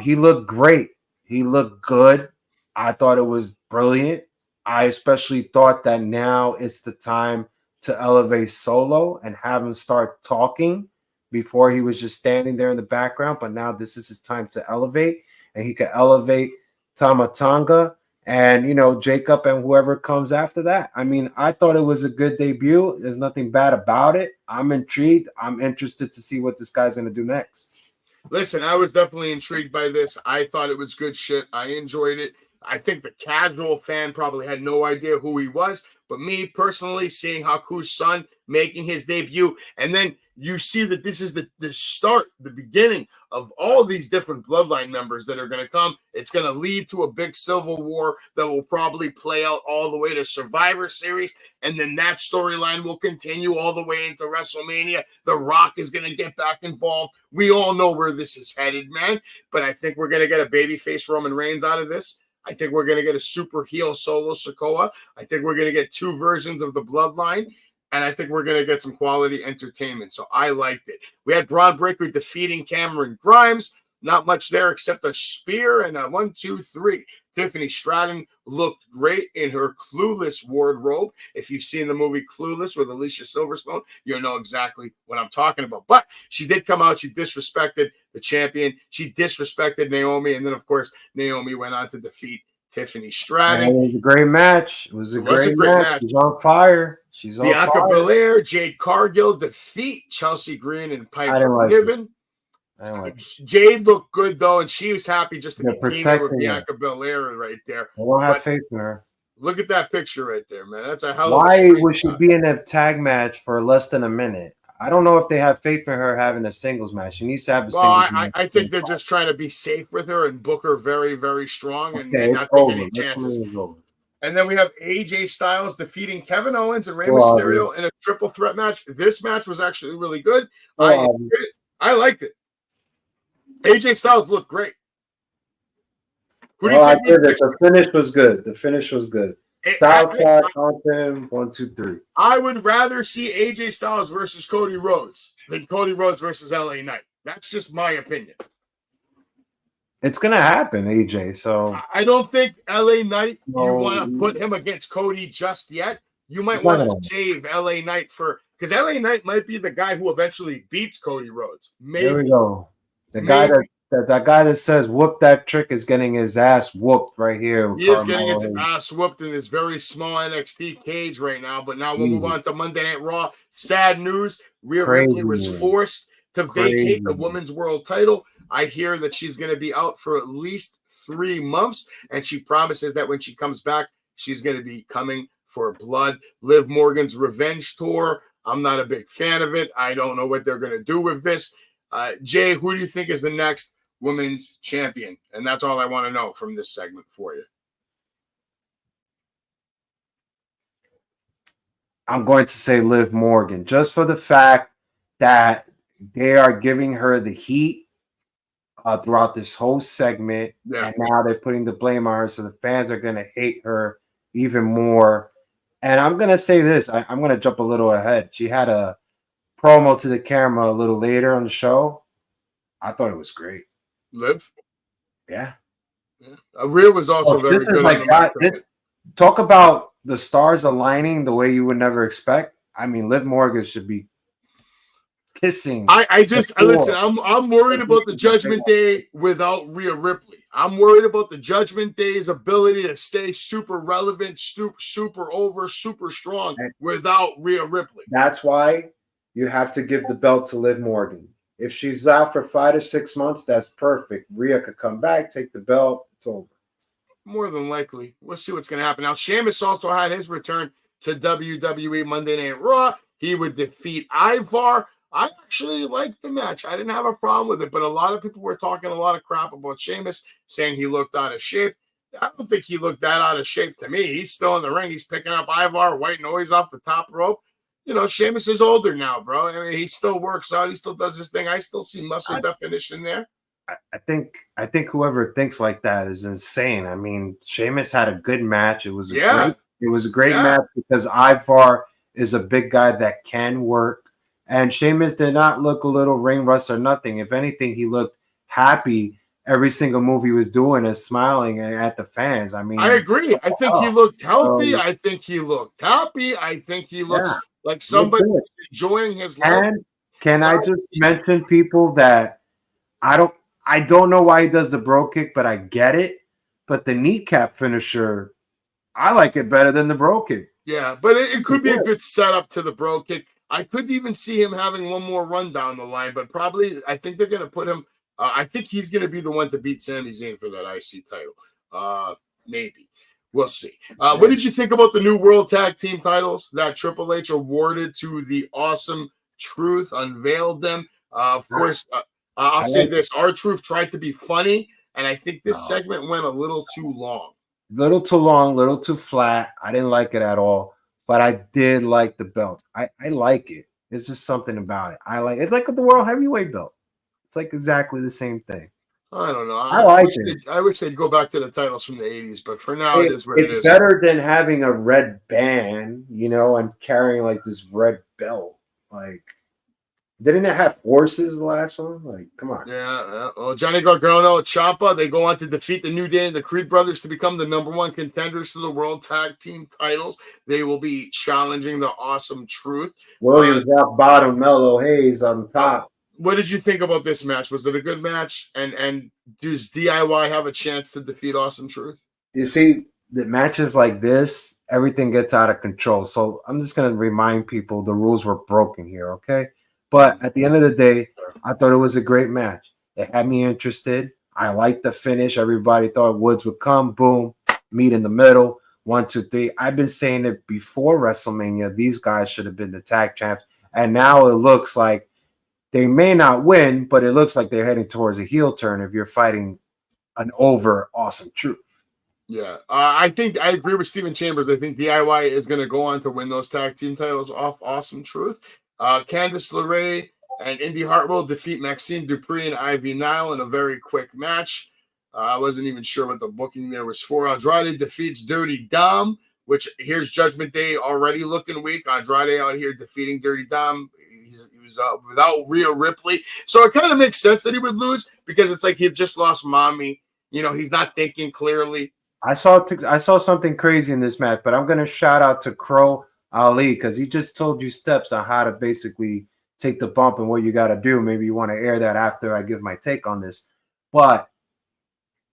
He looked great. He looked good. I thought it was brilliant. I especially thought that now it's the time to elevate Solo and have him start talking. Before he was just standing there in the background, but now this is his time to elevate, and he can elevate Tama Tonga and, you know, Jacob and whoever comes after that. I mean, I thought it was a good debut. There's nothing bad about it. I'm intrigued. I'm interested to see what this guy's going to do next. Listen, I was definitely intrigued by this. I thought it was good shit. I enjoyed it. I think the casual fan probably had no idea who he was. But me personally, seeing Haku's son making his debut, and then you see that this is the start, the beginning of all these different bloodline members that are going to come. It's going to lead to a big civil war that will probably play out all the way to Survivor Series. And then that storyline will continue all the way into WrestleMania. The Rock is going to get back involved. We all know where this is headed, man. But I think we're going to get a babyface Roman Reigns out of this. I think we're going to get a super heel Solo Sikoa. I think we're going to get two versions of the bloodline. And I think we're going to get some quality entertainment. So I liked it. We had Braun Breaker defeating Cameron Grimes. Not much there except a spear and a 1, 2, 3. Tiffany Stratton looked great in her Clueless wardrobe. If you've seen the movie Clueless with Alicia Silverstone, you'll know exactly what I'm talking about. But she did come out. She disrespected the champion. She disrespected Naomi. And then, of course, Naomi went on to defeat Tiffany Stratton. It was a great match. It was a great match. She's on fire. She's on Bianca fire. Belair, Jade Cargill defeat Chelsea Green and Piper Niven. Jade looked good though, and she was happy just to be teaming with Bianca Belair right there. I don't have faith in her. Look at that picture right there, man. That's a hell of a Why would she be in a tag match for less than a minute? I don't know if they have faith in her having a singles match. She needs to have a singles match. I think they're just trying to be safe with her and book her very, very strong and not take any chances. And then we have AJ Styles defeating Kevin Owens and Rey Mysterio in a triple threat match. This match was actually really good. I liked it. AJ Styles looked great. Well, I did it. The finish was good. The finish was good. Styles count him 1, 2, 3. I would rather see AJ Styles versus Cody Rhodes than Cody Rhodes versus LA Knight. That's just my opinion. It's gonna happen, AJ. So I don't think LA Knight, you want to put him against Cody just yet. You might want to save LA Knight because LA Knight might be the guy who eventually beats Cody Rhodes. Maybe. There we go. The guy that guy that says whoop that trick is getting his ass whooped right here. He is getting his ass whooped in this very small NXT cage right now. But now we'll move on to Monday Night Raw. Sad news. Rhea Ripley was forced to vacate the women's world title. I hear that she's going to be out for at least 3 months. And she promises that when she comes back, she's going to be coming for blood. Liv Morgan's revenge tour. I'm not a big fan of it. I don't know what they're going to do with this. Jay, who do you think is the next women's champion? And that's all I want to know from this segment for you. I'm going to say Liv Morgan, just for the fact that they are giving her the heat throughout this whole segment. Yeah. And now they're putting the blame on her, so the fans are going to hate her even more. And I'm going to say this. I'm going to jump a little ahead. She had a promo to the camera a little later on the show. I thought it was great. Liv? Yeah. Rhea was also very good. Talk about the stars aligning the way you would never expect. I mean, Liv Morgan should be kissing. Listen, I'm worried about the Judgment Day without Rhea Ripley. I'm worried about the Judgment Day's ability to stay super relevant, super over, super strong without Rhea Ripley. That's why you have to give the belt to Liv Morgan. If she's out for 5 to 6 months, that's perfect. Rhea could come back, take the belt. It's over. More than likely. We'll see what's going to happen. Now, Sheamus also had his return to WWE Monday Night Raw. He would defeat Ivar. I actually liked the match. I didn't have a problem with it, but a lot of people were talking a lot of crap about Sheamus, saying he looked out of shape. I don't think he looked that out of shape to me. He's still in the ring. He's picking up Ivar, white noise off the top rope. You know, Sheamus is older now, bro. I mean, he still works out. He still does his thing. I still see muscle definition there. I think whoever thinks like that is insane. I mean, Sheamus had a good match. It was a great match because Ivar is a big guy that can work. And Sheamus did not look a little ring rust or nothing. If anything, he looked happy every single move he was doing and smiling at the fans. I mean, I agree. I think he looked healthy. I think he looked happy. I think he looks like somebody enjoying his life. Can I just mention people that I don't know why he does the bro kick, but I get it. But the kneecap finisher, I like it better than the bro kick. Yeah, but it could be a good setup to the bro kick. I could even see him having one more run down the line, but probably I think they're going to put him. I think he's going to be the one to beat Sami Zayn for that IC title. Maybe. We'll see. What did you think about the new World Tag Team titles that Triple H awarded to the Awesome Truth, unveiled them? Of course, I'll say this. R-Truth tried to be funny, and I think this segment went a little too long. Little too long, little too flat. I didn't like it at all. But I did like the belt. I like it. It's just something about it. I like it. It's like the World Heavyweight belt. It's like exactly the same thing. I don't know. I like it. I wish they'd go back to the titles from the 80s, but for now it is what it is. It's better than having a red band, and carrying like this red belt. Like, didn't it have horses the last one? Like, come on. Yeah. Well, Johnny Gargano, Ciampa, they go on to defeat the New Day and the Creed brothers to become the #1 contenders to the World Tag Team titles. They will be challenging the Awesome Truth. Williams rock bottom, Mellow Hayes on top. What did you think about this match? Was it a good match? And does DIY have a chance to defeat Awesome Truth? You see, the matches like this, everything gets out of control. So I'm just going to remind people the rules were broken here, okay? But at the end of the day, I thought it was a great match. It had me interested. I liked the finish. Everybody thought Woods would come. Boom. Meet in the middle. 1, 2, 3. I've been saying it before WrestleMania. These guys should have been the tag champs. And now it looks like they may not win, but it looks like they're heading towards a heel turn if you're fighting an over Awesome Truth. Yeah. I think I agree with Steven Chambers. I think DIY is going to go on to win those tag team titles off Awesome Truth. Candice LeRae And Indy Hartwell defeat Maxine Dupree and Ivy Nile in a very quick match. I wasn't even sure what the booking there was for. Andrade defeats Dirty Dom, which here's Judgment Day already looking weak. Andrade out here defeating Dirty Dom. He was without Rhea Ripley. So it kind of makes sense that he would lose because it's like he just lost mommy. You know, he's not thinking clearly. I saw something crazy in this match, but I'm going to shout out to Crow Ali because he just told you steps on how to basically take the bump and what you got to do. Maybe you want to air that after I give my take on this. But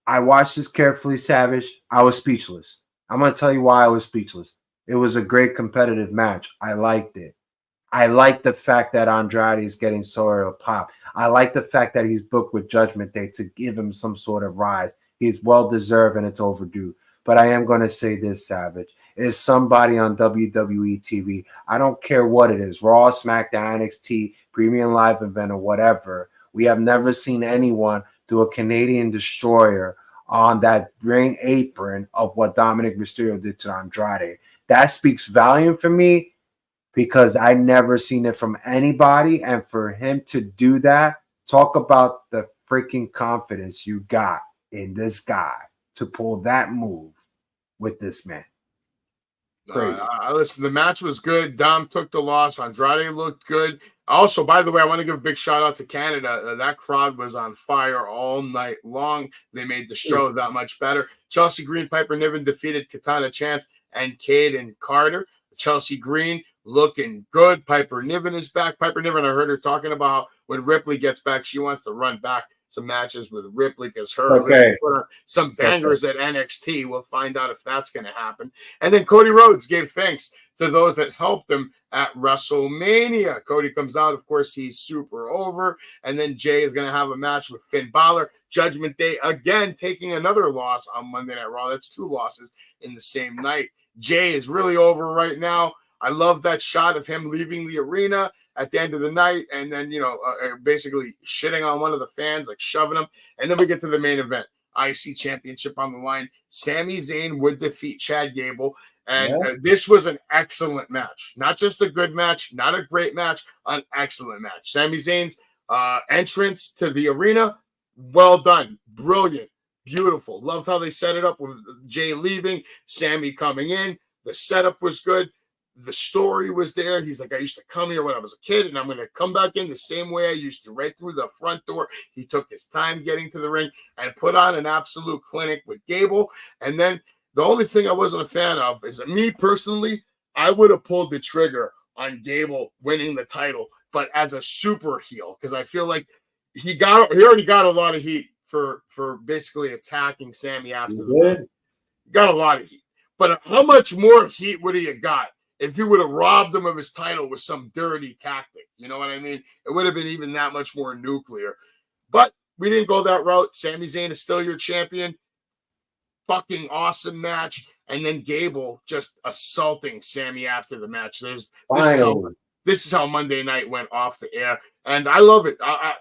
I watched this carefully, Savage. I was speechless. I'm going to tell you why I was speechless. It was a great competitive match. I liked it. I like the fact that Andrade is getting sort of a pop. I like the fact that he's booked with Judgment Day to give him some sort of rise. He's well-deserved and it's overdue. But I am going to say this, Savage. Is somebody on WWE TV, I don't care what it is, Raw, SmackDown, NXT, Premium Live Event, or whatever, we have never seen anyone do a Canadian Destroyer on that ring apron of what Dominic Mysterio did to Andrade. That speaks volume for me because I never seen it from anybody. And for him to do that, talk about the freaking confidence you got in this guy to pull that move with this man. Crazy. Listen, the match was good. Dom took the loss. Andrade looked good. Also, by the way, I want to give a big shout out to Canada. That crowd was on fire all night long. They made the show that much better. Chelsea Green, Piper Niven defeated Katana Chance and Caden Carter. Chelsea Green looking good. Piper Niven is back. Piper Niven, I heard her talking about how when Ripley gets back, she wants to run back some matches with Ripley because her put on some bangers at NXT. We'll find out if that's going to happen. And then Cody Rhodes gave thanks to those that helped him at WrestleMania. Cody comes out. Of course, he's super over. And then Jay is going to have a match with Finn Balor. Judgment Day, again, taking another loss on Monday Night Raw. That's 2 losses in the same night. Jay is really over right now. I love that shot of him leaving the arena at the end of the night and then, basically shitting on one of the fans, like shoving him. And then we get to the main event. IC Championship on the line. Sami Zayn would defeat Chad Gable. And this was an excellent match. Not just a good match, not a great match, an excellent match. Sami Zayn's entrance to the arena, well done. Brilliant. Beautiful. Loved how they set it up with Jay leaving, Sami coming in. The setup was good. The story was there. He's like, I used to come here when I was a kid, and I'm going to come back in the same way I used to, right through the front door. He took his time getting to the ring and put on an absolute clinic with Gable. And then the only thing I wasn't a fan of is me personally, I would have pulled the trigger on Gable winning the title, but as a super heel, because I feel like he already got a lot of heat for basically attacking Sami after the win. Got a lot of heat. But how much more heat would he have got if he would have robbed him of his title with some dirty tactic? You know what I mean? It would have been even that much more nuclear. But we didn't go that route. Sami Zayn is still your champion. Fucking awesome match. And then Gable just assaulting Sami after the match. This is how Monday night went off the air. And I love it.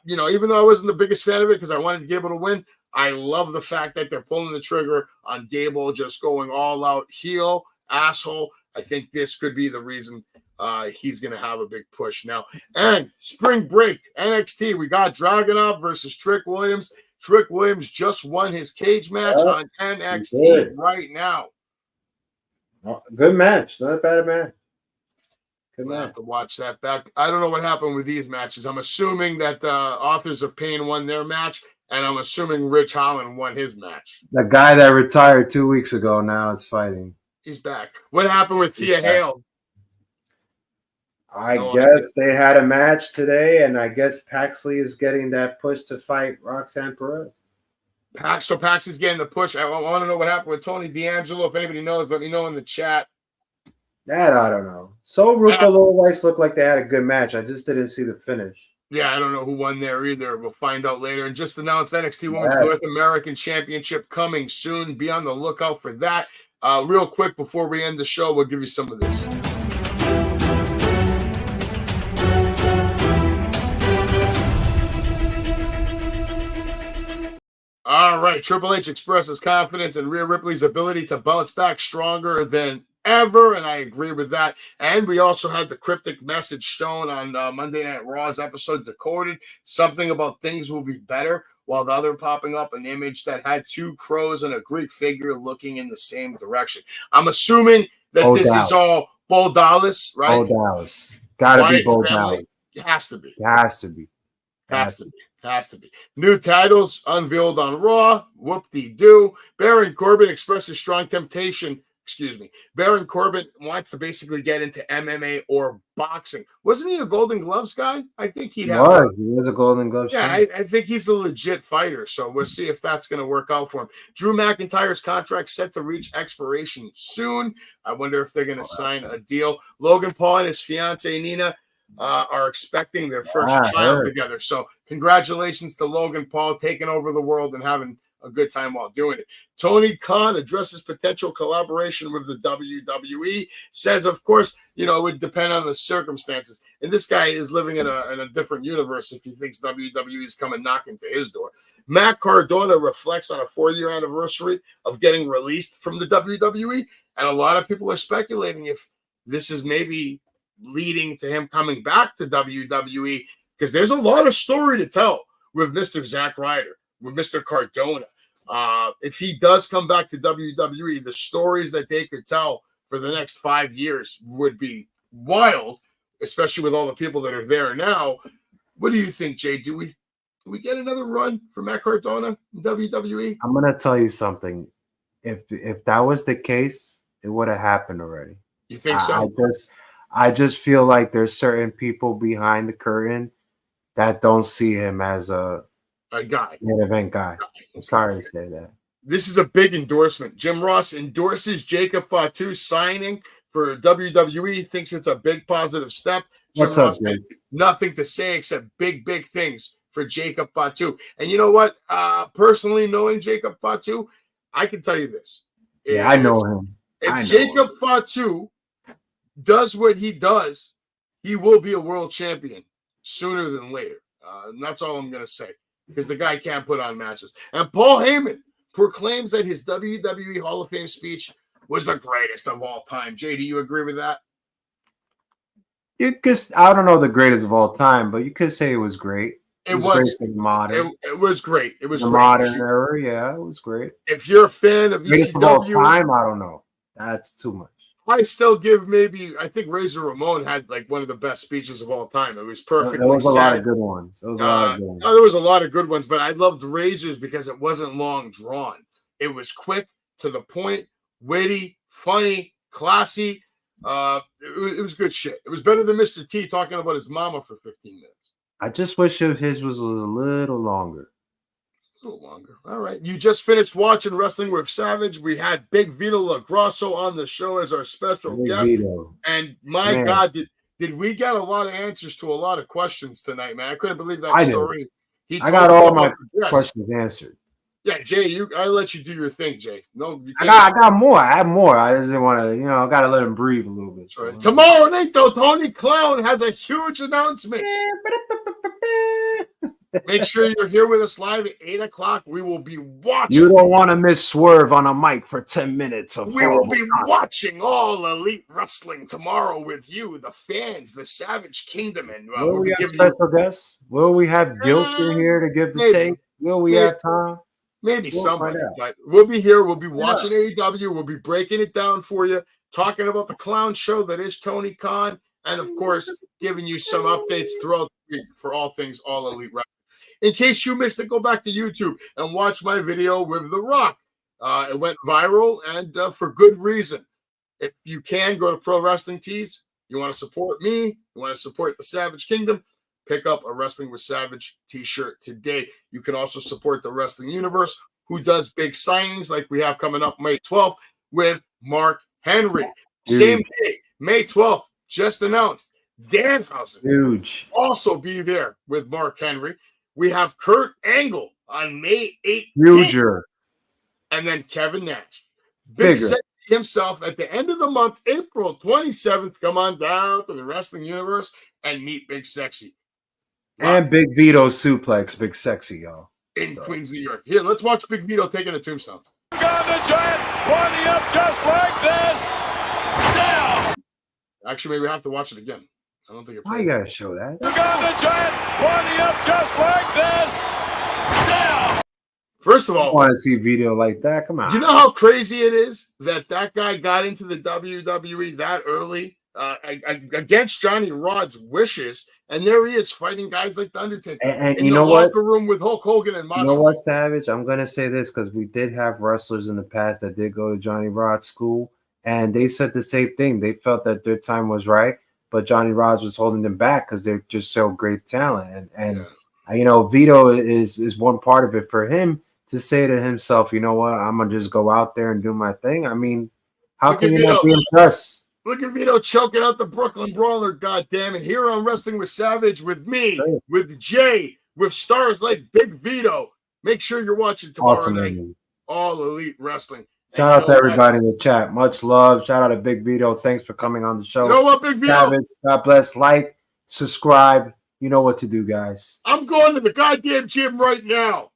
Even though I wasn't the biggest fan of it because I wanted Gable to win, I love the fact that they're pulling the trigger on Gable, just going all out heel, asshole. I think this could be the reason he's going to have a big push now. And spring break, NXT, we got Dragunov versus Trick Williams. Trick Williams just won his cage match on NXT right now. Good match. Not a bad match. Good match. Have to watch that back. I don't know what happened with these matches. I'm assuming that the Authors of Pain won their match, and I'm assuming Rich Holland won his match. The guy that retired 2 weeks ago now is fighting. He's back. What happened with Thea Hale? I guess they had a match today, and I guess Paxley is getting that push to fight Roxanne Perez. So Paxley's getting the push. I want to know what happened with Tony D'Angelo. If anybody knows, let me know in the chat. That I don't know. So Ruka Little Weiss looked like they had a good match. I just didn't see the finish. Yeah, I don't know who won there either. We'll find out later. And just announced NXT Women's North American Championship coming soon. Be on the lookout for that. Real quick, before we end the show, we'll give you some of this. All right. Triple H expresses confidence in Rhea Ripley's ability to bounce back stronger than ever, and I agree with that. And we also had the cryptic message shown on Monday Night Raw's episode, Decoded, something about things will be better, while the other popping up an image that had two crows and a Greek figure looking in the same direction. I'm assuming that this is all Bo Dallas, right? Bo Dallas. Gotta be Bo Dallas. It has to be. It has to be. Has to be. New titles unveiled on Raw. Whoop-de-doo. Baron Corbin expresses strong temptation. Excuse me. Baron Corbin wants to basically get into MMA or boxing. Wasn't he a Golden Gloves guy? I think he was a Golden Gloves. Yeah, I think he's a legit fighter. So we'll see if that's going to work out for him. Drew McIntyre's contract set to reach expiration soon. I wonder if they're going to sign a deal. Logan Paul and his fiancee Nina are expecting their first child together. So congratulations to Logan Paul taking over the world and having a good time while doing it. Tony Khan addresses potential collaboration with the WWE, says, of course, it would depend on the circumstances. And this guy is living in a different universe if he thinks WWE is coming knocking to his door. Matt Cardona reflects on a 4-year anniversary of getting released from the WWE. And a lot of people are speculating if this is maybe leading to him coming back to WWE, because there's a lot of story to tell with Mr. Zack Ryder, with Mr. Cardona. If he does come back to WWE, the stories that they could tell for the next 5 years would be wild, especially with all the people that are there now. What do you think, Jay? Do we get another run for Matt Cardona in WWE? I'm gonna tell you something. If that was the case, it would have happened already. You think so? I just feel like there's certain people behind the curtain that don't see him as a guy, main event guy. I'm sorry to say that. This is a big endorsement. Jim Ross endorses Jacob Fatu signing for WWE. Thinks it's a big positive step. What's up, Jim? Nothing to say except big things for Jacob Fatu. And you know what? Personally, knowing Jacob Fatu, I can tell you this. Yeah, I know him. If Jacob Fatu does what he does, he will be a world champion sooner than later. And that's all I'm going to say, because the guy can't put on matches. And Paul Heyman proclaims that his WWE Hall of Fame speech was the greatest of all time. Jay, do you agree with that? I don't know the greatest of all time, but you could say it was great. It was great for the modern. It was great. It was the great. Modern era. Yeah, it was great. If you're a fan of greatest ECW, of all time, I don't know. That's too much. I still give I think Razor Ramon had like one of the best speeches of all time. It was perfect. There was a lot of good ones. There was a lot of good ones, but I loved Razor's because it wasn't long drawn. It was quick, to the point, witty, funny, classy. It was good shit. It was better than Mr. T talking about his mama for 15 minutes. I just wish his was a little longer. A little longer. All right. You just finished watching Wrestling with Savage. We had Big Vito Grasso on the show as our special guest. Vito. And my God, did we get a lot of answers to a lot of questions tonight, man? I couldn't believe that story. I got all my questions answered. Yeah, Jay, I let you do your thing, Jay. No, you can't. I got more. I have more. I just didn't want to, I got to let him breathe a little bit. Right. Tomorrow night, though, Tony Clown has a huge announcement. Make sure you're here with us live at 8 o'clock. We will be watching. You don't want to miss Swerve on a mic for 10 minutes. We will be watching all Elite Wrestling tomorrow with you, the fans, the Savage Kingdom. And will we have special guests? Will we have Guilt in here to give the take? Will we have time? Maybe somebody, but we'll be here. We'll be watching AEW. We'll be breaking it down for you, talking about the clown show that is Tony Khan, and of course, giving you some updates throughout the week for all things All Elite Wrestling. In case you missed it, go back to YouTube and watch my video with The Rock. It went viral, and for good reason. If you can, go to Pro Wrestling Tees. You want to support me, you want to support the Savage Kingdom, pick up a Wrestling with Savage t-shirt today. You can also support the Wrestling Universe, who does big signings like we have coming up May 12th with Mark Henry. Same day, May 12th, just announced. Danhausen huge also be there with Mark Henry. We have Kurt Angle on May 8th. Huger. And then Kevin Nash. Big Sexy himself at the end of the month, April 27th. Come on down to the Wrestling Universe and meet Big Sexy. And Big Vito suplex, Big Sexy, y'all. In Queens, New York. Here, let's watch Big Vito taking a tombstone. Got the giant winding up just like this. Down. Actually, maybe we have to watch it again. I don't think it Why you gotta show that? You got the Giant winding up just like this. Down. First of I all, want to see Vito like that. Come on. you know how crazy it is that guy got into the WWE that early against Johnny Rod's wishes, and there he is fighting guys like the Undertaker And in you the know what? locker room with Hulk Hogan and Macho. You know what, Savage? I'm gonna say this because we did have wrestlers in the past that did go to Johnny Rod's school, and they said the same thing. They felt that their time was right, but Johnny Rod's was holding them back because they're just so great talent. And you know, Vito is one part of it for him to say to himself, you know what, I'm gonna just go out there and do my thing. I mean, how can you not be impressed? Look at Vito choking out the Brooklyn Brawler, goddammit. Here on Wrestling with Savage with me, with Jay, with stars like Big Vito. Make sure you're watching tomorrow night. All Elite Wrestling. Shout out to everybody in the chat. Much love. Shout out to Big Vito. Thanks for coming on the show. You know what, Big Vito? Savage, God bless. Like, subscribe. You know what to do, guys. I'm going to the goddamn gym right now.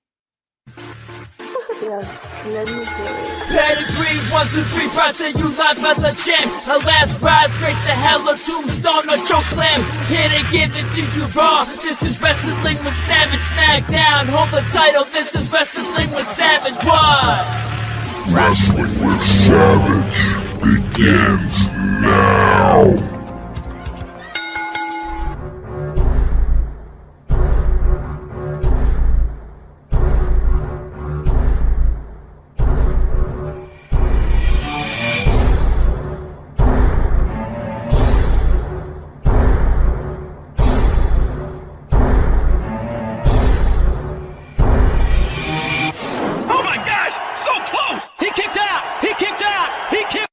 Pedigree, 1, 2, 3, proud to you live as a champ. A last ride straight to hell, a tombstone, a choke slam. Here to give it to you raw. This is Wrestling with Savage. SmackDown, hold the title. This is Wrestling with Savage. What? Wrestling with Savage begins now. Oh my gosh, so close. He kicked out. He kicked out. He kicked